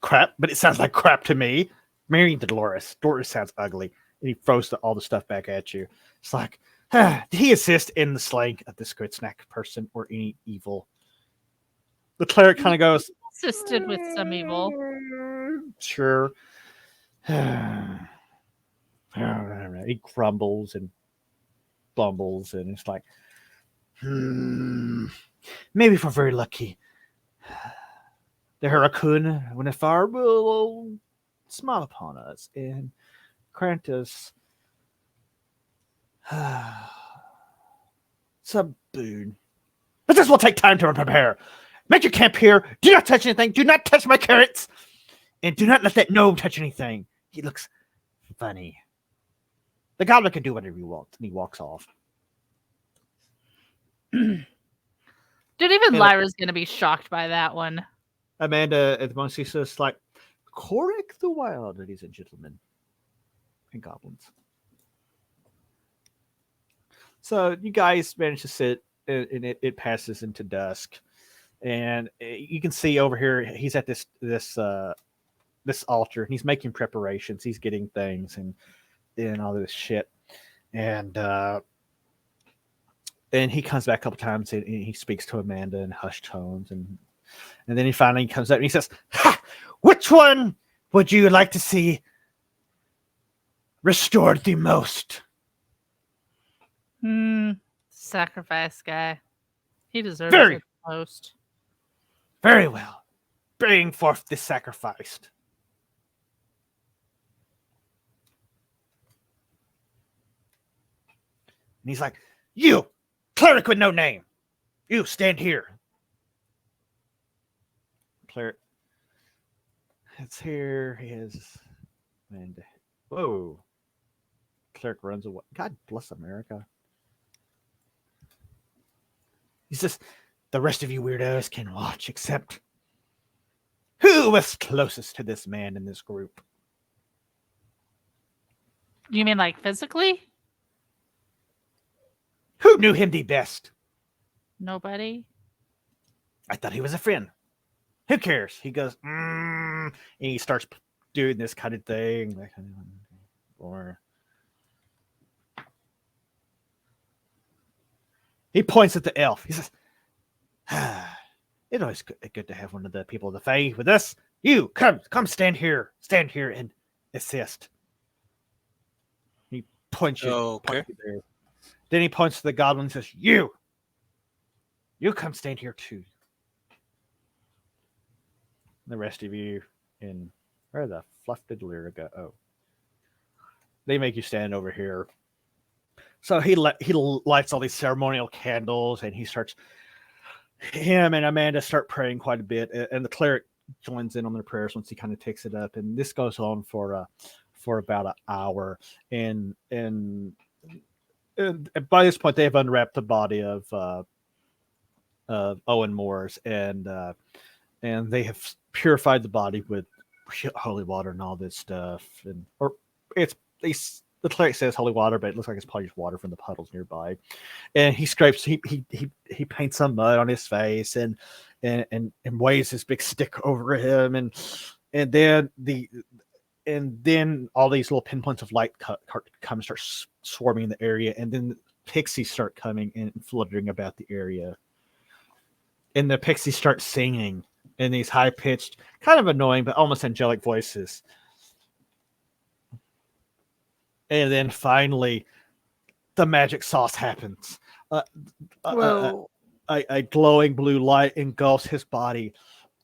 crap, but it sounds like crap to me. Marrying Dolores. Dolores sounds ugly. And he throws all the stuff back at you. It's like, did he assist in the slaying of this good snack person or any evil? The cleric kind of goes, assisted with some evil. Sure. He grumbles and bumbles, and it's like, Maybe if we're very lucky, the hurricane, when it fire, will smile upon us and grant us some boon. But this will take time to prepare. Make your camp here. Do not touch anything. Do not touch my carrots. And do not let that gnome touch anything. He looks funny. The goblin can do whatever he wants, and he walks off. Dude, even Lyra's going to be shocked by that one. Amanda at the moment, she says, like, correct the wild, ladies and gentlemen, and goblins. So you guys manage to sit, and it passes into dusk. And you can see over here, he's at this altar, and he's making preparations. He's getting things and all this shit. And he comes back a couple times, and he speaks to Amanda in hushed tones, and then he finally comes up and he says, "Ha! Which one would you like to see restored the most?" Sacrifice guy. He deserves Very- it the most. Very well. Bring forth this sacrificed. And he's like, "You, cleric with no name, you stand here." Cleric. It's here. He is. And whoa. Cleric runs away. God bless America. He says, "The rest of you weirdos can watch, except who was closest to this man in this group?" You mean like physically? Who knew him the best? Nobody? I thought he was a friend. Who cares? He goes, and he starts doing this kind of thing. Or he points at the elf. He says, "It's always good to have one of the people of the Fae with us. You, come stand here and assist." He points you. Okay. Points you there. Then he points to the goblin and says, You come stand here too. The rest of you in where the fluff did Lyra go? Oh, they make you stand over here. So he lights all these ceremonial candles, and him and Amanda start praying quite a bit, and the cleric joins in on their prayers once he kind of takes it up, and this goes on for about an hour, and by this point they have unwrapped the body of Owen Moores, and they have purified the body with holy water and all this stuff, the cleric says holy water, but it looks like it's probably just water from the puddles nearby. And he scrapes, he paints some mud on his face and waves his big stick over him, and then all these little pinpoints of light come and start swarming in the area, and then pixies start coming and fluttering about the area. And the pixies start singing in these high-pitched, kind of annoying, but almost angelic voices. And then finally, the magic sauce happens. A glowing blue light engulfs his body,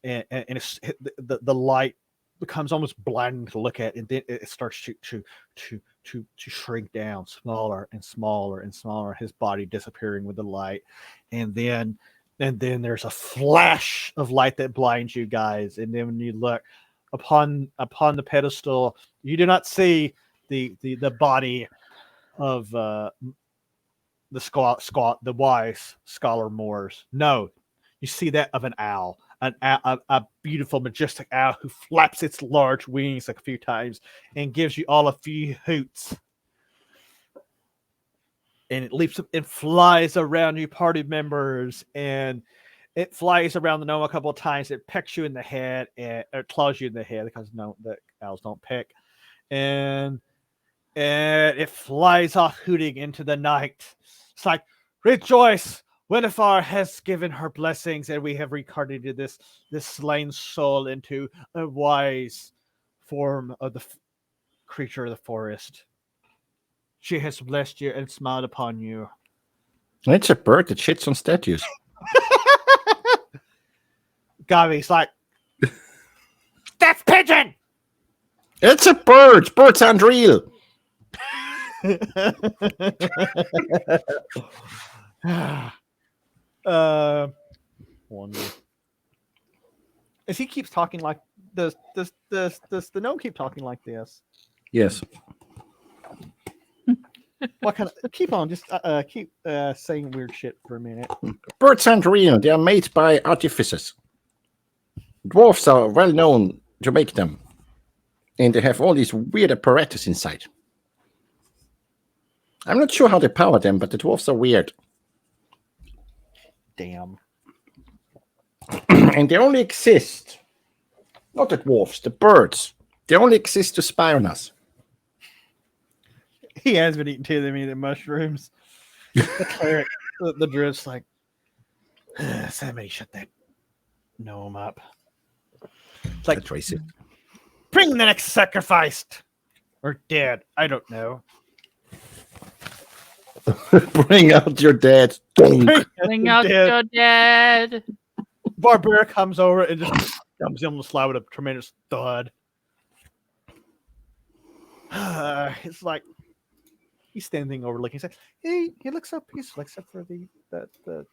and the light becomes almost blinding to look at, and then it starts to shrink down, smaller and smaller and smaller. His body disappearing with the light, and then there's a flash of light that blinds you guys, and then when you look upon the pedestal, you do not see the body of the wise scholar Moores. No, you see that of an owl, a beautiful, majestic owl who flaps its large wings a few times and gives you all a few hoots. And it leaps up and flies around you, party members, and it flies around the gnome a couple of times. It pecks you in the head, and it claws you in the head because the owls don't peck. And it flies off hooting into the night. It's like, rejoice! Winifar has given her blessings, and we have reincarnated this slain soul into a wise form of the creature of the forest. She has blessed you and smiled upon you. It's a bird that shits on statues. Gavi's like, that's pigeon. It's a bird. Birds aren't real. Wonder. As he keeps talking like does the gnome keep talking like this? Yes. What kind of keep on just keep saying weird shit for a minute. Birds aren't real. They are made by artificers. Dwarfs are well known to make them. And they have all these weird apparatus inside. I'm not sure how they power them, but the dwarfs are weird. Damn. And they only exist. Not the dwarfs, the birds. They only exist to spy on us. He has been eating too. They eating mushrooms. The cleric, the druid's like, somebody shut that gnome up. It's like, That's racist. bring the next sacrificed or dead. I don't know. Bring out your dead. Donk. Bring out your dead. Barbara comes over and just dumps him on the slide with a tremendous thud. It's like he's standing over looking. He's like, he looks up. He looks up for the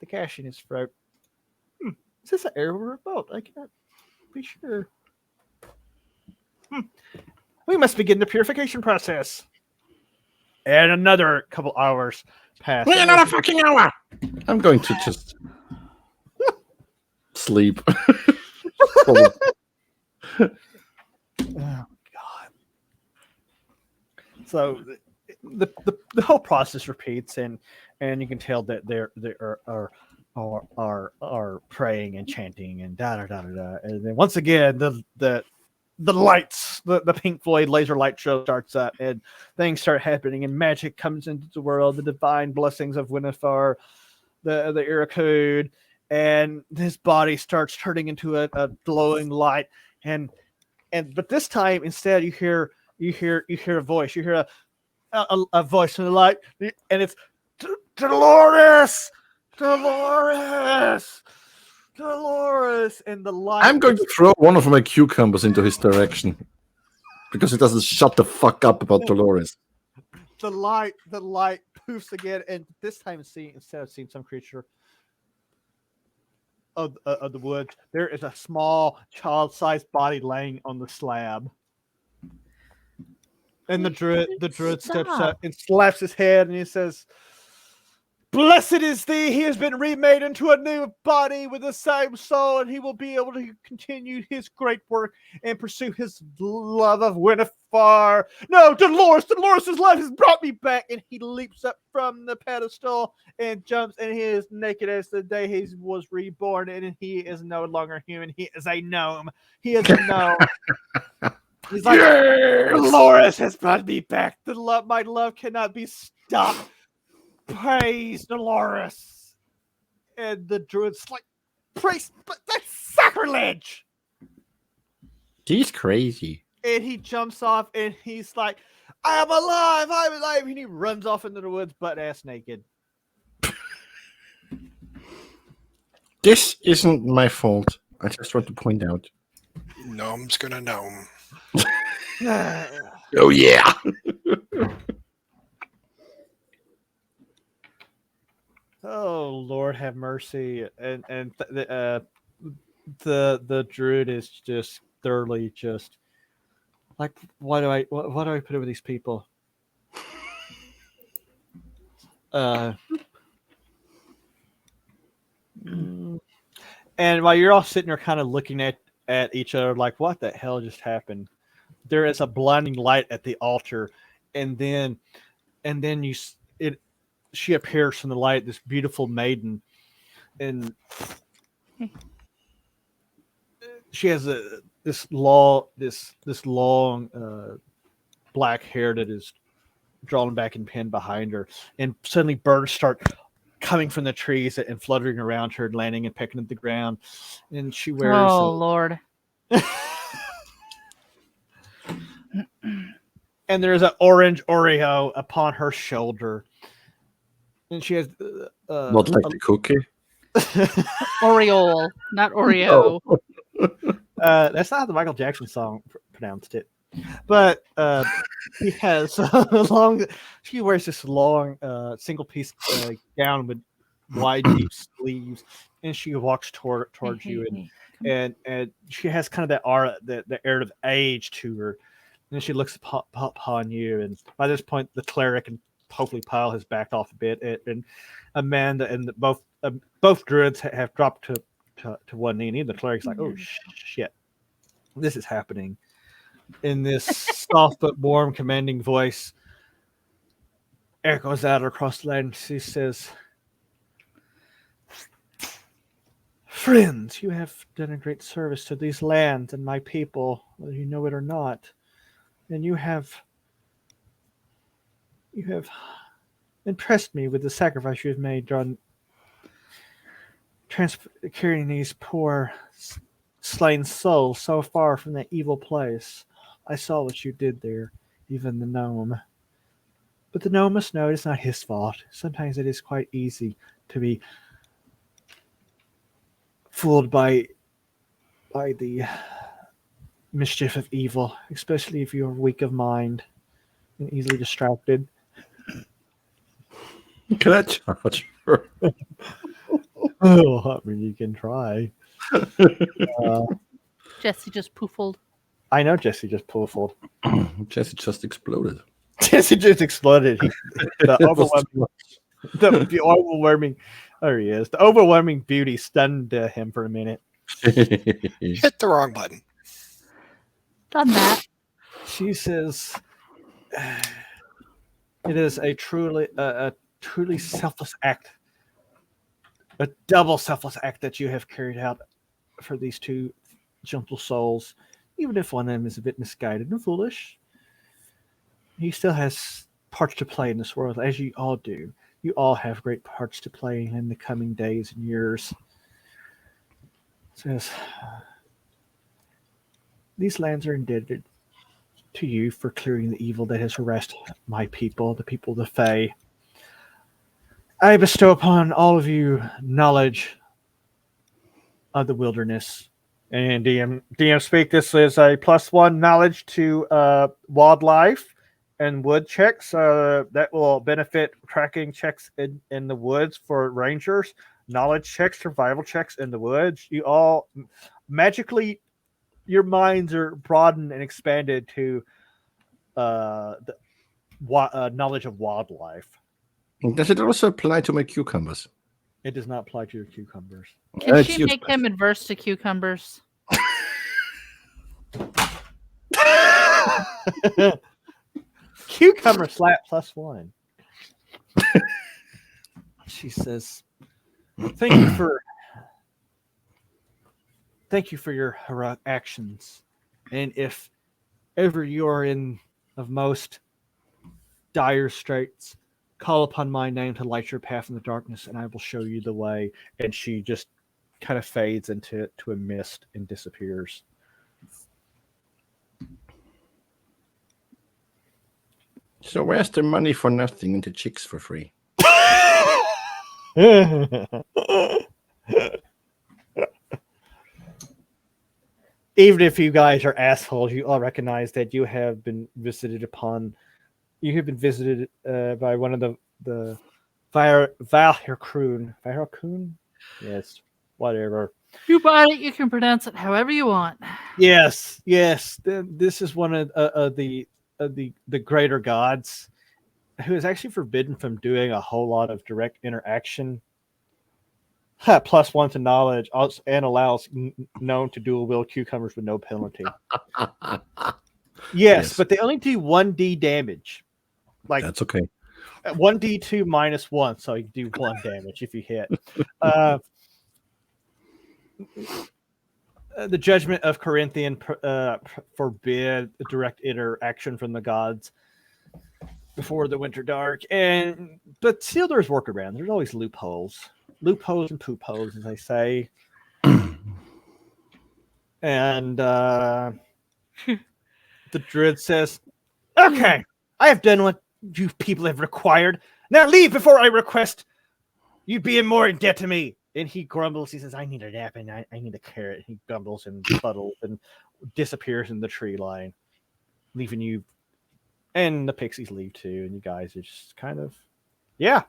cash in his throat. Is this an air or a boat? I cannot be sure. We must begin the purification process. And another couple hours pass. Wait another fucking hour. I'm going to just sleep. Oh God! So the whole process repeats, and you can tell that they are praying and chanting and da da da da da, and then once again the lights, the Pink Floyd laser light show starts up, and things start happening, and magic comes into the world, the divine blessings of Winifar, the Iracode, and his body starts turning into a glowing light, but this time instead you hear a voice, you hear a voice in the light, and it's Dolores, and the light. I'm going to throw one of my cucumbers into his direction because he doesn't shut the fuck up about Dolores. The light poofs again, and this time instead of seeing some creature of the woods, there is a small child-sized body laying on the slab. And the druid steps up and slaps his head, and he says, "Blessed is thee, he has been remade into a new body with the same soul, and he will be able to continue his great work and pursue his love of Winifar. No, Dolores' love has brought me back." And he leaps up from the pedestal and jumps, and he is naked as the day he was reborn, and he is no longer human. He is a gnome. He is a gnome. He's like, yes! Dolores has brought me back. My love cannot be stopped. Praise Dolores. And the druid's like, praise, but that's sacrilege. He's crazy. And he jumps off, and he's like, I'm alive. And he runs off into the woods butt ass naked. This isn't my fault. I just want to point out. Gnome's gonna gnome. Oh yeah. Oh Lord, have mercy! And the druid is just thoroughly just like, why do I put up with these people? And while you're all sitting there, kind of looking at each other, like, what the hell just happened? There is a blinding light at the altar, and then she appears from the light, this beautiful maiden, and she has this long black hair that is drawn back and pinned behind her, and suddenly birds start coming from the trees and fluttering around her, landing and pecking at the ground, and she wears Lord. And there's an orange Oreo upon her shoulder. and she has Not like the cookie. Oriole, not Oreo. that's not how the Michael Jackson song pronounced it. But he has long. She wears this long single piece gown with wide deep sleeves, and she walks towards you, and she has kind of that aura, the air of age to her. And she looks upon you, and by this point, the cleric and hopefully Pyle has backed off a bit, and Amanda and both druids have dropped to one knee, and even the cleric's like, "Oh shit, this is happening." In this soft but warm, commanding voice, echoes out across the land. She says, "Friends, you have done a great service to these lands and my people, whether you know it or not. And you have impressed me with the sacrifice you have made on carrying these poor slain souls so far from that evil place. I saw what you did there, even the gnome. But the gnome must know it's not his fault. Sometimes it is quite easy to be fooled by the mischief of evil, especially if you are weak of mind and easily distracted." Can I charge her? Oh, I mean, you can try. Jesse just poofled. I know Jesse just poofled. Jesse just exploded. Jesse just exploded. The overwhelming. There he is. The overwhelming beauty stunned him for a minute. Hit the wrong button. Done that. She says, "It is a truly selfless act, a double selfless act that you have carried out for these two gentle souls. Even if one of them is a bit misguided and foolish, he still has parts to play in this world, as you all do. You all have great parts to play in the coming days and years." Says, "These lands are indebted to you for clearing the evil that has harassed my people, the people of the Fae. I bestow upon all of you knowledge of the wilderness." And DM speak. This is a +1 knowledge to wildlife and wood checks. That will benefit tracking checks in the woods for rangers. Knowledge checks, survival checks in the woods. You all magically, your minds are broadened and expanded to the knowledge of wildlife. Does it also apply to my cucumbers? It does not apply to your cucumbers. Can she make him adverse to cucumbers? Cucumber slap +1. She says, thank you for your heroic actions. And if ever you are in of most dire straits, call upon my name to light your path in the darkness, and I will show you the way." And she just kind of fades into a mist and disappears. So where's the money for nothing and the chicks for free? Even if you guys are assholes, you all recognize that you have been visited upon. You have been visited by one of the Valherkroon. Valherkroon? Yes, whatever. You bought it. You can pronounce it however you want. Yes. This is one of the greater gods, who is actually forbidden from doing a whole lot of direct interaction. +1 to knowledge, and allows known to dual wield cucumbers with no penalty. Yes, but they only do 1d damage. Like, that's okay. 1d2 -1, so you do 1 damage if you hit. The judgment of Corinthian forbid direct interaction from the gods before the winter dark, but still there's workarounds. There's always loopholes and poop holes, as they say. And the druid says, "Okay, I have done what you people have required. Now leave before I request you being more in debt to me. And he grumbles. He says, I need a nap and I need a carrot. He grumbles and puddles and disappears in the tree line, leaving you. And the pixies leave too. And you guys are just kind of, yeah,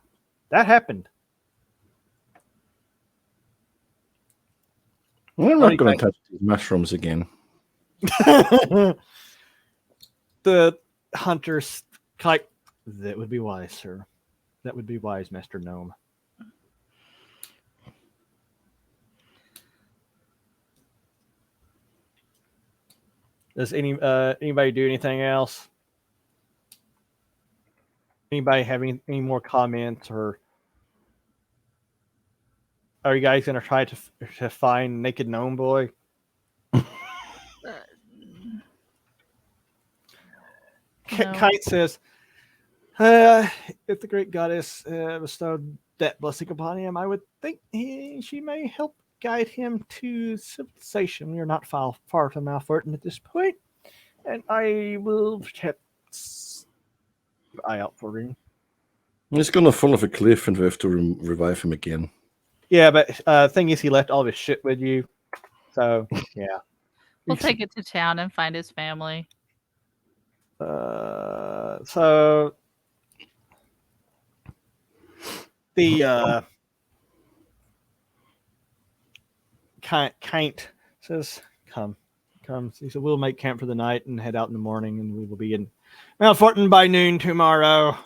that happened. I'm not going to touch these mushrooms again. The hunters, like, that would be wise, sir. That would be wise, Master Gnome. Does anybody do anything else? Anybody have any more comments, or are you guys going to try to find Naked Gnome Boy? No. Kite says, if the great goddess bestowed that blessing upon him, I would think she may help guide him to civilization. We are not far from Malfortin at this point, and I will keep an eye out for him. He's going to fall off a cliff and we have to revive him again. Yeah, but thing is, he left all his shit with you. So, yeah. We'll take it to town and find his family. So the Kite says, come. He said, we'll make camp for the night and head out in the morning, and we will be in Mount Fortin by noon tomorrow.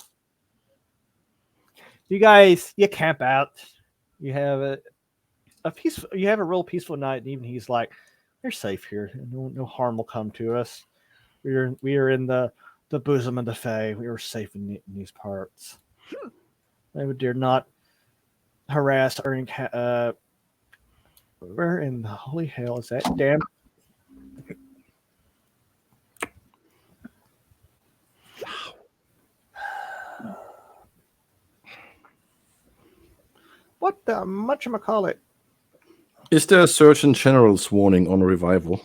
You guys, you camp out. You have a peaceful. You have a real peaceful night, and even he's like, "You're safe here. No harm will come to us. We are in the bosom of the Fae. We are safe in these parts. They would dare not harass or where in the holy hell is that damn?" What the muchamacallit? Is there a Surgeon General's warning on revival?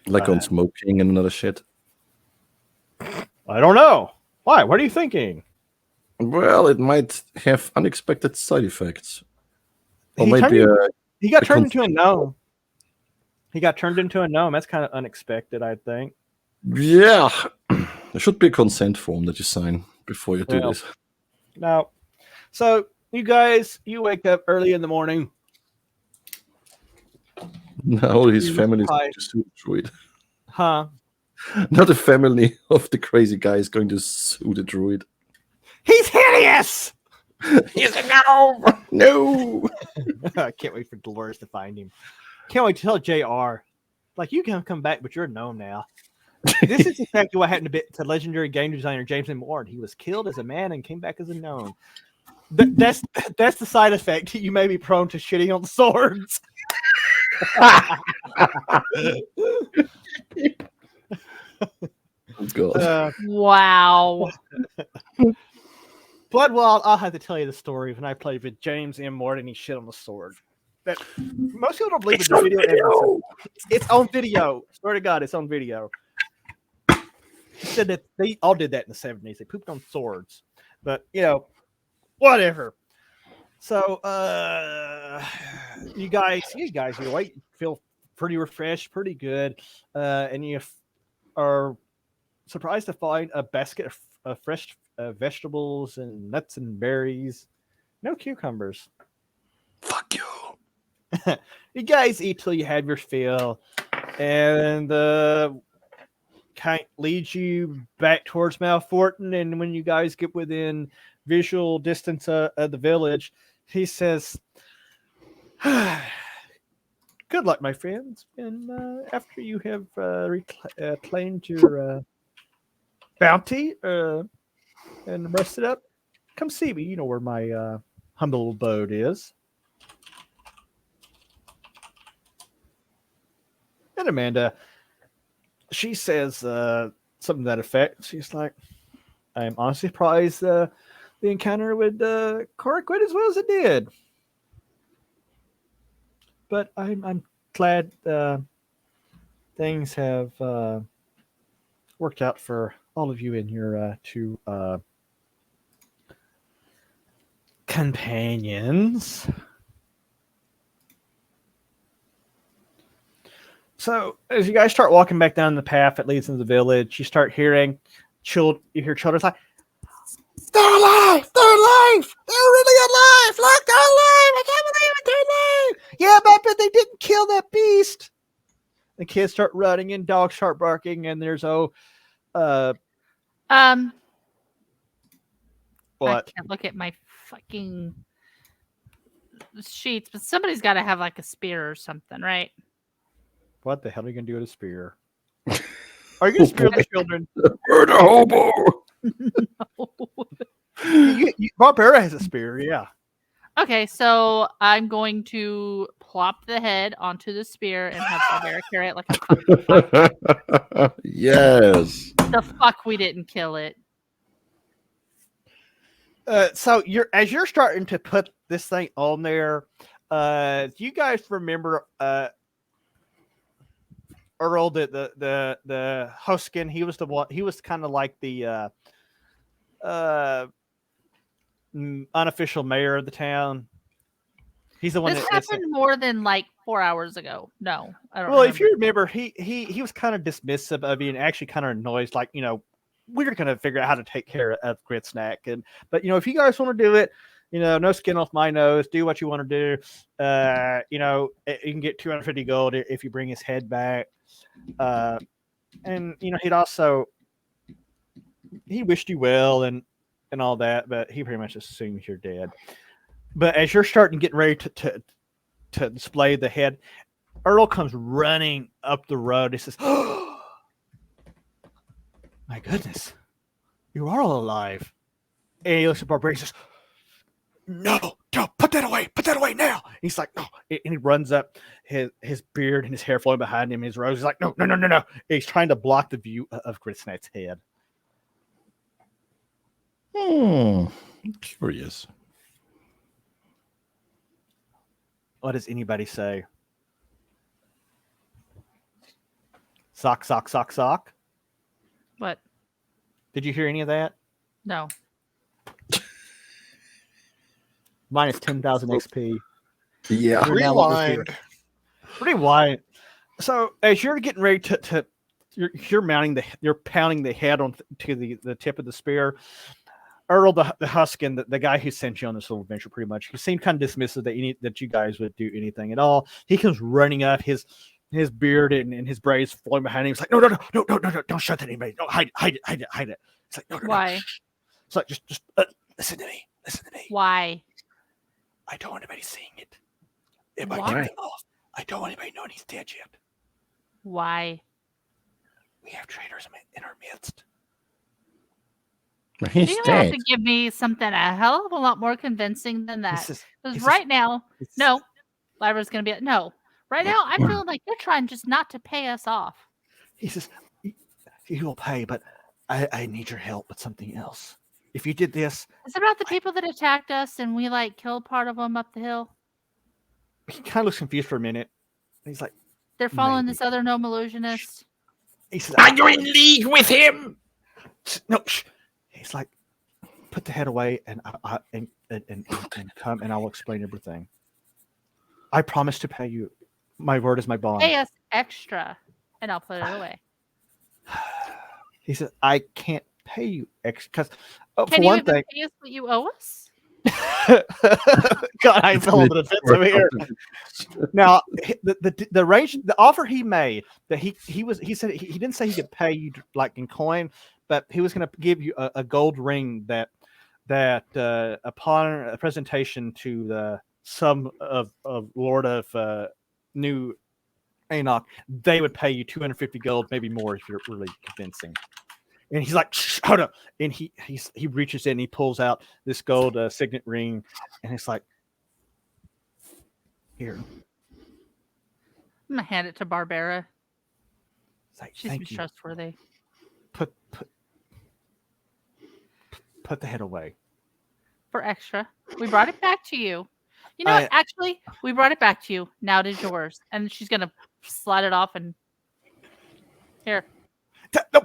Like on smoking and another shit? I don't know. Why? What are you thinking? Well, it might have unexpected side effects. Or He maybe He got turned into a gnome. He got turned into a gnome. That's kind of unexpected, I think. yeah. There should be a consent form that you sign before you do this. Now, so you guys, you wake up early in the morning. Now his family is going to sue the druid. Huh? Not the family of the crazy guy is going to sue the druid. He's hideous! He's a gnome! No! I can't wait for Dolores to find him. Can't wait to tell JR. Like, you can come back, but you're a gnome now. This is exactly what happened to legendary game designer James M. Ward. He was killed as a man and came back as a gnome. That's the side effect. You may be prone to shitting on swords. Oh, God. Wow. Bloodwild, I'll have to tell you the story when I played with James M. Ward and he shit on the sword. That most people don't believe it's video. It's on video. Swear to God, it's on video. He said that they all did that in the 70s. They pooped on swords. But, whatever. So, you guys, you're awake, feel pretty refreshed, pretty good. And you are surprised to find a basket of fresh vegetables and nuts and berries. No cucumbers. Fuck you. You guys eat till you have your fill. And kind of leads you back towards Malfortin, and when you guys get within visual distance of the village, he says, "Good luck, my friends, and after you have claimed your bounty and rested up, come see me. You know where my humble abode is." And Amanda, she says something to that effect. She's like, "I'm honestly surprised the encounter with Corrick went as well as it did. But I'm glad things have worked out for all of you in your two companions. So as you guys start walking back down the path that leads into the village, you start hearing you hear children like, "They're alive! They're alive! They're really alive! Look, they're alive! I can't believe it! They're alive! Yeah, but I bet they didn't kill that beast." The kids start running and dogs start barking, and there's I what? can't look at my fucking sheets, but somebody's got to have like a spear or something, right? What the hell are you gonna do with a spear? Are you gonna spear the children? Murder hobo. Barbara has a spear, yeah. Okay, so I'm going to plop the head onto the spear and have Barbara carry it like a fucking Yes. the fuck we didn't kill it. So as you're starting to put this thing on there, do you guys remember Earl, the Huskin? He was the one. He was kind of like the unofficial mayor of the town. He's the one This that happened more than like 4 hours ago. No, I don't. Well, remember. if you remember, he was kind of dismissive of you and actually kind of annoyed, like, we're going to figure out how to take care of Grit Snack. But if you guys want to do it, no skin off my nose, do what you want to do. You can get 250 gold if you bring his head back. And he wished you well and all that, but he pretty much assumes you're dead. But as you're getting ready to display the head, Earl comes running up the road. He says, "Oh, my goodness, you are all alive." And he looks at Barbara and he says, "No, don't put that away now." And he's like, "No," and he runs up, his beard and his hair flowing behind him, his rose. He's like, "No." And he's trying to block the view of Gritsnack's head. I'm curious. What does anybody say? Sock, sock, sock, sock. What? Did you hear any of that? No. Minus 10,000 XP. Yeah. Rewind. So as you're getting ready to you're pounding the head on to the tip of the spear. Earl, the Huskin, the guy who sent you on this little adventure, pretty much, he seemed kind of dismissive that you guys would do anything at all. He comes running up, his beard and his braids flowing behind him. He's like, no, don't show that to anybody. No, hide it. It's like, no. Why? It's like, just listen to me. Why? I don't want anybody seeing it. It might Why? get him off. I don't want anybody knowing he's dead yet. Why? We have traitors in our midst. He's You're gonna have dead. to give me something a hell of a lot more convincing than that. He Because says, right now, it's- no, Lyra's gonna be no. Right now, I'm feeling like you're trying just not to pay us off. He says, "You will pay, but I need your help with something else. If you did this," Is it about the people that attacked us and we like killed part of them up the hill? he kind of looks confused for a minute. He's like, They're following Maybe. this other gnome illusionist. he says, Are you in league with him? "No." He's like, "Put the head away, and come, and I will explain everything. I promise to pay you. My word is my bond." Pay us extra, and I'll put it away. He said, "I can't pay you extra because Can for you one even thing." pay us what you owe us? God, I fell on the defensive here. Now, the range, the offer he made that he said he didn't say he could pay you like in coin, but he was going to give you a gold ring that upon a presentation to the sum of Lord of New Enoch, they would pay you 250 gold, maybe more if you're really convincing. And he's like, "Shh, hold up!" And he reaches in, and he pulls out this gold signet ring, and it's like, "Here." I'm gonna hand it to Barbara. It's like, She's "Thank you. trustworthy. Put the head away." For extra. We brought it back to you. You know I- what? Actually, we brought it back to you. Now it is yours. And she's gonna slide it off and here. No,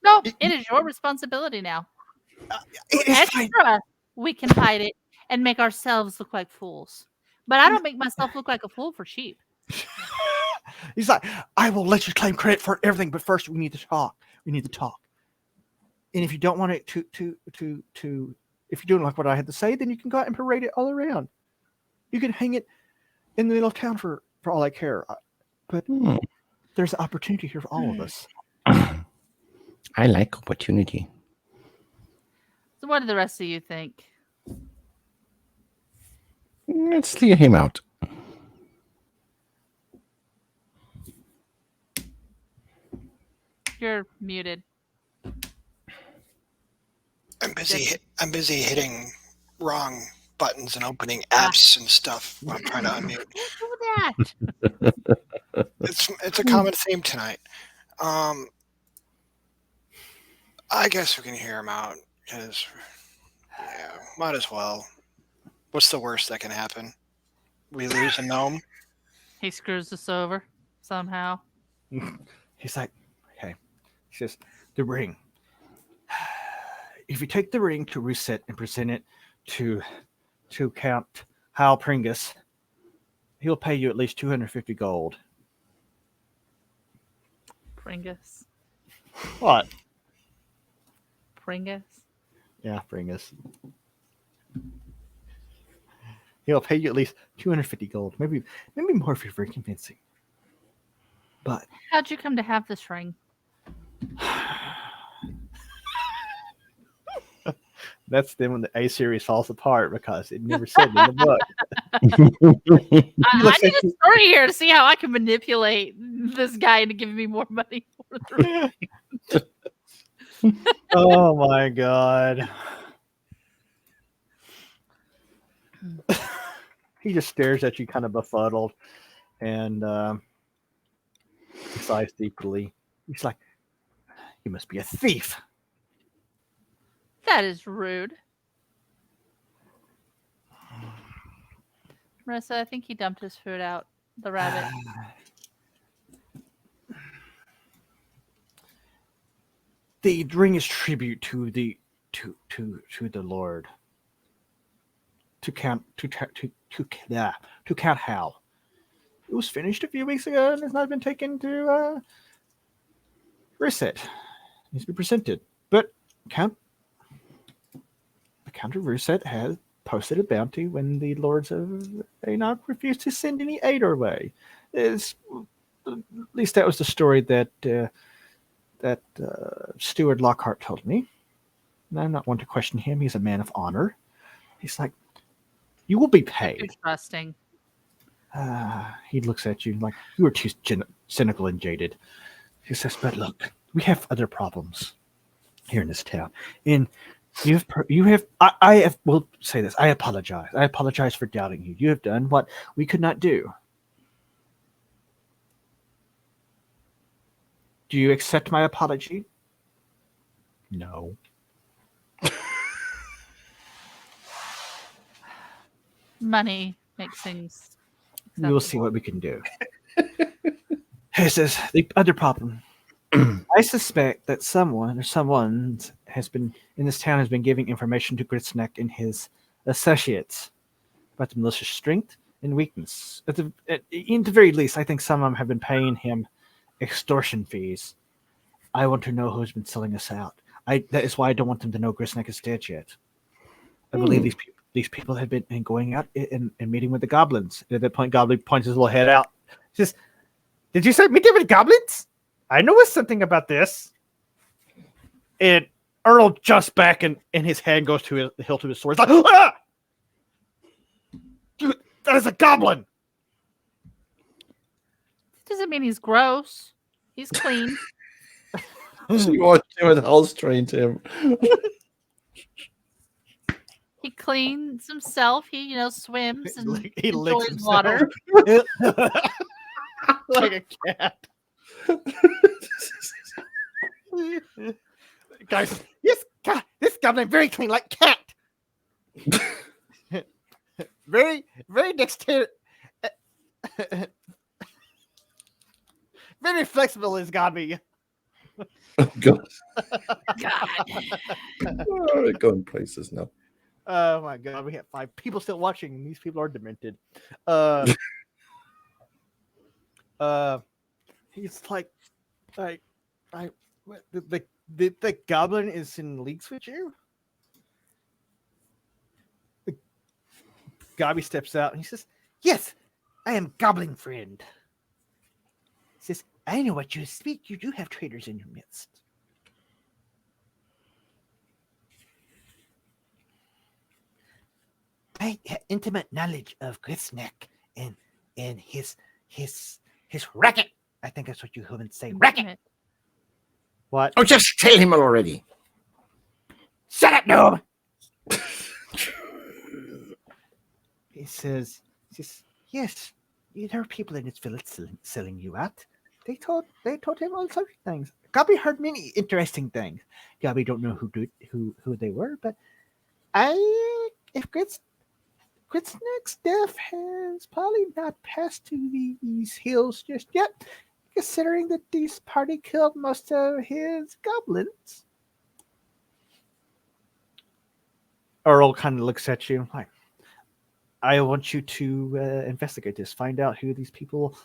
No, it is your responsibility now. It is fine. Extra, we can hide it and make ourselves look like fools. But I don't make myself look like a fool for cheap. He's like, I will let you claim credit for everything, but first we need to talk. We need to talk. And if you don't want it if you don't like what I had to say, then you can go out and parade it all around. You can hang it in the middle of town for all I care. But there's an opportunity here for all of us. I like opportunity. So what do the rest of you think? Let's clear him out. You're muted. I'm busy hitting wrong buttons and opening apps and stuff while I'm trying to unmute. Do that. It's a common theme tonight. I guess we can hear him out because might as well. What's the worst that can happen? We lose a gnome. He screws us over somehow. He's like, okay. He says, the ring. If you take the ring to reset and present it to Count Hal Pringus, he'll pay you at least 250 gold. Pringus. What? Pringus. Yeah, Pringus. He'll pay you at least 250 gold. Maybe more if you're very convincing. But How'd you come to have this ring? that's then when the A series falls apart because it never said in the book. I need a story here to see how I can manipulate this guy into giving me more money for the ring. Oh my god. He just stares at you kind of befuddled and sighs deeply. He's like, you must be a thief. That is rude. Marissa, I think he dumped his food out. The rabbit. The ring is tribute to the Lord. To Count Hal. It was finished a few weeks ago and has not been taken to reset. It needs to be presented. But the Count of Reset has posted a bounty when the Lords of Enoch refused to send any aid our way. At least that was the story that Steward Lockhart told me. And I'm not one to question him. He's a man of honor. He's like, you will be paid. Too trusting. He looks at you like, you are too cynical and jaded. He says, but look, we have other problems here in this town. And I will say this. I apologize. I apologize for doubting you. You have done what we could not do. Do you accept my apology? No. Money makes things We will see what we can do. He says, the other problem. I suspect that someone has been in this town has been giving information to Gritsneck and his associates about the militia's strength and weakness. In the very least, I think some of them have been paying him extortion fees. I want to know who's been selling us out. That is why I don't want them to know Gritsneck is dead yet. I believe these people have been going out and meeting with the goblins. And at that point, Goblin points his little head out. He says, did you say meeting with goblins? I know something about this. And Earl jumps back and his hand goes to the hilt of his sword. He's like, ah! Dude, that is a goblin. Doesn't mean he's gross. He's clean. So you watched him with House trained him. He cleans himself. He, swims and He licks enjoys himself. water. Like a cat. Guys, yes, this goblin very clean, like cat. very, very dexterous. Very flexible has got me. Oh, God. God. Oh, we're going places now. Oh my god, we have 5 people still watching, and these people are demented. He's like, I, the goblin is in leagues with you. The Gobby steps out and he says, "Yes, I am Goblin Friend." He says, "I know what you speak. You do have traitors in your midst." I have intimate knowledge of Grissneck and his racket. I think that's what you would say. Racket. What? Oh, just tell him already. Shut up, gnome. He says, "Yes, there are people in this village selling you out. They told him all sorts of things. Gobby heard many interesting things. Gobby don't know who they were, but if Gritsneck's death has probably not passed to these hills just yet, considering that this party killed most of his goblins." Earl kind of looks at you like, "I want you to investigate this, find out who these people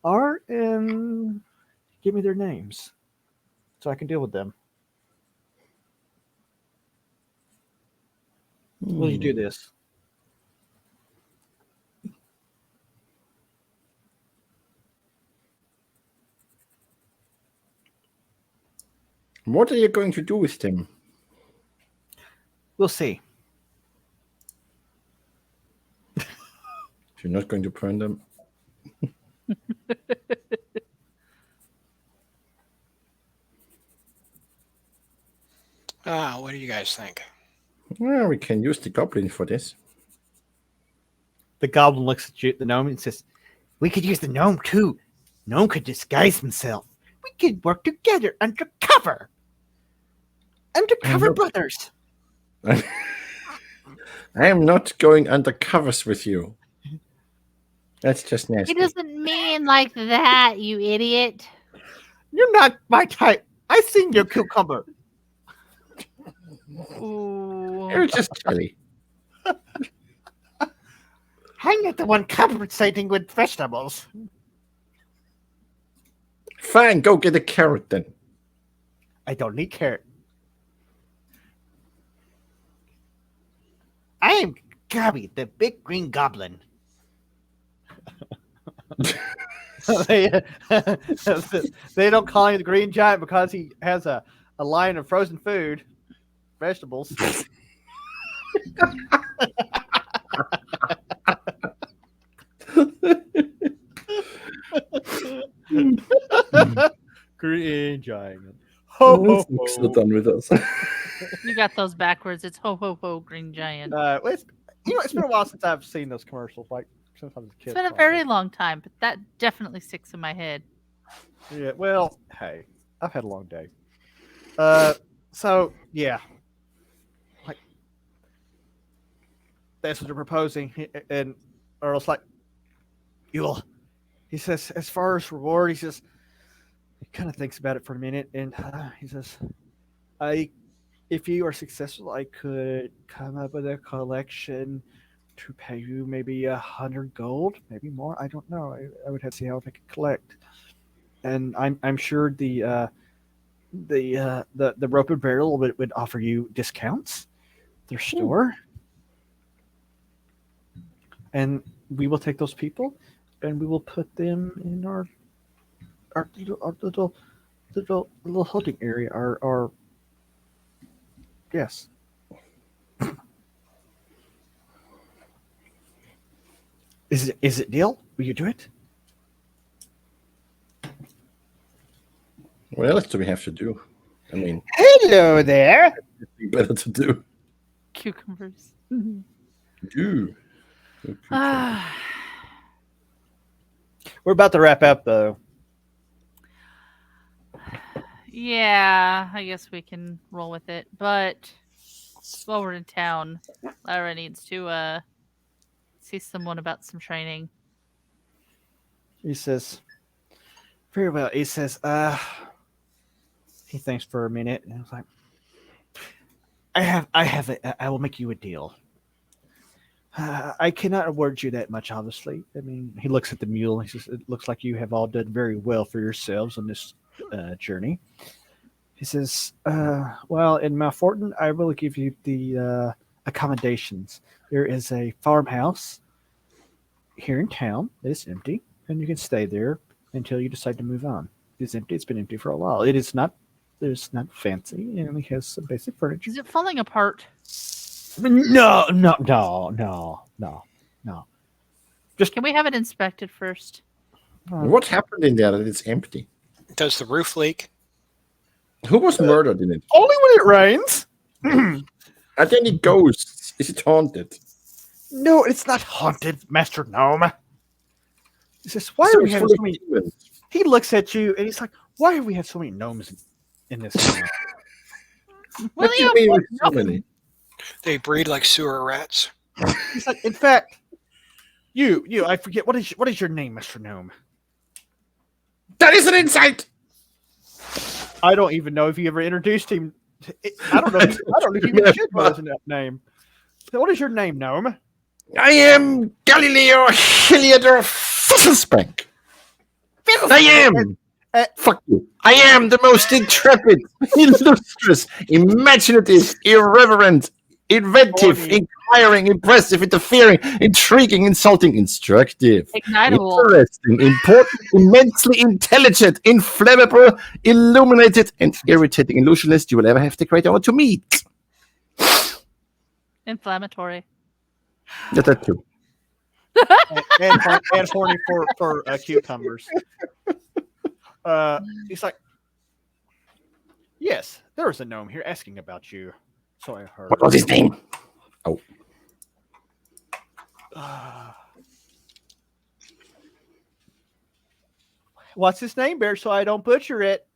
are, and give me their names so I can deal with them." Will you do this? What are you going to do with them? We'll see. You're not going to burn them. What do you guys think? Well, we can use the goblin for this. The goblin looks at you, the gnome, and says, "We could use the gnome too. Gnome could disguise himself. We could work together undercover. Undercover brothers." I am not going undercovers with you. That's just nasty. He doesn't mean like that, you idiot. "You're not my type. I seen your cucumber." Ooh. You're just jelly. "I'm not the one compensating with vegetables." Fine, go get a carrot then. "I don't need carrot. I am Gobby, the big green goblin." they don't call him the green giant because he has a line of frozen food, vegetables. Green giant. Ho, ho, Looks so ho. done with us. You got those backwards. It's ho ho ho green giant. It's been a while since I've seen those commercials. Like sometimes It's been a very long time, but that definitely sticks in my head. Yeah. Well, hey, I've had a long day. So yeah, like that's what they're proposing, and Earl's like, he says, as far as reward, he says, he kind of thinks about it for a minute, and he says, if you are successful, I could come up with a collection to pay you maybe 100 gold, maybe more. I don't know. I would have to see how I could collect, and I'm sure the rope and barrel would offer you discounts. Their store, and we will take those people, and we will put them in our little hunting area. Our yes. Is it deal? Will you do it? What else do we have to do? I mean, Hello there. nothing better to do. Cucumbers. Do. Ah, We're about to wrap up, though. yeah, I guess we can roll with it. But while we're in town, Lyra needs to see someone about some training. He says, very well. He says, He thinks for a minute, and it's like, I will make you a deal. I cannot award you that much, obviously. I mean, he looks at the mule. He says, "It looks like you have all done very well for yourselves on this journey." He says, "Well, in Malforton, I will give you the accommodations. There is a farmhouse here in town that is empty, and you can stay there until you decide to move on. It's empty. It's been empty for a while. It's not fancy. It only has some basic furniture. Is it falling apart? No. Can we have it inspected first? What happened in there that it's empty? Does the roof leak? Who was murdered in it? Only when it rains. Are there any ghosts? Is it haunted? No, it's not haunted, Master Gnome. He says, "Why So are we it's having full so of many?" demons. He looks at you and he's like, "Why have we had so many gnomes in this town?" Well, What do you mean with so many? They breed like sewer rats. He's like, "In fact, you, I forget what is your name, Master Gnome? That is an insight. I don't even know if you ever introduced him. I don't know. I don't know if you even should know his enough So what is your name, Gnome? I am Galileo Heliodor Fizzlespank. I am. Fuck you. I am the most intrepid, illustrious, imaginative, irreverent, inventive, inquiring, impressive, interfering, intriguing, insulting, instructive, Ignitable. interesting, important, immensely intelligent, inflammable, illuminated, and irritating illusionist you will ever have the great honor to meet. Inflammatory. Yeah, that too. and horny for cucumbers. He's like, "Yes, there was a gnome here asking about you. So I heard." What was his name? Oh. What's his name, Bear? So I don't butcher it.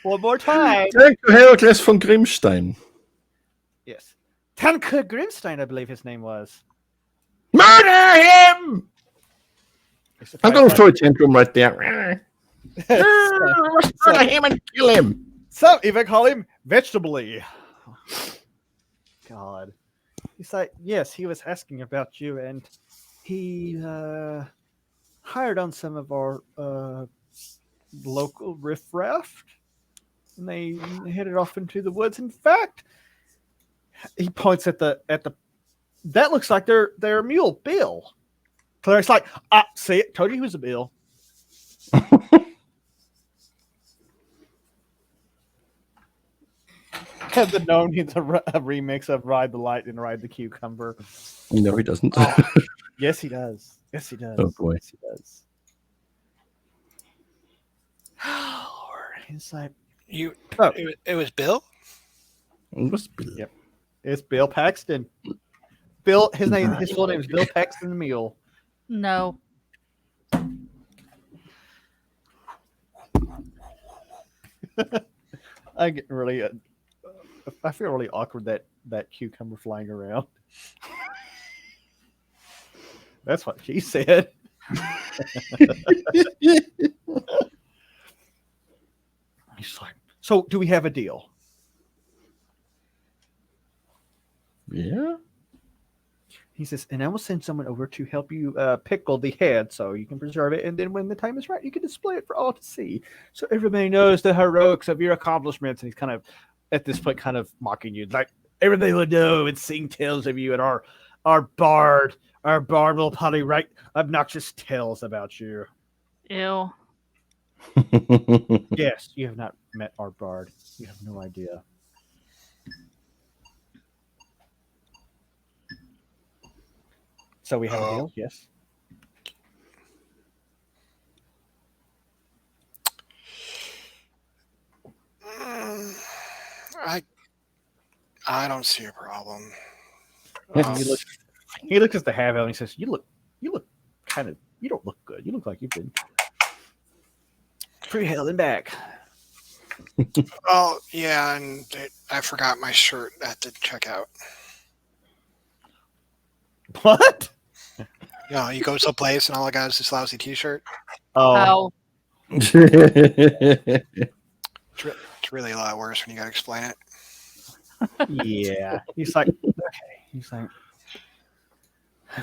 One more time. Danke, Heracles von Grimstein. Yes. Tanka Grimstein, I believe his name was. Murder him! I'm going to throw a tantrum right there. Murder him and kill him. Some even call him Vegetably. God. He's like, "Yes, he was asking about you, and he hired on some of our local riffraff, and they headed off into the woods. In fact," he points at the that looks like their mule, Bill. Claire's like, "See it? Told you he was a Bill." Have the known he's a remix of Ride the Light and Ride the Cucumber. No, he doesn't. Yes, he does. Yes, he does. Oh, boy. Yes, he does. Lord, he's like, It was Bill. It must be. Yep. It's Bill Paxton. Bill, his full name is Bill Paxton the Mule. No. I get really, I feel really awkward that cucumber flying around. That's what she said. He's like, "So, do we have a deal?" Yeah. He says, "And I will send someone over to help you pickle the head so you can preserve it. And then when the time is right, you can display it for all to see. So everybody knows the heroics of your accomplishments." And he's kind of, at this point, kind of mocking you. Like, everybody will know and sing tales of you. And our bard will probably write obnoxious tales about you. Ew. Yes, you have not met our bard. You have no idea. So we have a deal, yes. I don't see a problem. He looks at the half and he says, you look kind of, you don't look good. You look like you've been pretty held and back." Oh yeah, and I forgot my shirt at the checkout. What? No, you go to a place and all I got is this lousy T-shirt. Oh, Oh. It's really a lot worse when you got to explain it. Yeah. He's like, okay. He's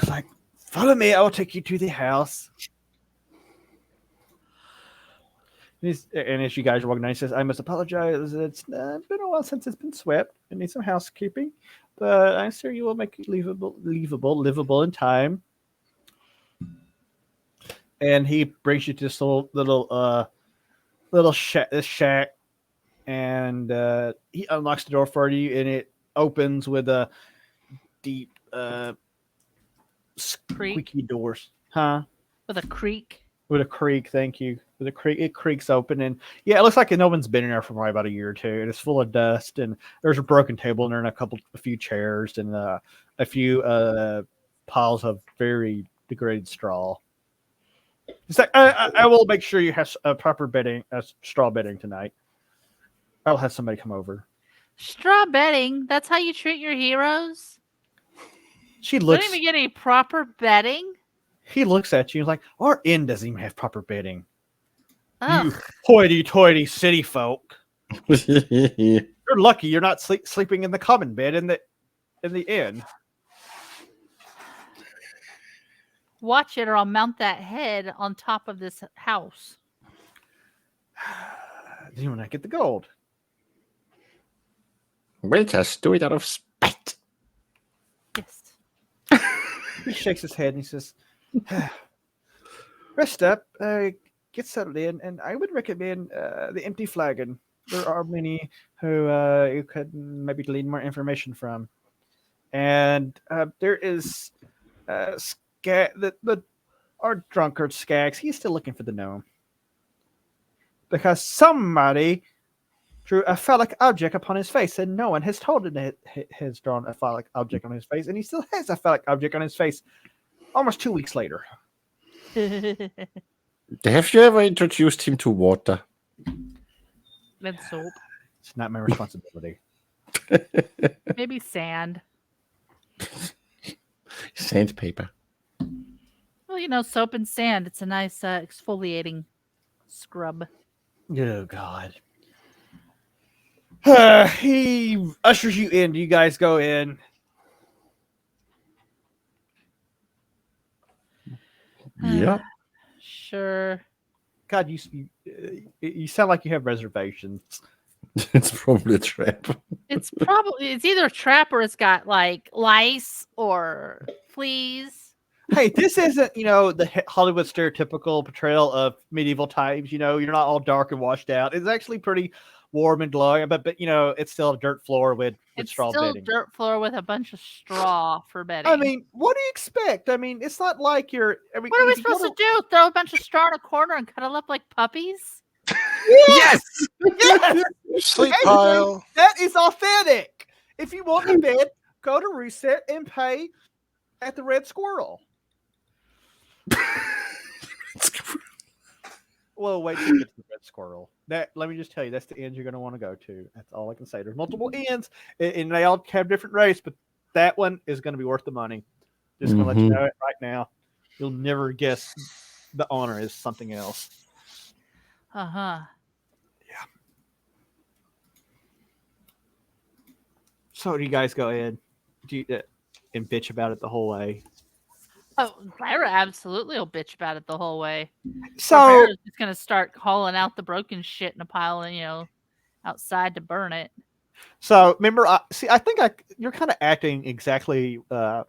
like, follow me. I will take you to the house. And as you guys are walking down, he says, I must apologize. It's been a while since it's been swept. It needs some housekeeping. But I'm sure you will make it livable in time. And he brings you to this little shack. And he unlocks the door for you, and it opens with a deep squeaky doors. Huh? With a creak. With a creak, thank you. With a creak, it creaks open, and yeah, it looks like no one's been in there for probably about a year or two. And it's full of dust, and there's a broken table in there, and a few chairs, and a few piles of very degraded straw. It's like I will make sure you have a proper bedding, straw bedding tonight. I'll have somebody come over. Straw bedding? That's how you treat your heroes? She looks. Don't even get any proper bedding? He looks at you like, our inn doesn't even have proper bedding. Ugh. You hoity-toity city folk. You're lucky you're not sleeping in the common bed in the inn. Watch it, or I'll mount that head on top of this house. Do you want to get the gold? We'll just do it out of spite. Yes. He shakes his head and he says, rest up, get settled in, and I would recommend the Empty Flagon. There are many who you could maybe glean more information from. And there is our drunkard Skaggs. He's still looking for the gnome. Because somebody drew a phallic object upon his face, and no one has told him that he has drawn a phallic object on his face, and he still has a phallic object on his face almost 2 weeks later. Have you ever introduced him to water? And soap. It's not my responsibility. Maybe sand. Sandpaper. Well, soap and sand. It's a nice exfoliating scrub. Oh, God. He ushers you in. You guys go in. Yeah. Sure. God, you sound like you have reservations. It's probably a trap. It's either a trap or it's got like lice or fleas. Hey, this isn't, the Hollywood stereotypical portrayal of medieval times. You're not all dark and washed out. It's actually pretty warm and glowing, but it's still a dirt floor with straw bedding. It's still dirt floor with a bunch of straw for bedding. I mean, what do you expect? I mean, it's not like you're. What are we supposed to do? Throw a bunch of straw in a corner and cuddle up like puppies? Yes! Yes! Sleep pile. That is authentic. If you want a bed, go to Reset and pay at the Red Squirrel. Well, wait till you get to the Red Squirrel. Let me just tell you, that's the end you're going to want to go to. That's all I can say. There's multiple ends, and they all have different rates, but that one is going to be worth the money. Just going to let you know it right now. You'll never guess the honor is something else. Uh-huh. Yeah. So do you guys go in and bitch about it the whole way? Oh, Lyra absolutely will bitch about it the whole way. So just gonna start hauling out the broken shit in a pile and outside to burn it. So remember, I think you're kind of acting exactly blacker.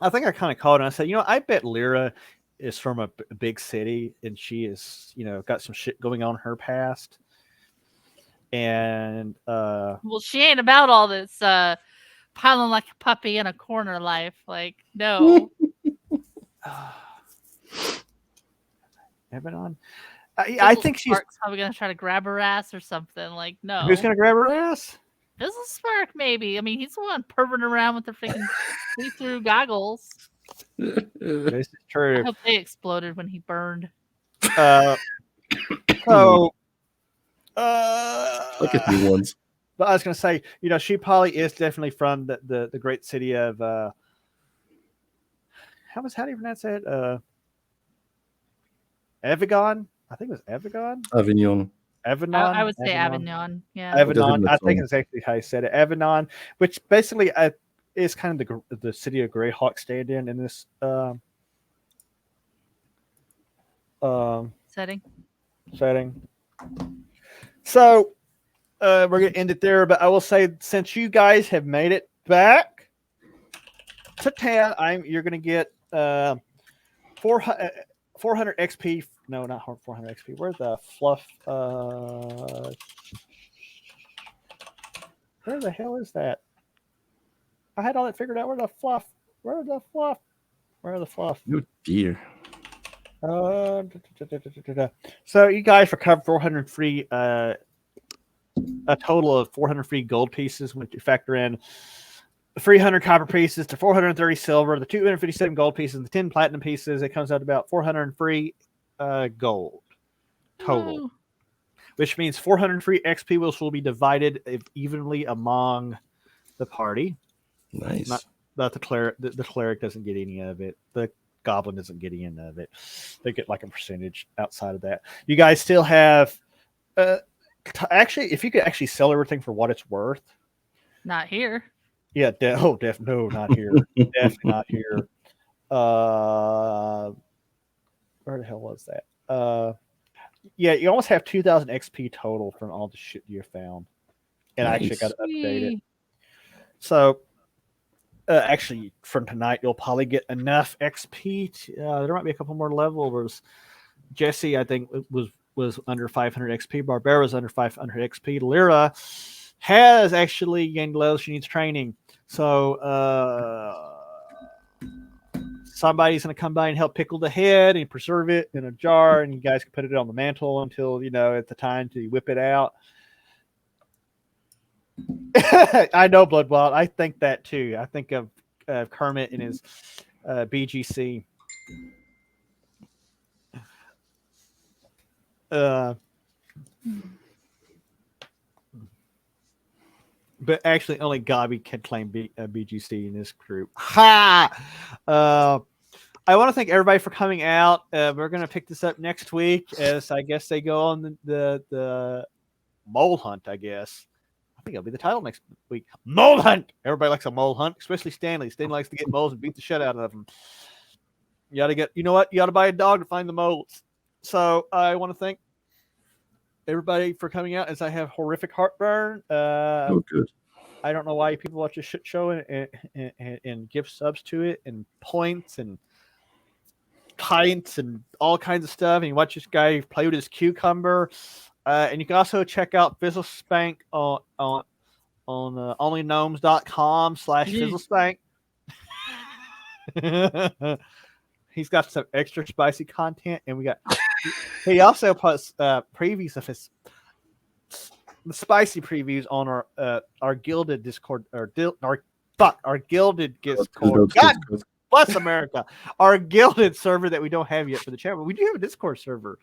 I think I kind of called and I said, I bet Lyra is from a big city and she is, got some shit going on in her past. And well, she ain't about all this piling like a puppy in a corner life. Like, no. I think she's probably gonna try to grab her ass or something. Like, no. Who's gonna grab her ass? Fizzle Spark, maybe. I mean, he's the one perverting around with the freaking see-through goggles. This is true. I hope they exploded when he burned. Look at new ones. But I was going to say, she probably is definitely from the great city of how do you pronounce that? Avignon. I think it was Avignon. Avignon. Avignon. I would say Avignon. Yeah. Avignon. I think it's actually how you said it. Avignon, which basically is kind of the city of Greyhawk stand-in this Setting. So we're gonna end it there, but I will say, since you guys have made it back to town, you're gonna get 400 XP. No, not 400 XP. Where's the fluff? Where the hell is that? I had all that figured out. Where's the fluff? Where's the fluff? Oh dear. So you guys recovered 400 free, a total of 400 free gold pieces when you factor in the 300 copper pieces to 430 silver, the 257 gold pieces, the 10 platinum pieces. It comes out to about 400 free gold total, which means 400 free XP will be divided evenly among the party. Nice. Not the cleric. The cleric doesn't get any of it. The goblin doesn't get any of it. They get like a percentage outside of that. You guys still have actually, if you could actually sell everything for what it's worth. Not here. Yeah, no, not here. Definitely not here. Where the hell was that? Yeah, you almost have 2,000 XP total from all the shit you found. And I actually got to update it. So actually, from tonight, you'll probably get enough XP. There might be a couple more levels. Jesse, I think, was under 500 XP. Barbara was under 500 XP. Lyra has actually gained levels. She needs training. So somebody's going to come by and help pickle the head and preserve it in a jar, and you guys can put it on the mantle until, at the time to whip it out. I know, Bloodwild. I think that too. I think of Kermit and his BGC. But actually, only Gabi can claim BGC in this group. Ha! I want to thank everybody for coming out. We're going to pick this up next week, as I guess they go on the mole hunt, I guess. I think it'll be the title next week. Mole hunt! Everybody likes a mole hunt, especially Stanley. Stanley likes to get moles and beat the shit out of them. You ought to buy a dog to find the moles. So I want to thank everybody for coming out, as I have horrific heartburn. Good. I don't know why people watch this shit show and give subs to it and points and pints and all kinds of stuff. And you watch this guy play with his cucumber. And you can also check out Fizzlespank on onlyknomes.com/Fizzlespank. He's got some extra spicy content, and he also puts previews of the spicy previews on our gilded Discord our gilded Discord. God bless America, our gilded server that we don't have yet for the chat, but we do have a Discord server.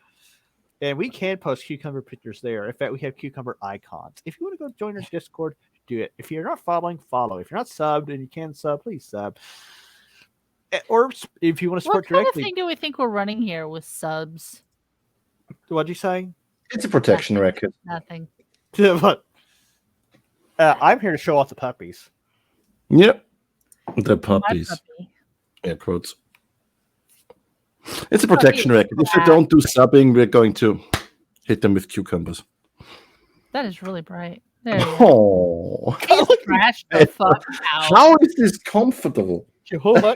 And we can post cucumber pictures there. In fact, we have cucumber icons. If you want to go join our Discord, do it. If you're not following, follow. If you're not subbed and you can sub, please sub. Or if you want to support directly. What kind of thing do we think we're running here with subs? What'd you say? It's a protection record. Nothing. I'm here to show off the puppies. Yep. The puppies. Puppy. Air quotes. It's a protection record. If you don't do subbing, we're going to hit them with cucumbers. That is really bright. There you go. Oh, Trash the fuck out. how is this comfortable? Jehovah.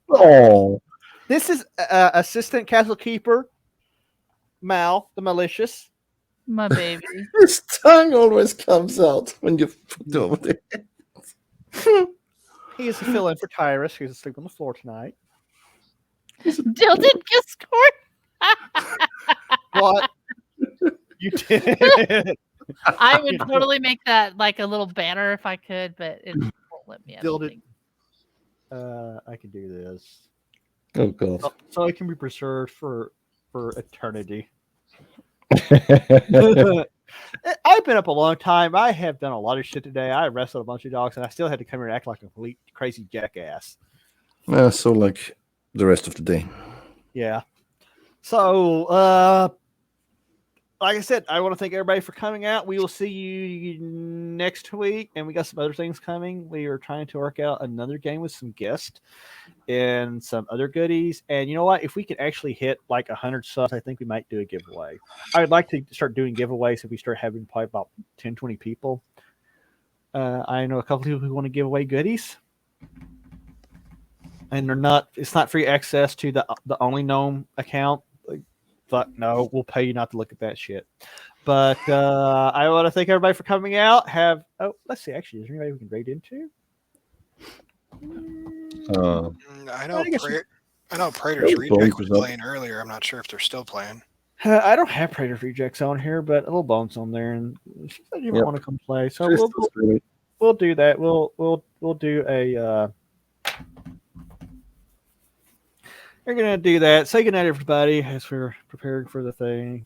Oh, This is assistant castle keeper Mal, the malicious. My baby. his tongue always comes out when you put over there. He is to fill in for Tyrus, who's asleep on the floor tonight. Dilted Discord. What? You did. I would totally make that like a little banner if I could, but it won't let me. I don't Dilted. think. I can do this. Oh god. So it can be preserved for eternity. I've been up a long time. I have done a lot of shit today. I wrestled a bunch of dogs, and I still had to come here and act like a complete crazy jackass. So like the rest of the day. Yeah. So, like I said, I want to thank everybody for coming out. We will see you next week, and we got some other things coming. We are trying to work out another game with some guests and some other goodies. And you know what? If we can actually hit like 100 subs, I think we might do a giveaway. I would like to start doing giveaways if we start having probably about 10, 20 people. I know a couple people who want to give away goodies. And it's not free access to the Only Gnome account. Fuck no, we'll pay you not to look at that shit. But I want to thank everybody for coming out. Let's see. Actually, is there anybody we can raid into? I know Praetor's Yeah, Reject was Bones is up. playing earlier. I'm not sure if they're still playing. I don't have Praetor Rejects on here, but a little Bones on there, and she said you might Yep. want to come play. So Just we'll really- we'll do that. We'll do a. We're gonna do that. Say goodnight, everybody, as we're preparing for the thing.